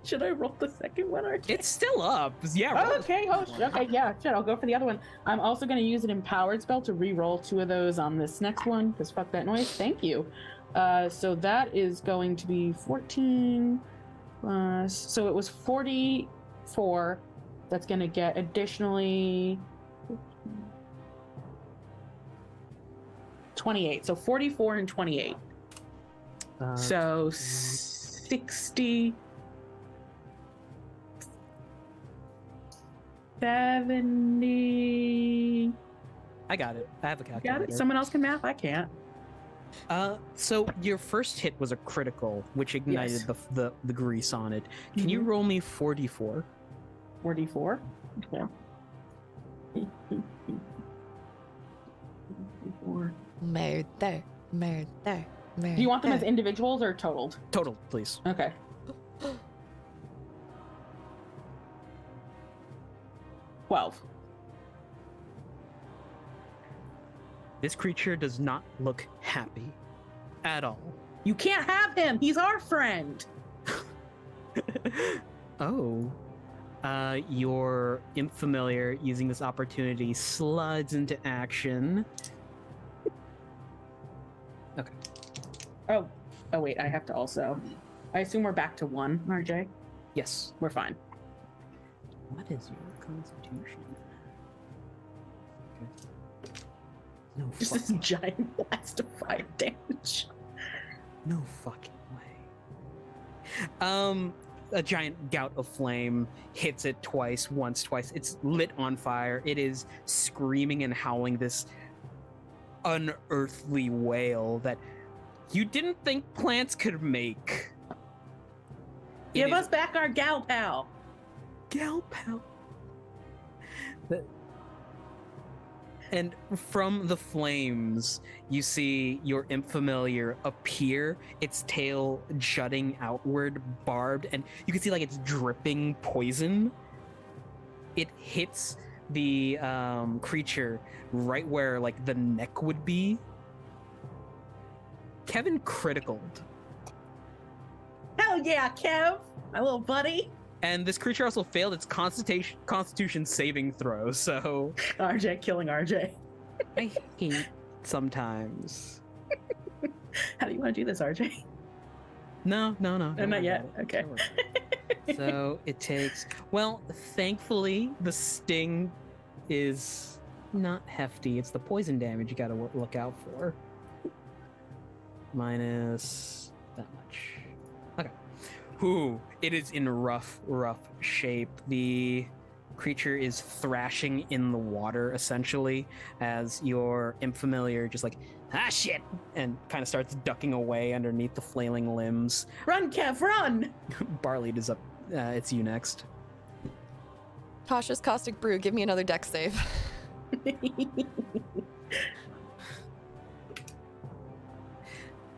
Should I roll the second one, RJ? It's still up. Yeah. Oh, okay. Okay, yeah, shit, I'll go for the other one. I'm also going to use an empowered spell to re-roll 2 of those on this next one, because fuck that noise. Thank you. So that is going to be 14 plus... So it was 44. That's going to get additionally... 28. So 44 and 28. So 60... 70. I got it. I have a calculator. Got it? Someone else can math? I can't. So your first hit was a critical, which ignited the grease on it. Can you roll me 44? 44? Okay. Murder. Do you want them as individuals or totaled? Total, please. Okay. This creature does not look happy at all. You can't have him. He's our friend. Oh. Your imp familiar, using this opportunity, slides into action. Okay. Oh, wait. I have to also... I assume we're back to 1, RJ? Yes. We're fine. What is your constitution? Okay. No Just this giant blast of fire damage. No fucking way. A giant gout of flame hits it twice. It's lit on fire. It is screaming and howling this unearthly wail that you didn't think plants could make. Give us back our gal pal. Gal pal. And from the flames, you see your imp familiar appear, its tail jutting outward, barbed, and you can see like it's dripping poison. It hits the creature right where like the neck would be. Kevin criticaled. Hell yeah, Kev, my little buddy. And this creature also failed its constitution saving throw, so... RJ killing RJ. I hate sometimes. How do you want to do this, RJ? No. Not yet. Okay. So it takes... Well, thankfully, the sting is not hefty. It's the poison damage you gotta look out for. Minus that much. Okay. Ooh, it is in rough shape. The creature is thrashing in the water, essentially, as your imp familiar just like, ah, shit, and kind of starts ducking away underneath the flailing limbs. Run, Kev, run! Barley is up. It's you next. Cautious Caustic Brew, give me another dex save.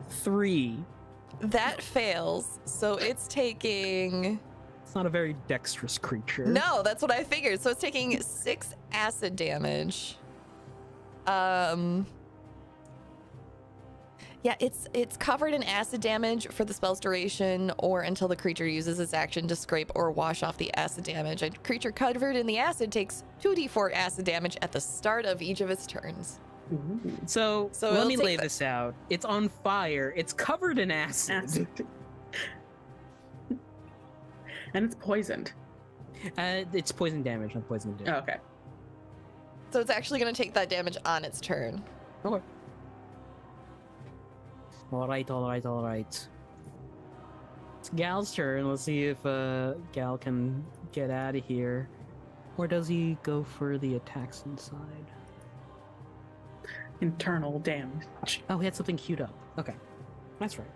3. That fails, so it's taking... It's not a very dexterous creature. No, that's what I figured. So it's taking 6 acid damage. Yeah, it's covered in acid damage for the spell's duration or until the creature uses its action to scrape or wash off the acid damage. A creature covered in the acid takes 2d4 acid damage at the start of each of its turns. So let it'll me take lay the- this out. It's on fire. It's covered in acid. And it's poisoned. It's poison damage, not poison damage. Oh, okay. So it's actually going to take that damage on its turn. Okay. All right. It's Gal's turn. Let's see if Gal can get out of here. Or does he go for the attacks inside? Internal damage. Oh, he had something queued up. Okay. That's right.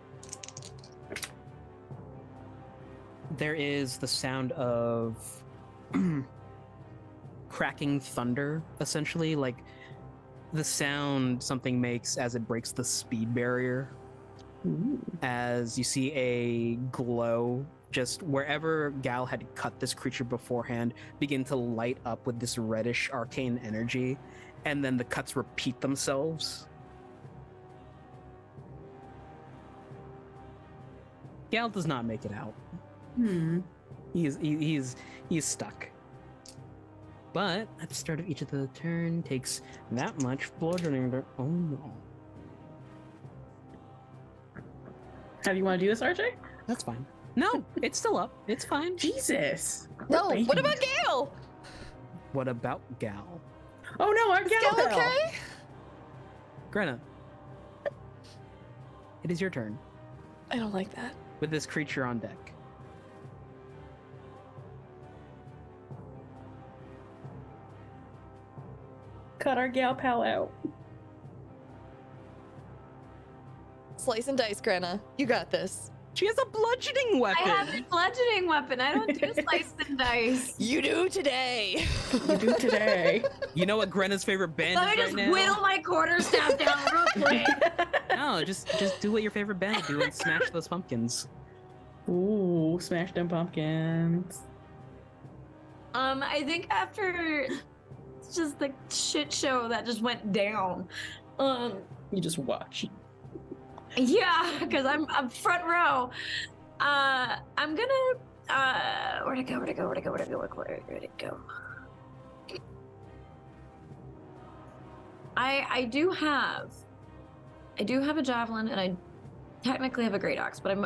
There is the sound of cracking thunder, essentially, like the sound something makes as it breaks the speed barrier. As you see a glow just wherever Gal had cut this creature beforehand begin to light up with this reddish arcane energy, and then the cuts repeat themselves. Gal does not make it out. He's stuck. But at the start of each of the turn damage that much bludgeoning. Oh no. How do you want to do this, RJ? That's fine. No, it's still up. It's fine. Jesus. No, what about Gale? What about Gal? Oh no, our Is Gal. Gale okay? Grenna, it is your turn. I don't like that. With this creature on deck. Cut our gal pal out. Slice and dice, Grenna. You got this. She has a bludgeoning weapon. I have a bludgeoning weapon. I don't do slice and dice. You do today. You do today. You know what Grenna's favorite band Let is me right just now? whittle my quarterstaff down real quick. No, just do what your favorite band do and smash those pumpkins. Ooh, smash them pumpkins. I think after just the shit show that just went down, You just watch. yeah, because I'm front row. I'm gonna where'd it go? I do have a javelin, and I technically have a great axe, but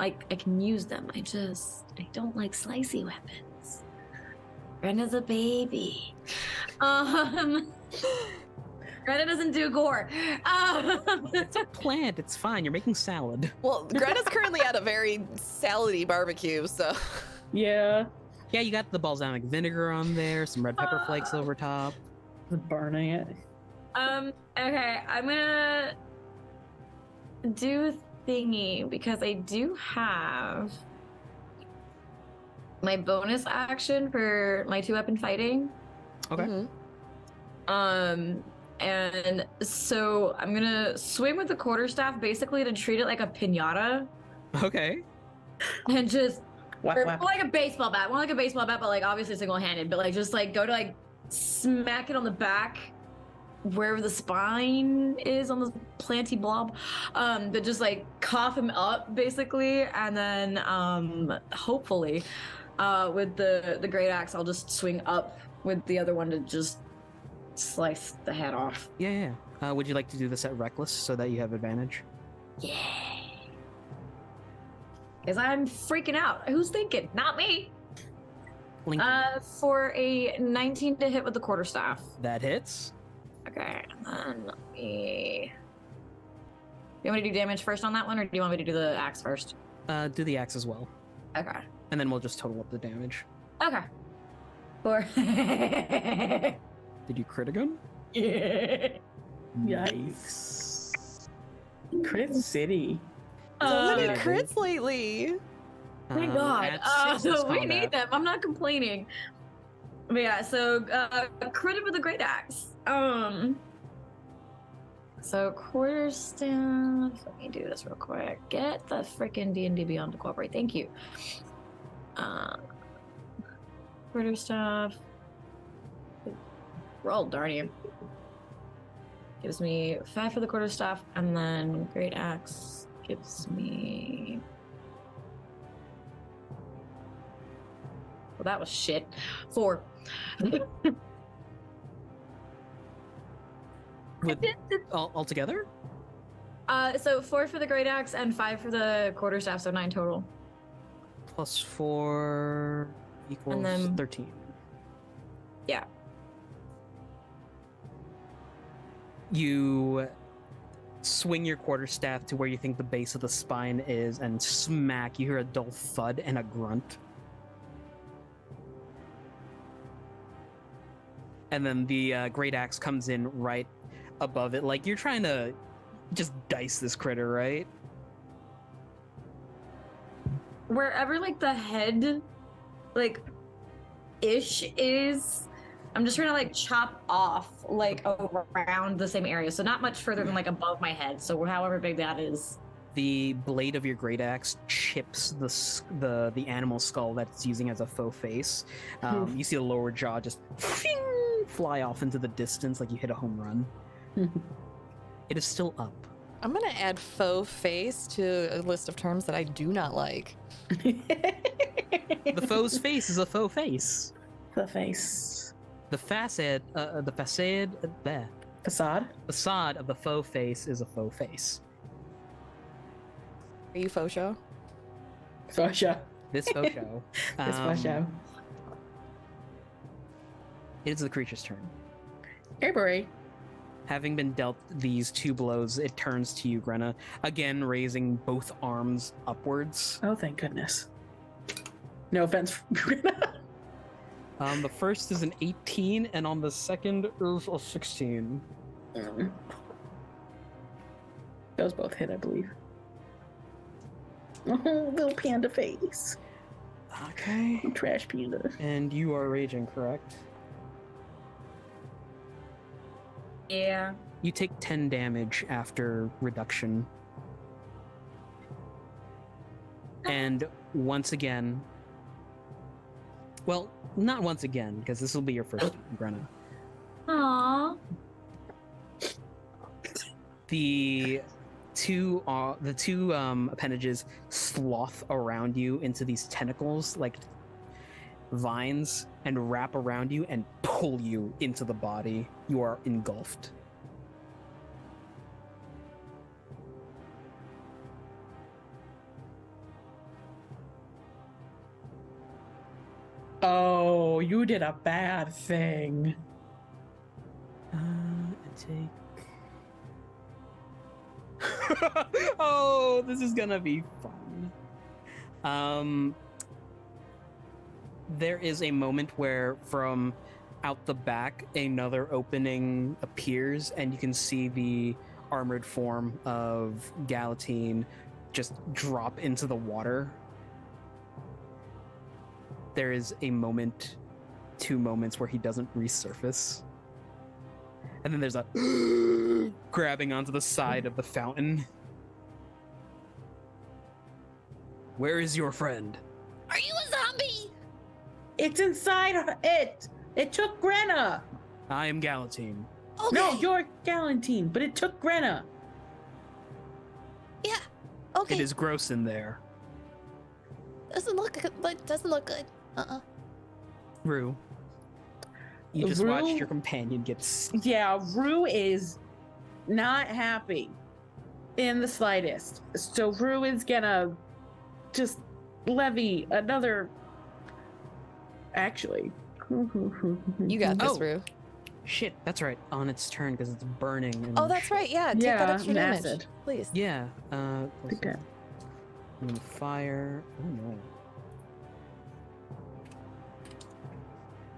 I can use them. I don't like slicey weapons. Brenda's a baby. Greta doesn't do gore. It's a plant. It's fine. You're making salad. Well, Greta's currently at a very salady barbecue, so. Yeah. Yeah, you got the balsamic vinegar on there, some red pepper flakes over top. Burning it. Okay, I'm gonna do thingy because I do have my bonus action for my 2-weapon fighting. Okay. And so I'm gonna swing with the quarterstaff basically to treat it like a piñata. Okay. And just Whack, or whack. more like a baseball bat, but like obviously single-handed, but like just like go to like smack it on the back where the spine is on the planty blob, but just like cough him up basically, and then hopefully with the great axe I'll just swing up with the other one to just slice the head off. Yeah. Would you like to do this at reckless so that you have advantage? Yeah. Because I'm freaking out. Who's thinking? Not me. Link. For a 19 to hit with the quarterstaff. That hits. Okay, and then let me. You want me to do damage first on that one, or do you want me to do the axe first? Do the axe as well. Okay. And then we'll just total up the damage. Okay. 4. Did you crit again? Yikes. Crit City. So many Maybe. crits lately. Thank God. at 6 this We combat. need them. I'm not complaining. But yeah, so crit with a great axe. So quarterstaff. Let me do this real quick. Get the freaking D&D Beyond to cooperate. Thank you. Quarterstaff. Roll, darn you. gives me 5 for the quarterstaff, and then Great Axe gives me. Well, that was shit. 4. With all together? So 4 for the Great Axe and 5 for the quarterstaff, so 9 total. Plus 4 equals then- 13. Yeah. You swing your quarterstaff to where you think the base of the spine is, and smack. You hear a dull thud and a grunt. And then the Great Axe comes in right above it. Like, you're trying to just dice this critter, right? Wherever like the head like ish is, I'm just trying to like chop off like around the same area, so not much further than like above my head, so however big that is. The blade of your great axe chips the animal skull that it's using as a faux face. You see the lower jaw just fly off into the distance like you hit a home run. It is still up. I'm gonna add faux face to a list of terms that I do not like. The faux face is a faux face. The face. The facade of the faux face is a faux face. Are you faux show? Faux show. This faux show. This faux show. It is the creature's turn. Hey, boy. Having been dealt these 2 blows, it turns to you, Grenna, again raising both arms upwards. Oh, thank goodness. No offense, Grenna. The first is an 18, and on the second is a 16. Those both hit, I believe. Oh, little panda face. Okay. Trash panda. And you are raging, correct? Yeah. You take 10 damage after reduction. And once again... Well, not once again, because this will be your first time, Grenna. Aww. The two appendages sloth around you into these tentacles, like vines, and wrap around you and pull you into the body. You are engulfed. Oh, you did a bad thing. Take. Oh, this is gonna be fun. There is a moment where from out the back another opening appears, and you can see the armored form of Galatine just drop into the water. There is a moment, 2 moments where he doesn't resurface. And then there's a grabbing onto the side of the fountain. Where is your friend? Are you a zombie? It's inside it. It took Grenna. I am Galatine. Okay. No, you're Galantine, but it took Grenna. Yeah. Okay. It is gross in there. Doesn't look good. Doesn't look good. Rue. You just watched your companion get... Yeah, Rue is not happy in the slightest. So Rue is gonna just levy another... Actually. You got this, Rue. Shit, that's right. On its turn, because it's burning. And Oh, that's right. Yeah, take that extra damage, acid. please. Yeah. Okay. And fire. Oh no.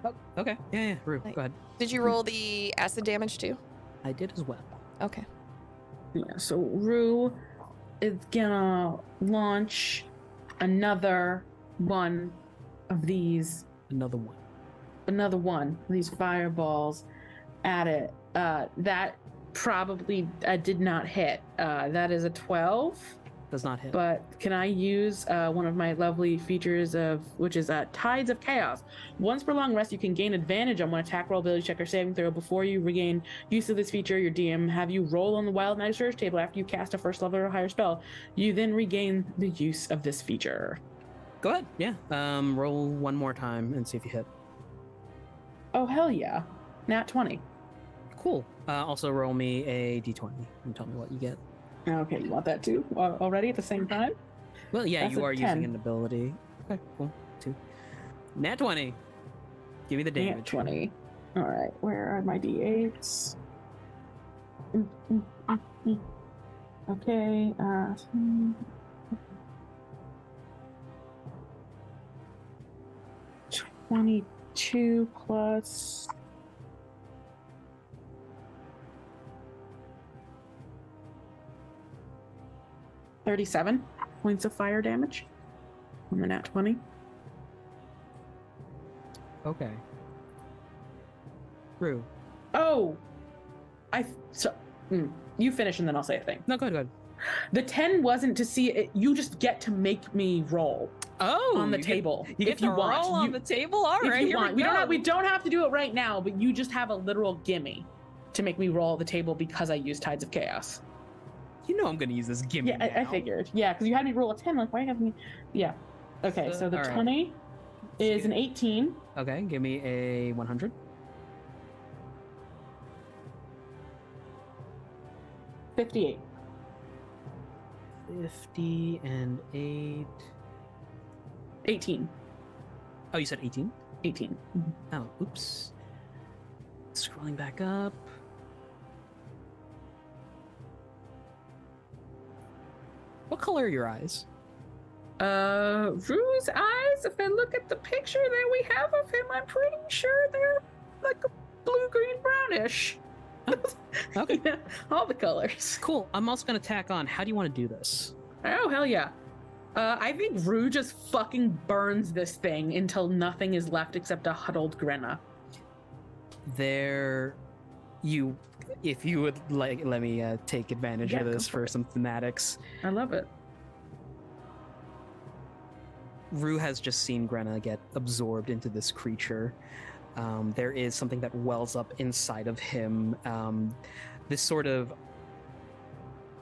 Oh, okay. Yeah, Rue, go ahead. Did you roll the acid damage too? I did as well. Okay. Yeah, so Rue is gonna launch another one of these. Another one of these fireballs at it. That probably did not hit. That is a 12. Does not hit. But can I use one of my lovely features which is Tides of Chaos? Once per long rest, you can gain advantage on one attack roll, ability check, or saving throw. Before you regain use of this feature, your DM have you roll on the Wild Knight Surge table after you cast a first level or higher spell. You then regain the use of this feature. Go ahead. Yeah. Roll one more time and see if you hit. Oh, hell yeah. Nat 20. Cool. Also roll me a d20 and tell me what you get. Okay, you want that too? Already at the same time? Well, yeah, That's you a are 10. using an ability. Okay, cool. 2. Nat 20. Give me the damage. Nat 20. All right, where are my d8s? Okay. 22 plus 37 points of fire damage on the nat 20. Okay. Rue. Oh, you finish and then I'll say a thing. No, go ahead. The 10 wasn't to see it. You just get to make me roll. On the table. You get if you to want. roll on the table. All If right, you here want. we go. We don't have to do it right now, but you just have a literal gimme to make me roll the table because I use Tides of Chaos. You know I'm gonna use this gimme. Yeah, I figured. Yeah, because you had me roll a 10. Like, why have me? Yeah. Okay, so the all right. 20 is an 18. Okay, give me a 100. 58. 50 and 8. 18. Oh, you said 18? 18. Oh, oops. Scrolling back up. What color are your eyes? Rue's eyes, if I look at the picture that we have of him, I'm pretty sure they're like a blue-green brownish. Okay. Yeah, all the colors. Cool. I'm also going to tack on. How do you want to do this? Oh, hell yeah. I think Rue just fucking burns this thing until nothing is left except a huddled Grenna. If you would like, let me take advantage of this for some thematics. I love it. Rue has just seen Grenna get absorbed into this creature. There is something that wells up inside of him. This sort of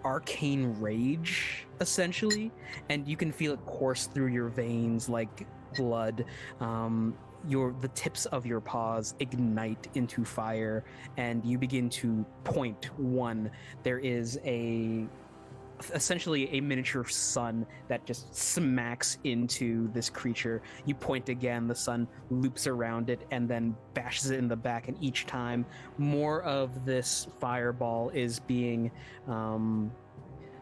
arcane rage, essentially, and you can feel it course through your veins like blood. The tips of your paws ignite into fire, and you begin to point one. There is essentially a miniature sun that just smacks into this creature. You point again, the sun loops around it and then bashes it in the back, and each time more of this fireball is being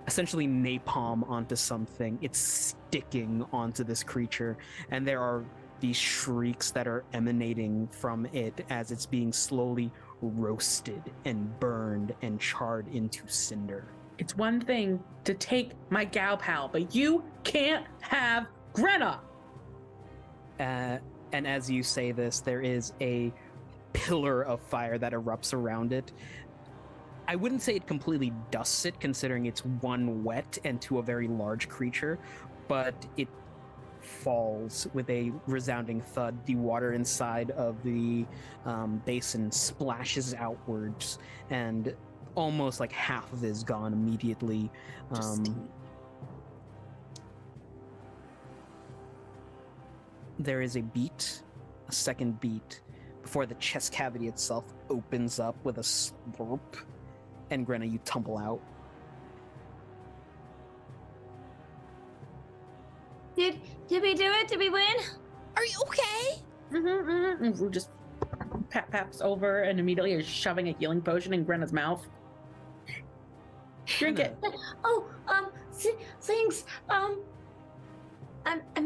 essentially napalm onto something. It's sticking onto this creature, and there are these shrieks that are emanating from it as it's being slowly roasted and burned and charred into cinder. It's one thing to take my gal pal, but you can't have Grenna. And as you say this, there is a pillar of fire that erupts around it. I wouldn't say it completely dusts it, considering it's one wet and two a very large creature, but it falls with a resounding thud. The water inside of the basin splashes outwards, and almost like half of it is gone immediately. There is a second beat, before the chest cavity itself opens up with a slurp, and Grenna, you tumble out. Did we do it? Did we win? Are you okay? And Rue just paps over and immediately is shoving a healing potion in Grenna's mouth. Drink it. Oh, thanks. I'm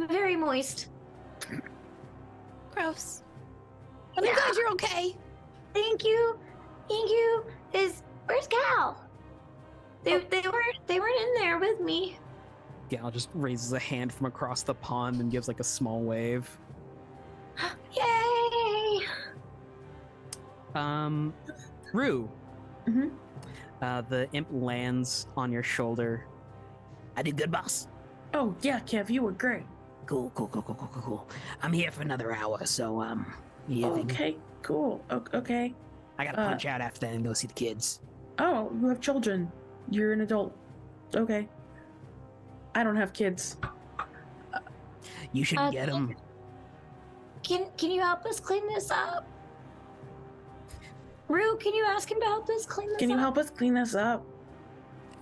very moist. Gross. I'm glad you're okay. Thank you. Where's Gal? They weren't in there with me. Gal just raises a hand from across the pond and gives like a small wave. Yay! Rue. The imp lands on your shoulder I did good, boss. Oh yeah, Kev, you were great. Cool. I'm here for another hour, so yeah. Okay, cool. Okay. I gotta punch out after that and go see the kids. Oh, you have children. You're an adult. Okay. I don't have kids. You should get them. Can you help us clean this up? Rue, can you ask him to help us clean this up? Can you help us clean this up?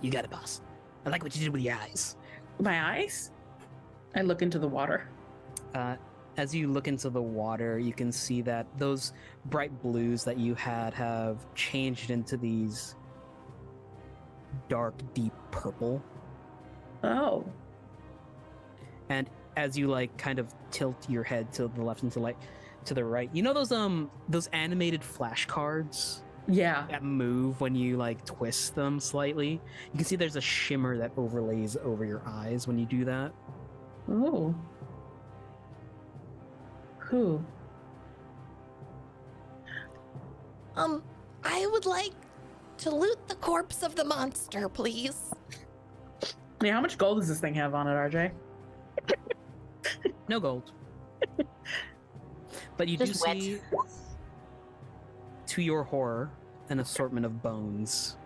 You got it, boss. I like what you did with your eyes. My eyes? I look into the water. As you look into the water, you can see that those bright blues that you had have changed into these dark, deep purple. Oh. And as you like kind of tilt your head to the left and to the right, you know those animated flashcards? Yeah. That move when you like twist them slightly. You can see there's a shimmer that overlays over your eyes when you do that. Oh. Who? I would like to loot the corpse of the monster, please. Yeah, how much gold does this thing have on it, RJ? No gold. But you Just do see, to your horror, an assortment of bones.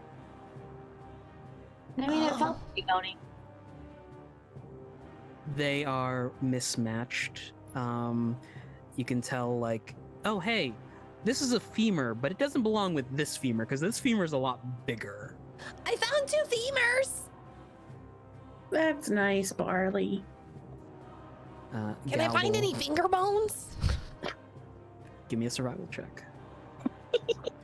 I mean, it felt pretty bony. They are mismatched. You can tell, like, oh, hey, this is a femur, but it doesn't belong with this femur because this femur is a lot bigger. I found 2 femurs. That's nice, Barley. Can I find any finger bones? Give me a survival check.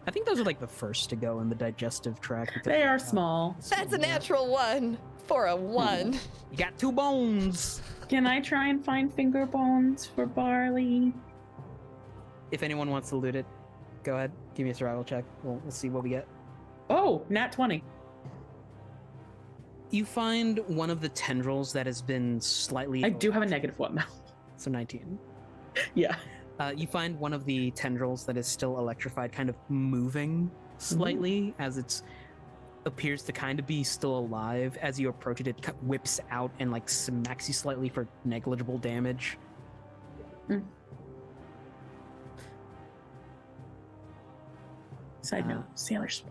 I think those are like the first to go in the digestive tract. They are small. That's a natural 1 for a 1. You got 2 bones. Can I try and find finger bones for Barley? If anyone wants to loot it, go ahead. Give me a survival check. We'll see what we get. Oh, nat 20. You find one of the tendrils that has been slightly... I do have a -1 now. So 19. Yeah. You find one of the tendrils that is still electrified kind of moving slightly as it appears to kind of be still alive. As you approach it, it whips out and like smacks you slightly for negligible damage. Side note, sailors.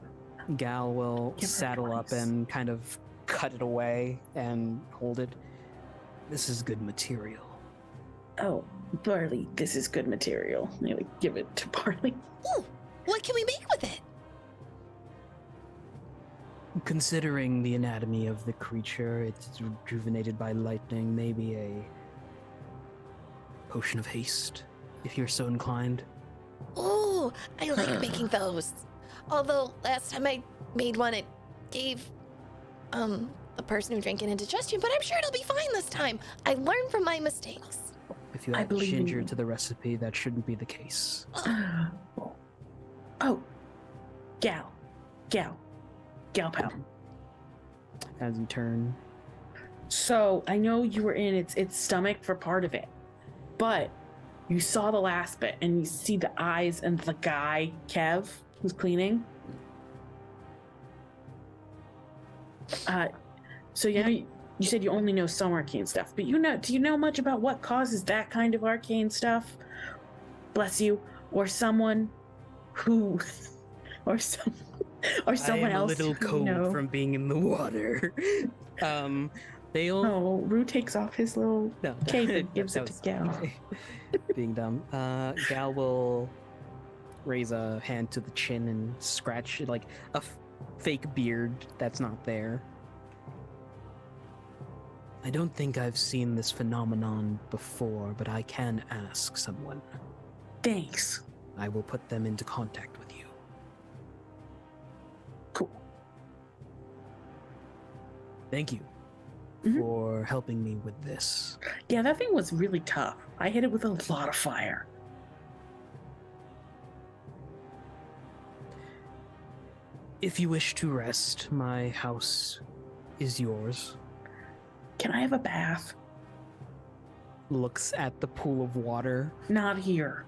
Gal will saddle up and kind of cut it away and hold it. This is good material. Oh, Barley, this is good material. Maybe give it to Barley. Ooh, what can we make with it? Considering the anatomy of the creature, it's rejuvenated by lightning, maybe a potion of haste, if you're so inclined. Ooh, I like making those. Although last time I made one, it gave the person who drank it indigestion, but I'm sure it'll be fine this time. I learned from my mistakes. If you add ginger to the recipe, that shouldn't be the case. Oh, Gal Pound. As you turn. So I know you were in its stomach for part of it, but you saw the last bit and you see the eyes and the guy, Kev, who's cleaning. So you know, you said you only know some arcane stuff, but do you know much about what causes that kind of arcane stuff? Bless you, or someone who, or someone else. I am a little cold from being in the water. Oh, Rue takes off his little cape and gives it to Gal. Being dumb. Gal will raise a hand to the chin and scratch like a fake beard that's not there. I don't think I've seen this phenomenon before, but I can ask someone. Thanks. I will put them into contact with you. Cool. Thank you for helping me with this. Yeah, that thing was really tough. I hit it with a lot of fire. If you wish to rest, my house is yours. Can I have a bath? Looks at the pool of water. Not here.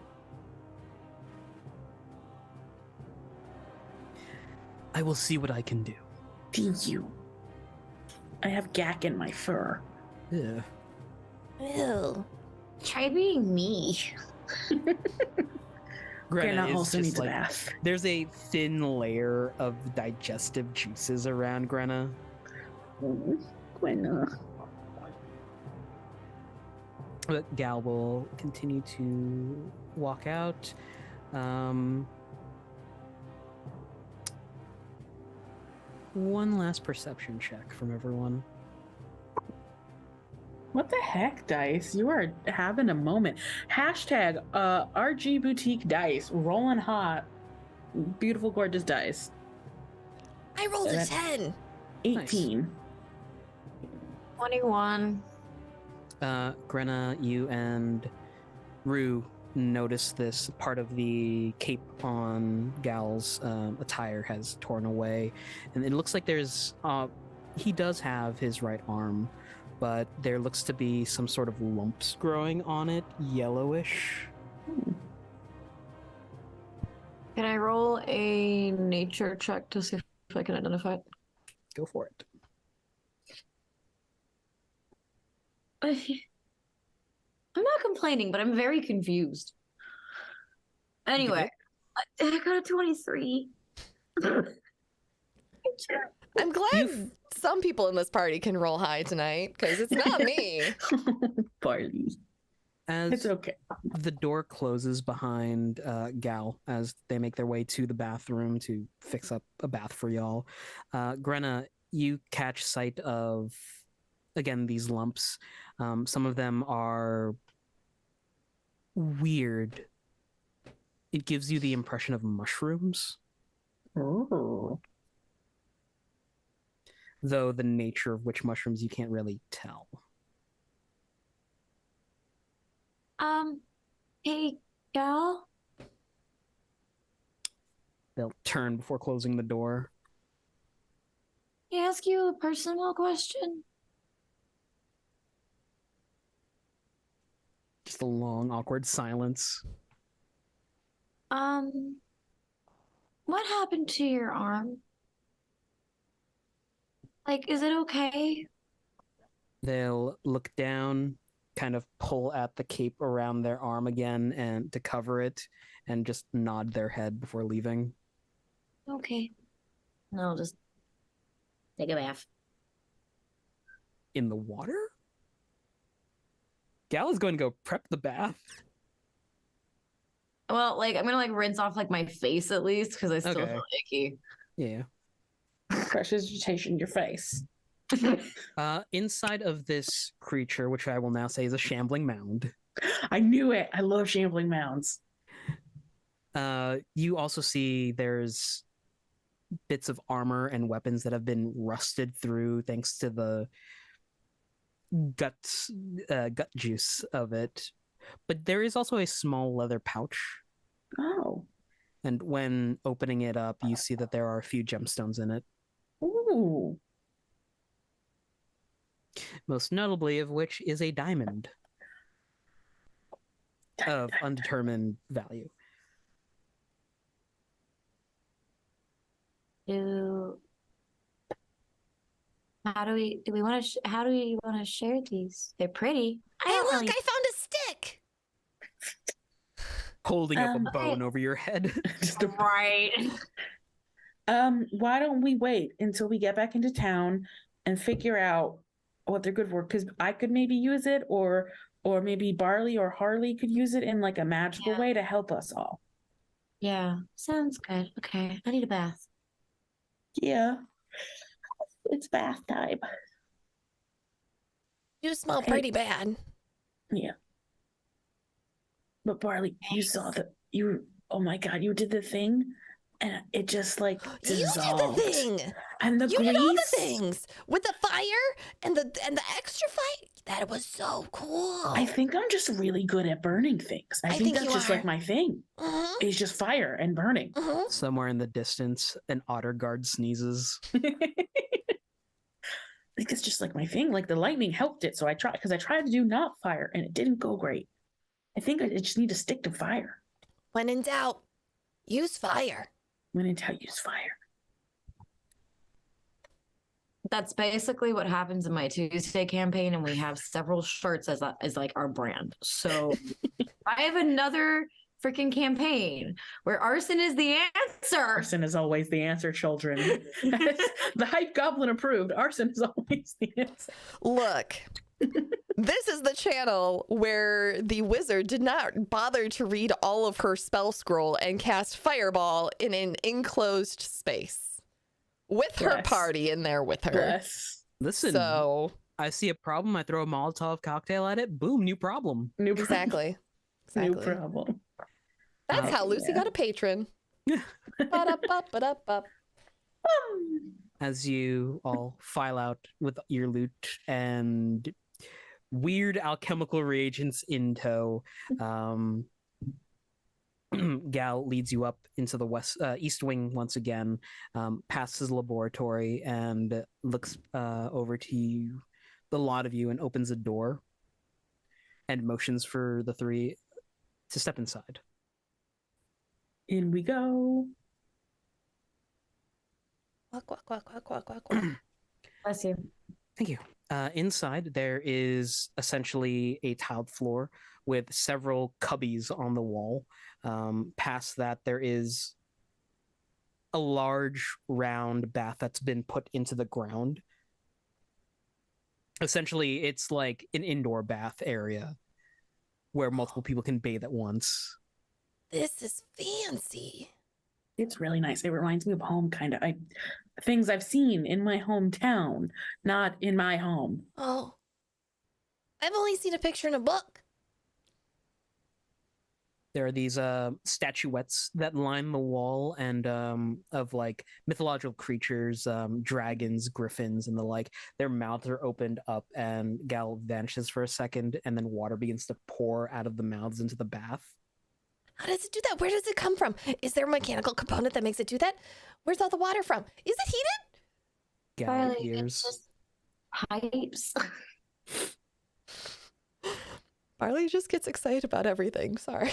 I will see what I can do. Thank you. I have gack in my fur. Yeah. Ew. Try being me. Granna is also just needs a like, bath. There's a thin layer of digestive juices around Grenna. Gwenna. But Gal will continue to walk out. One last perception check from everyone. What the heck, Dice? You are having a moment. Hashtag RG Boutique Dice. Rolling hot. Beautiful, gorgeous dice. I rolled a 10. 18. 21. Grenna, you and Rue notice this part of the cape on Gal's attire has torn away, and it looks like there's he does have his right arm, but there looks to be some sort of lumps growing on it, yellowish. Can I roll a nature check to see if I can identify it? Go for it. I'm not complaining, but I'm very confused. Anyway, I got a 23. I'm glad some people in this party can roll high tonight, because it's not me. Barley. As It's okay. the door closes behind Gal as they make their way to the bathroom to fix up a bath for y'all, Grenna, you catch sight of, again, these lumps. Some of them are weird. It gives you the impression of mushrooms. Oh. Though the nature of which mushrooms you can't really tell. Hey, Gal? They'll turn before closing the door. Can I ask you a personal question? Just a long, awkward silence. What happened to your arm? Like, is it okay? They'll look down, kind of pull at the cape around their arm again and to cover it, and just nod their head before leaving. Okay. No, just take a bath. In the water? Gal is going to go prep the bath. Well, like, I'm gonna like rinse off like my face at least because I still Okay. feel icky. Yeah. Prestidigitation your face. Inside of this creature, which I will now say is a shambling mound. I knew it. I love shambling mounds. You also see there's bits of armor and weapons that have been rusted through thanks to the gut juice of it. But there is also a small leather pouch. Oh. And when opening it up, you see that there are a few gemstones in it. Ooh. Most notably of which is a diamond of undetermined value. How do we want to how do we want to share these? They're pretty. Hey, look, I found a stick. Holding up a bone over your head. Right. Why don't we wait until we get back into town and figure out what they're good for? Because I could maybe use it, or maybe Barley or Harley could use it in like a magical way to help us all. Yeah, sounds good. Okay, I need a bath. Yeah. It's bath time. You smell pretty bad. Yeah. But Barley, you saw oh my god, you did the thing and it just like dissolved. You did the thing. And the you grease. did all the things with the fire and the extra fight. That was so cool. I think I'm just really good at burning things. I think that's you just are. like my thing. It's just fire and burning. Somewhere in the distance, an otter guard sneezes. I think it's just like my thing. Like the lightning helped it, so I tried to do not fire, and it didn't go great. I think I just need to stick to fire. When in doubt, use fire. When in doubt, use fire. That's basically what happens in my Tuesday campaign, and we have several shirts as like our brand. So I have another freaking campaign where arson is the answer. Arson is always the answer, children. The hype goblin approved. Arson is always the answer. Look, this is the channel where the wizard did not bother to read all of her spell scroll and cast fireball in an enclosed space with her party in there with her. Bless. Listen, so I see a problem, I throw a Molotov cocktail at it, boom, new problem. New exactly. New problem. That's how Lucy got a patron. Ba-da-ba-ba-da-ba. As you all file out with your loot and weird alchemical reagents in tow, Gal leads you up into the east wing once again, past his laboratory, and looks over to you, the lot of you, and opens a door and motions for the three to step inside. In we go. Bless you. Thank you. Inside, there is essentially a tiled floor with several cubbies on the wall. Past that, there is a large round bath that's been put into the ground. Essentially, it's like an indoor bath area where multiple people can bathe at once. This is fancy. It's really nice. It reminds me of home, kind of. Things I've seen in my hometown, not in my home. Oh, I've only seen a picture in a book. There are these statuettes that line the wall, and of like mythological creatures, dragons, griffins, and the like. Their mouths are opened up, and Gal vanishes for a second, and then water begins to pour out of the mouths into the bath. How does it do that? Where does it come from? Is there a mechanical component that makes it do that? Where's all the water from? Is it heated? Gal hears. Pipes. Barley just gets excited about everything. Sorry.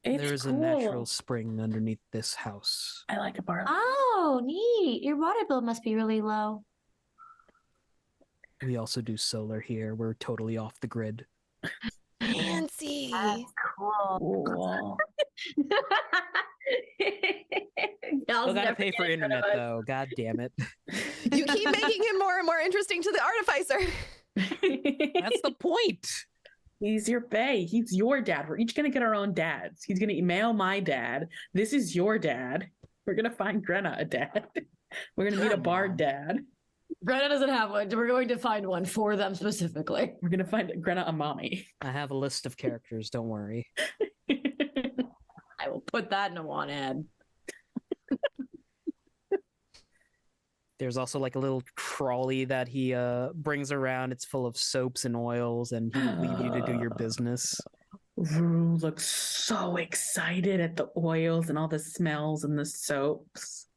There's a natural spring underneath this house. I like a Barley. Oh, neat. Your water bill must be really low. We also do solar here. We're totally off the grid. Fancy. That's cool. Still gotta pay for internet though. God damn it. You keep making him more and more interesting to the artificer. That's the point. He's your bae. He's your dad. We're each gonna get our own dads. He's gonna email my dad. This is your dad. We're gonna find Grenna a dad. We're gonna meet a bard dad. Grenna doesn't have one. We're going to find one for them specifically. We're gonna find Grenna a mommy. I have a list of characters. Don't worry. I will put that in a want ad. There's also like a little trolley that he brings around. It's full of soaps and oils, and he will leave you to do your business. Rue looks so excited at the oils and all the smells and the soaps.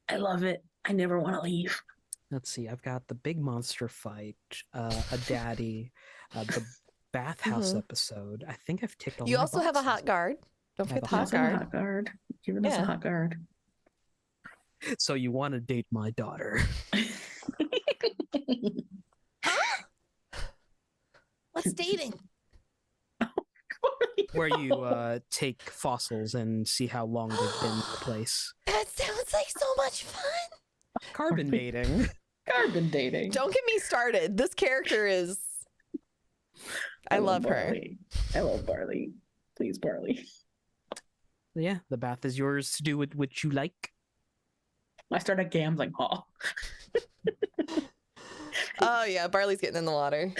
I love it. I never want to leave. Let's see. I've got the big monster fight, a daddy, the bathhouse episode. I think I've ticked all. You also have a hot guard. Don't forget the hot guard. Hot guard. Giving us a hot guard. So you want to date my daughter? What's dating? Where you take fossils and see how long they've been in the place. That sounds like so much fun. Carbon dating. Carbon dating. Don't get me started. This character is. I love her. Barley. I love Barley. Please, Barley. Yeah, the bath is yours to do with what you like. I start a gambling hall. Oh yeah, Barley's getting in the water.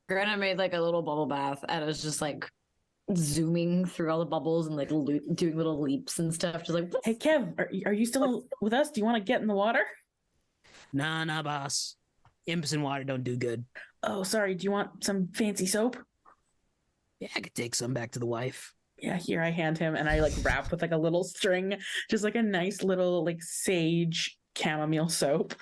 Granna made like a little bubble bath and it was just like zooming through all the bubbles and like doing little leaps and stuff. Just like, hey Kev, are you still with us? Do you want to get in the water? Nah, boss. Imps in water don't do good. Oh, sorry. Do you want some fancy soap? Yeah, I could take some back to the wife. Yeah, here I hand him, and I like wrap with like a little string, just like a nice little like sage chamomile soap.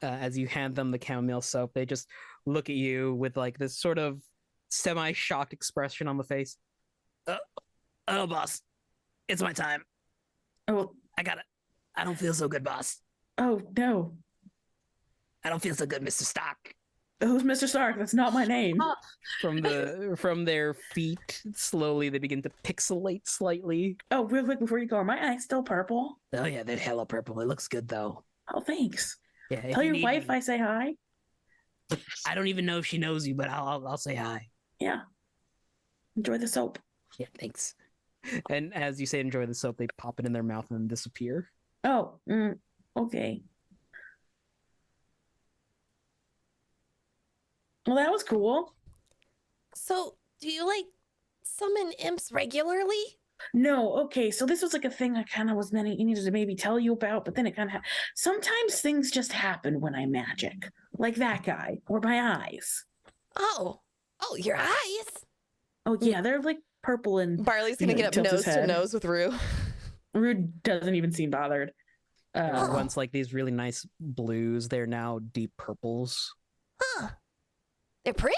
As you hand them the chamomile soap, they just look at you with like this sort of semi-shocked expression on the face. Oh, boss, it's my time. Oh, I don't feel so good, boss. oh no. I don't feel so good, Mr. Stock. Who's Mr. Stark? That's not my name. From their feet, slowly they begin to pixelate slightly. Oh, real quick before you go, are my eyes still purple? Oh yeah, they're hella purple. It looks good though. Oh, thanks. Yeah. if Tell you your need wife me- I say hi. I don't even know if she knows you, but I'll say hi. Yeah. Enjoy the soap. Yeah, thanks. And as you say, enjoy the soap, they pop it in their mouth and then disappear. Oh, okay. Well, that was cool. So, do you like summon imps regularly? No, okay. So this was like a thing I kind of was needed to maybe tell you about, but then it kind of sometimes things just happen when I magic, like that guy or my eyes. Oh, your eyes. Oh yeah, they're like purple and Barley's gonna get up tilts his nose to head. nose with Rue. Rue doesn't even seem bothered. They were once like these really nice blues. They're now deep purples. Huh. They're pretty.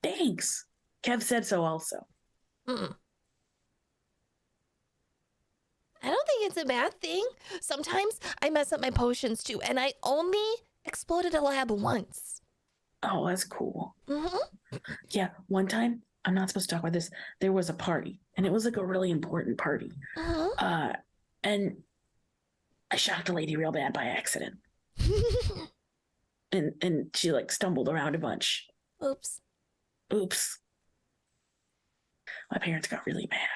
Thanks. Kev said so also. I don't think it's a bad thing. Sometimes I mess up my potions too, and I only exploded a lab once. Oh, that's cool. Mm-hmm. Yeah, one time, I'm not supposed to talk about this. There was a party, and it was like a really important party. Uh-huh. And I shocked a lady real bad by accident. and she like stumbled around a bunch. Oops. My parents got really mad.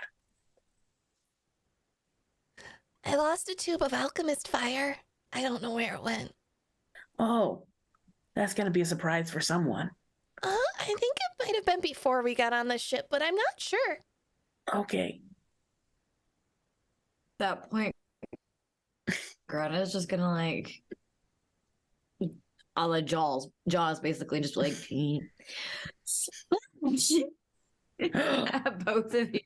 I lost a tube of alchemist fire. I don't know where it went. Oh, that's gonna be a surprise for someone. I think it might have been before we got on the ship, but I'm not sure. Okay. That point, Greta's just gonna like, a la Jaws basically just like at both of you.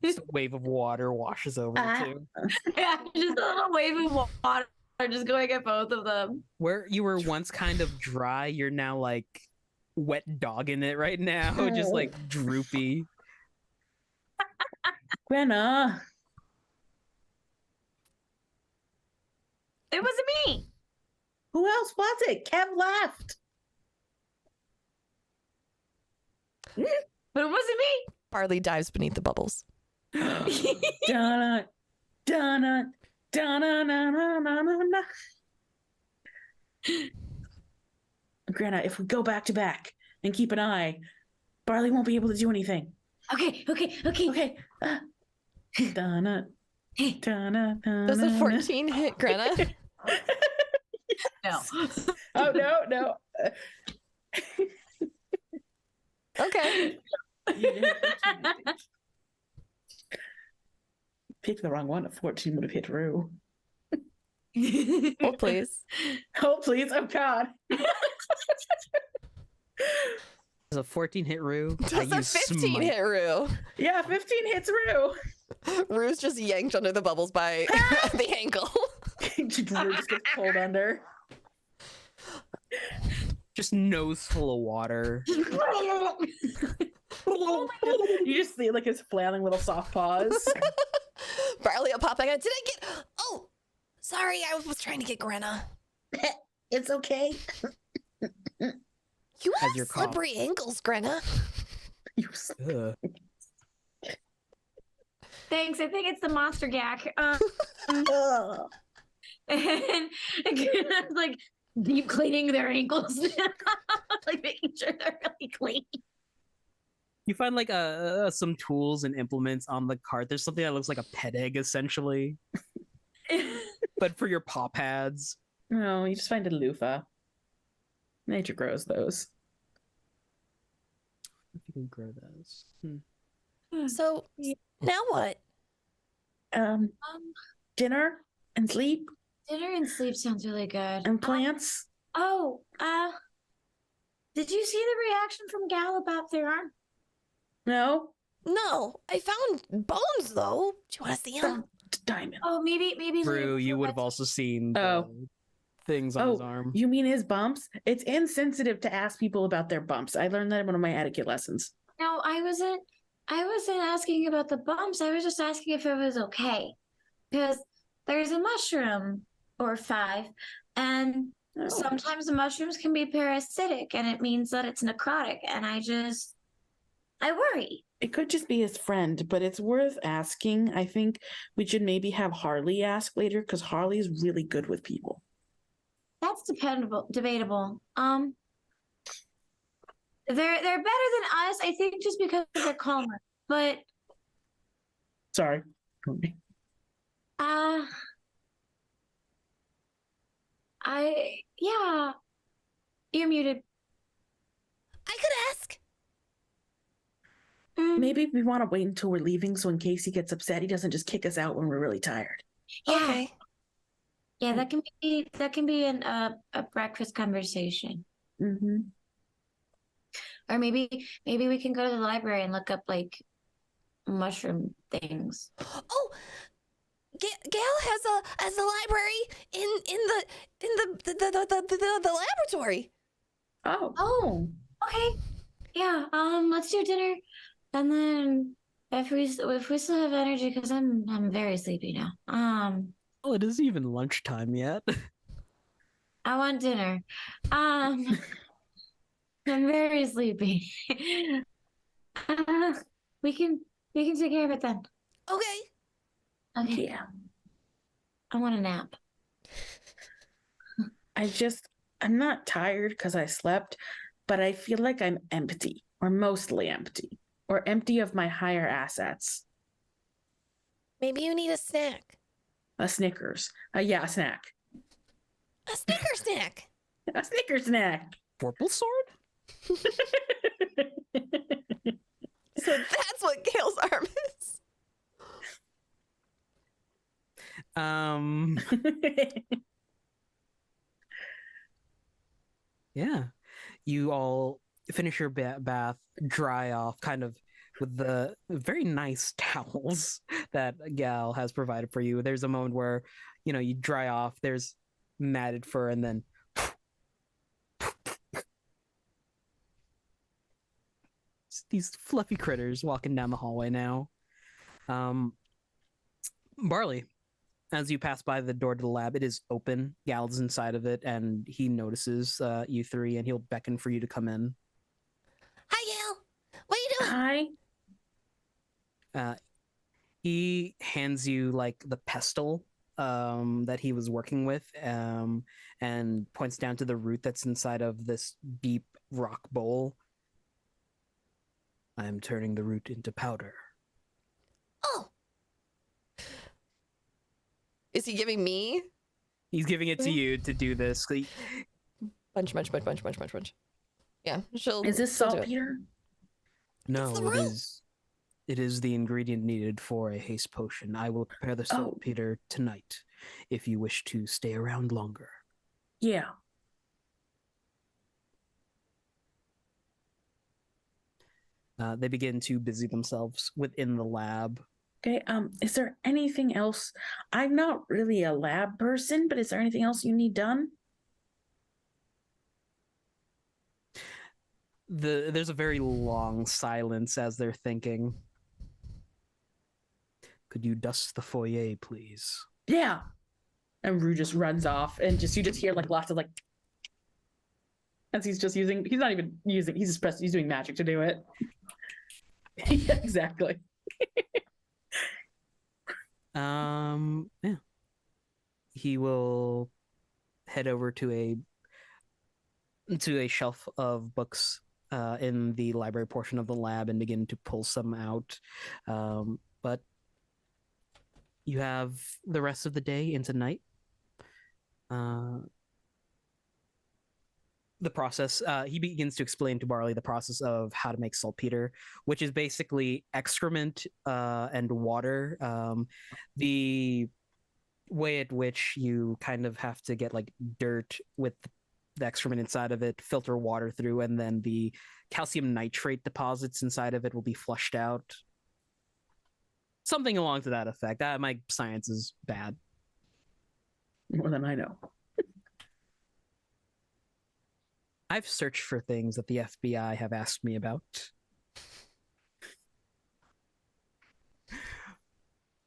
Just a wave of water washes over the two. Yeah, just a little wave of water just going at both of them. Where you were once kind of dry, you're now like wet dogging it right now, just like droopy. Gwenna. It wasn't me. Who else was it? Kev left. But it wasn't me. Barley dives beneath the bubbles. Donna, Donna, Donna, na, na, na, na, na. Granna, if we go back to back and keep an eye, Barley won't be able to do anything. Okay. Donna, Donna, Donna. Does a 14 hit Grenna? No. Oh no. Okay. Picked the wrong one. A 14 would have hit Rue. Oh, please. Oh, please. Oh, God. Does a 14 hit Rue? Does a 15 hit Rue? Yeah, 15 hits Rue. Rue's just yanked under the bubbles by the ankle. Rue just gets pulled under. Just nose full of water. You just see like his flailing little soft paws. Barley will pop back out. Did I get... Oh, sorry. I was trying to get Grenna. It's okay. You As have your cough. slippery ankles, Grenna. Ugh. Thanks. I think it's the monster gack. And like deep cleaning their ankles, like making sure they're really clean. You find like some tools and implements on the cart. There's something that looks like a pet egg, essentially, but for your paw pads. No, you just find a loofah. Nature grows those. If you can grow those. So, now what? Dinner and sleep Dinner and sleep sounds really good. and plants. Did you see the reaction from Gal about their arm? No. No, I found bones, though. Do you want to see them? Diamond. Oh, maybe. Rue, you would have also seen the things on his arm. You mean his bumps? It's insensitive to ask people about their bumps. I learned that in one of my etiquette lessons. No, I wasn't asking about the bumps. I was just asking if it was okay. because there's a mushroom or 5, and sometimes the mushrooms can be parasitic, and it means that it's necrotic, and I worry. It could just be his friend, but it's worth asking. I think we should maybe have Harley ask later because Harley's really good with people. That's debatable. They're better than us, I think, just because they're calmer. But Sorry. Yeah, you're muted. I could ask. Maybe we want to wait until we're leaving, so in case he gets upset, he doesn't just kick us out when we're really tired. Yeah. Okay. Yeah, that can be a breakfast conversation. Mm-hmm. Or maybe we can go to the library and look up like mushroom things. Oh, Gail has a library in the laboratory. Oh, okay. Yeah. Let's do dinner, and then if we still have energy, because I'm very sleepy now. Oh, it isn't even lunchtime yet. I want dinner. I'm very sleepy. We can take care of it then. Okay. Okay. Yeah. I want a nap. I'm not tired because I slept, but I feel like I'm empty, or mostly empty, or empty of my higher assets. Maybe you need a snack. A Snickers. Yeah, a snack. A Snicker snack. A Snicker snack. Purple sword? So that's what Gail's arm is. Yeah. You all finish your bath, dry off, kind of with the very nice towels that Gal has provided for you. There's a moment where, you dry off, there's matted fur, and then these fluffy critters walking down the hallway now. Barley, as you pass by the door to the lab, it is open. Gal's inside of it, and he notices you three, and he'll beckon for you to come in. Hi, Gail. What are you doing? Hi. He hands you like the pestle that he was working with, and points down to the root that's inside of this deep rock bowl. I am turning the root into powder. Oh. Is he giving me? He's giving it to you to do this. Bunch. Yeah, Is this she'll do it. saltpeter? No, it is the ingredient needed for a haste potion. I will prepare the saltpeter tonight if you wish to stay around longer. Yeah. They begin to busy themselves within the lab. Okay, is there anything else? I'm not really a lab person, but is there anything else you need done? There's a very long silence as they're thinking. Could you dust the foyer, please? Yeah. And Rue just runs off, and you just hear like lots of like, as he's just using. He's not even using. He's doing magic to do it. Yeah, exactly. Yeah. He will head over to a shelf of books in the library portion of the lab and begin to pull some out. But you have the rest of the day into night. The process, he begins to explain to Barley the process of how to make saltpeter, which is basically excrement and water. The way at which you kind of have to get like dirt with the excrement inside of it, filter water through, and then the calcium nitrate deposits inside of it will be flushed out. Something along to that effect. My science is bad. More than I know. I've searched for things that the FBI have asked me about.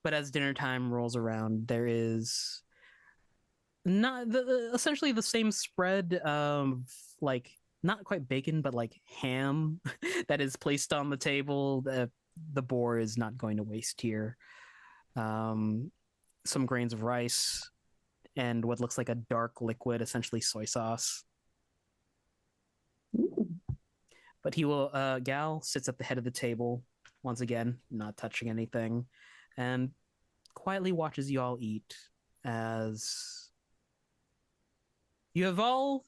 But as dinner time rolls around, there is not essentially the same spread of like not quite bacon, but like ham that is placed on the table. The boar is not going to waste here. Some grains of rice and what looks like a dark liquid, essentially soy sauce. Ooh. But Gal sits at the head of the table, once again, not touching anything, and quietly watches you all eat as you have all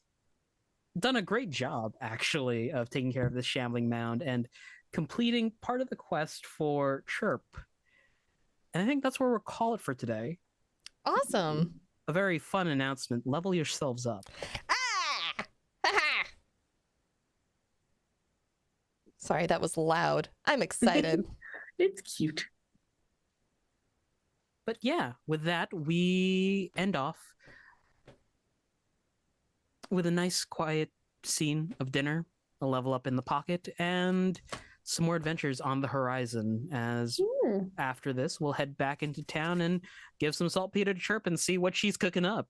done a great job, actually, of taking care of this shambling mound and completing part of the quest for Chirp. And I think that's where we'll call it for today. Awesome. A very fun announcement. Level yourselves up. Sorry, that was loud. I'm excited. It's cute. But yeah, with that, we end off with a nice, quiet scene of dinner, a level up in the pocket, and some more adventures on the horizon. As after this, we'll head back into town and give some saltpeter to Chirp and see what she's cooking up.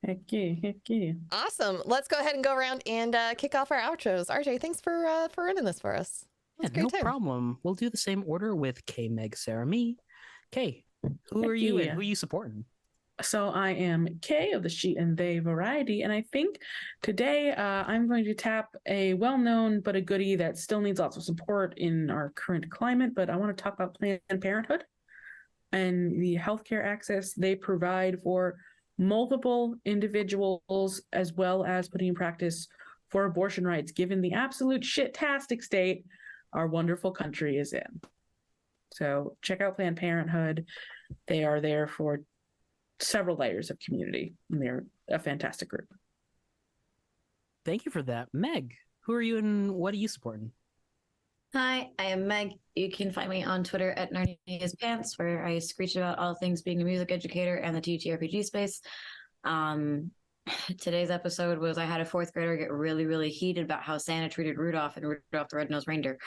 Heck yeah, heck yeah. Awesome. Let's go ahead and go around and kick off our outros. RJ, thanks for running this for us. Yeah, no problem. We'll do the same order with K, Meg, Sarah, me. K, who are you and who are you supporting? So I am Kay of the She and They variety, and I think today I'm going to tap a well-known but a goodie that still needs lots of support in our current climate, but I want to talk about Planned Parenthood and the healthcare access they provide for multiple individuals, as well as putting in practice for abortion rights, given the absolute shit-tastic state our wonderful country is in. So check out Planned Parenthood. They are there for several layers of community, and they're a fantastic group. Thank you for that. Meg, who are you and what are you supporting? Hi, I am Meg. You can find me on Twitter at Narnia's Pants, where I screech about all things being a music educator and the TTRPG space. Today's episode was I had a fourth grader get really, really heated about how Santa treated Rudolph and Rudolph the Red-Nosed Reindeer.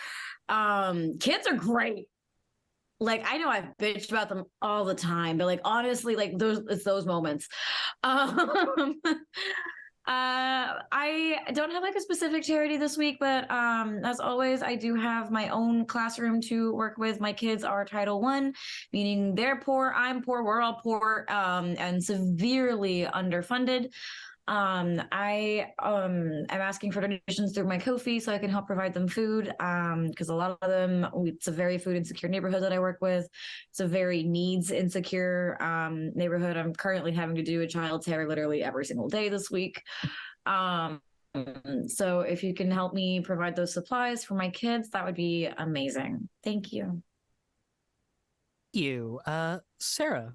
Kids are great. Like, I know I've bitched about them all the time, but like, honestly, like it's those moments. I don't have like a specific charity this week, but as always, I do have my own classroom to work with. My kids are Title I, meaning they're poor, I'm poor, we're all poor, and severely underfunded. I am asking for donations through my Ko-fi so I can help provide them food, because a lot of them, it's a very food insecure neighborhood that I work with. It's a very needs insecure neighborhood. I'm currently having to do a child's hair literally every single day this week. So if you can help me provide those supplies for my kids, that would be amazing. Thank you. Sarah.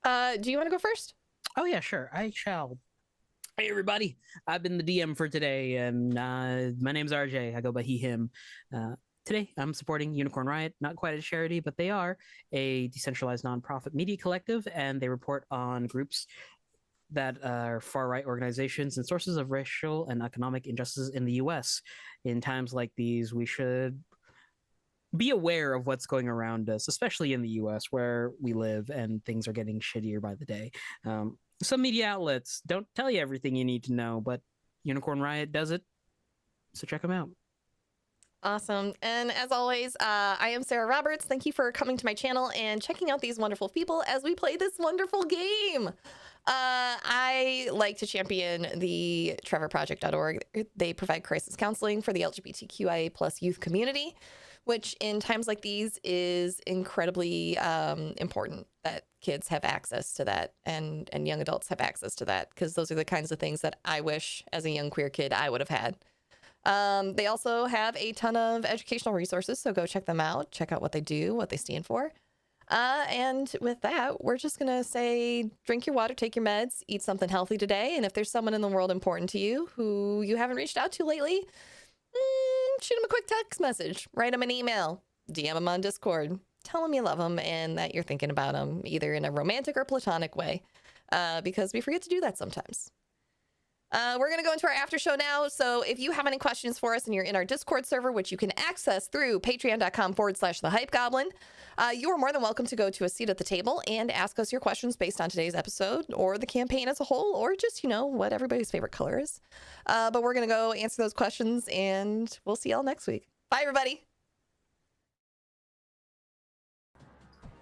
Do you want to go first? Oh yeah, sure. I shall. Hey everybody, I've been the DM for today, and my name's RJ. I go by he, him. Today I'm supporting Unicorn Riot, not quite a charity, but they are a decentralized nonprofit media collective, and they report on groups that are far-right organizations and sources of racial and economic injustices in the U.S. In times like these, we should be aware of what's going around us, especially in the US where we live and things are getting shittier by the day. Some media outlets don't tell you everything you need to know, but Unicorn Riot does it. So check them out. Awesome. And as always, I am Sarah Roberts. Thank you for coming to my channel and checking out these wonderful people as we play this wonderful game. I like to champion the trevorproject.org. They provide crisis counseling for the LGBTQIA plus youth community, which in times like these is incredibly important that kids have access to that and young adults have access to that, because those are the kinds of things that I wish as a young queer kid I would have had. They also have a ton of educational resources, so go check them out. Check out what they do, what they stand for. And with that, we're just going to say, drink your water, take your meds, eat something healthy today. And if there's someone in the world important to you who you haven't reached out to lately, shoot them a quick text message, write them an email, DM them on Discord, tell them you love them and that you're thinking about them either in a romantic or platonic way, because we forget to do that sometimes. We're going to go into our after show now. So if you have any questions for us and you're in our Discord server, which you can access through patreon.com/thehypegoblin, you are more than welcome to go to a seat at the table and ask us your questions based on today's episode or the campaign as a whole, or just, you know, what everybody's favorite color is. But we're going to go answer those questions and we'll see y'all next week. Bye, everybody.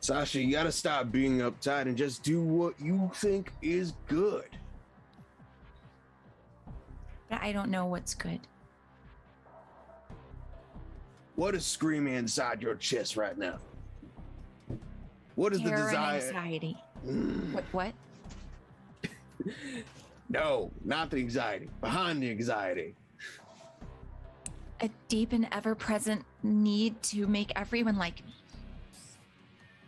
Sasha, you gotta stop being uptight and just do what you think is good. I don't know what's good. What is screaming inside your chest right now? What is Terror the desire? and anxiety. What? No, not the anxiety. Behind the anxiety. A deep and ever-present need to make everyone like me.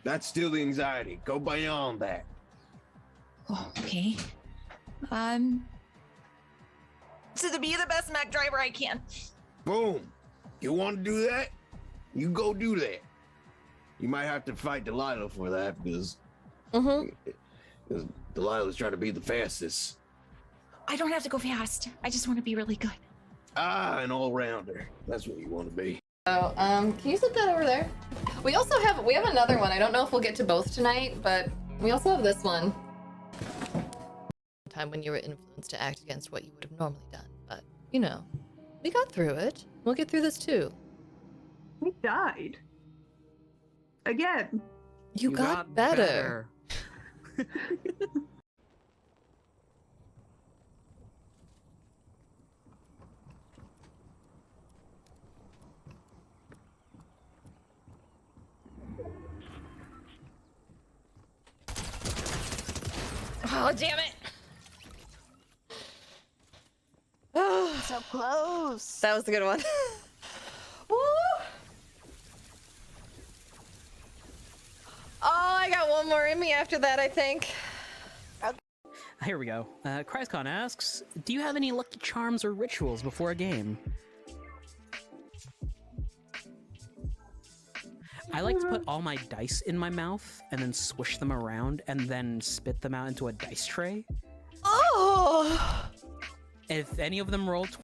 That's still the anxiety. Go beyond that. Oh, okay. So to be the best mech driver I can. Boom. You want to do that? You go do that. You might have to fight Delilah for that because Delilah's trying to be the fastest. I don't have to go fast. I just want to be really good. An all-rounder. That's what you want to be. Oh, can you set that over there? We also have another one. I don't know if we'll get to both tonight, but we also have this one. Time when you were influenced to act against what you would have normally done, but you know, we got through it. We'll get through this too. We died. Again. You got better. Oh, damn it. Oh, so close. That was a good one. Woo! Oh, I got one more in me after that, I think. Here we go. Chryscon asks, do you have any lucky charms or rituals before a game? I like to put all my dice in my mouth and then swish them around and then spit them out into a dice tray. Oh! If any of them roll